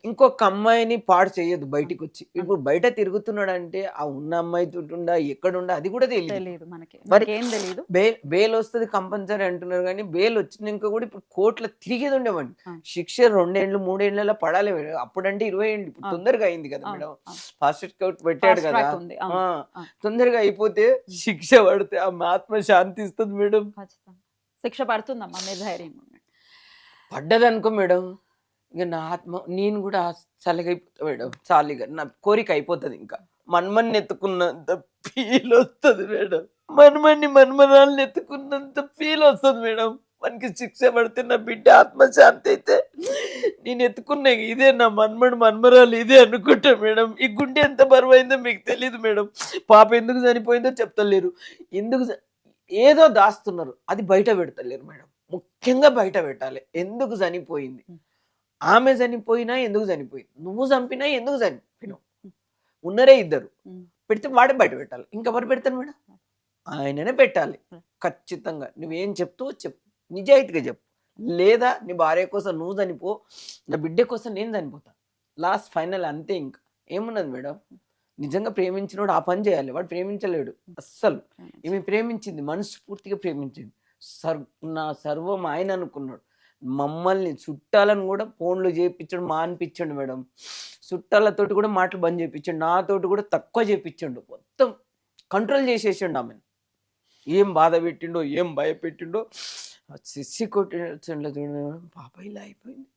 ఇంకొక అమ్మాయిని పాడు చేయదు బయటికి వచ్చి. ఇప్పుడు బయట తిరుగుతున్నాడు అంటే ఆ ఉన్న అమ్మాయి తోటుండా ఎక్కడుండా అది కూడా తెలియదు మనకి. బెయిల్ వస్తుంది కంపల్సరీ అంటున్నారు కానీ బెయిల్ వచ్చినాక కూడా ఇప్పుడు కోర్టులో తిరిగేది ఉండేవాడి. శిక్ష 2 ఏళ్ళు 3 ఏళ్ళ పడాలి. అప్పుడంటే 20 ఏళ్ళు, ఇప్పుడు తొందరగా అయింది కదా మేడం, ఫాస్ట్ కోర్ట్ పెట్టాడు కదా, తొందరగా అయిపోతే శిక్ష పడితే ఆ ఆత్మ శాంతి ఇస్తుంది మేడం. శిక్ష పడుతుందమ్మా, మీరు ధైర్యంగా ఉండండి. పడ్డదనుకో మేడం, ఇక నా ఆత్మ నేను కూడా చల్లగైపోతా మేడం. చాలిగా నా కోరిక అయిపోతుంది. ఇంకా మన్మన్ని ఎత్తుకున్నంత ఫీల్ వస్తుంది మేడం, మన్మరాలను ఎత్తుకున్నంత ఫీల్ వస్తుంది మేడం. మనకి శిక్ష పడితే నా బిడ్డ ఆత్మశాంతి అయితే నేను ఎత్తుకున్నా ఇదే నా మన్మరాలు ఇదే అనుకుంటా మేడం. ఈ గుండె ఎంత బరువు అయిందో మీకు తెలియదు మేడం. పాప ఎందుకు చనిపోయిందో చెప్తలేరు, ఏదో దాస్తున్నారు, అది బయట పెడతలేరు మేడం. ముఖ్యంగా బయట పెట్టాలి. ఎందుకు చనిపోయింది, ఆమె చనిపోయినా ఎందుకు చనిపోయింది, నువ్వు చంపినా ఎందుకు చనిపోయినావు, ఉన్నరే ఇద్దరు, పెడితే వాడే బయట పెట్టాలి. ఇంకెవరు పెడతారు మేడం? ఆయననే పెట్టాలి ఖచ్చితంగా. నువ్వేం చెప్తావో చెప్పు, నిజాయితీగా చెప్పు. లేదా నీ భార్య కోసం నువ్వు చనిపో, నా బిడ్డ కోసం నేను చనిపోతా, లాస్ట్ ఫైనల్ అంతే. ఇంకా ఏమున్నది మేడం? నిజంగా ప్రేమించినోడు ఆ పని చేయాలి. వాడు ప్రేమించలేడు అస్సలు. ఈమె ప్రేమించింది, మనస్ఫూర్తిగా ప్రేమించింది. నా సర్వం ఆయన అనుకున్నాడు. మమ్మల్ని చుట్టాలను కూడా ఫోన్లు చేయించాడు, మానిపించాడు మేడం. చుట్టాలతోటి కూడా మాటలు బంద్ చేయించాడు, నాతోటి కూడా తక్కువ చేయించాడు. మొత్తం కంట్రోల్ చేసేసాడు ఆమెను. ఏం బాధ పెట్టిండో, ఏం భయపెట్టిండో. సిసి కొట్టిండో చూడండి, పాప ఇలా అయిపోయింది.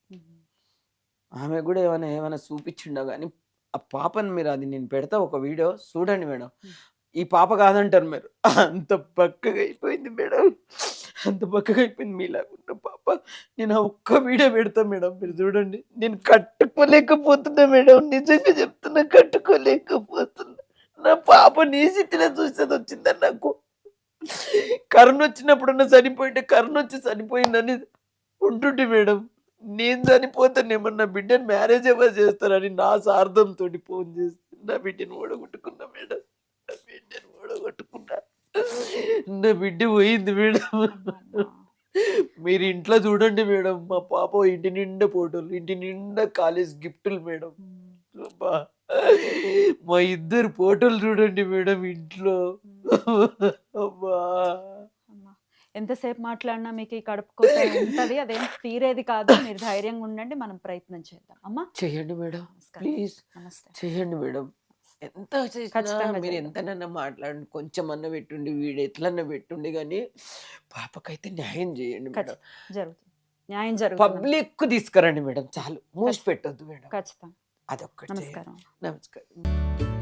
ఆమె కూడా ఏమైనా చూపించిండో కానీ ఆ పాపని మీరు అది నేను పెడతా ఒక వీడియో చూడండి మేడం. ఈ పాప కాదంటారు మీరు. అంత బక్కగా అయిపోయింది మేడం. అంత బక్కగా అయిపోయింది మీలాగున్న పాప. నేను ఆ ఒక్క వీడియో పెడతా మేడం, మీరు చూడండి. నేను కట్టుకోలేకపోతున్నా మేడం, నిజంగా చెప్తున్నా, కట్టుకోలేకపోతున్నా. నా పాప నీ స్థితిలో చూసేది వచ్చిందని నాకు. కరోనా వచ్చినప్పుడన్నా చనిపోయింటే కరోనా వచ్చి చనిపోయిందని ఉంటుంటే మేడం, నేను చనిపోతానేమో నా బిడ్డని మ్యారేజ్ ఎవరు చేస్తారని నా సార్థంతో ఫోన్ చేసి నా బిడ్డను ఓడగొట్టుకున్నా మేడం. నా బిడ్డను ఓడగొట్టుకున్నా. నా బిడ్డ పోయింది మేడం. మీరు ఇంట్లో చూడండి మేడం, మా పాప ఇంటి నిండా ఫోటోలు, ఇంటి నిండా కాలేజ్ గిఫ్టులు మేడం. అబ్బా, మా ఇద్దరు ఫోటోలు చూడండి మేడం ఇంట్లో. అబ్బా, అమ్మా, ఎంతసేపు మాట్లాడినా మీకు ఈ కడుపు కోత ఉంటది, అదేం తీరేది కాదు. మీరు ధైర్యంగా ఉండండి, మనం ప్రయత్నం చేద్దాం. అమ్మా చెయ్యండి మేడం, నమస్కారం. ప్లీజ్ నమస్తే. చెయ్యండి మేడం. ఎంత చేసినా ఖచ్చితంగా మీరు చేద్దాం. ఎంతనన్నా మాట్లాడండి, కొంచెమన్నా పెట్టుండి, వీడు ఎట్లన్నా పెట్టుండి, కానీ పాపకైతే న్యాయం చేయండి మేడం. జరుగుతుంది, న్యాయం జరుగుతుంది. పబ్లిక్ తీసుకురండి మేడం, చాలు, మూసి పెట్టొద్దు మేడం. ఖచ్చితంగా. అదొక్కటి చేయండి. నమస్కారం. నమస్కారం.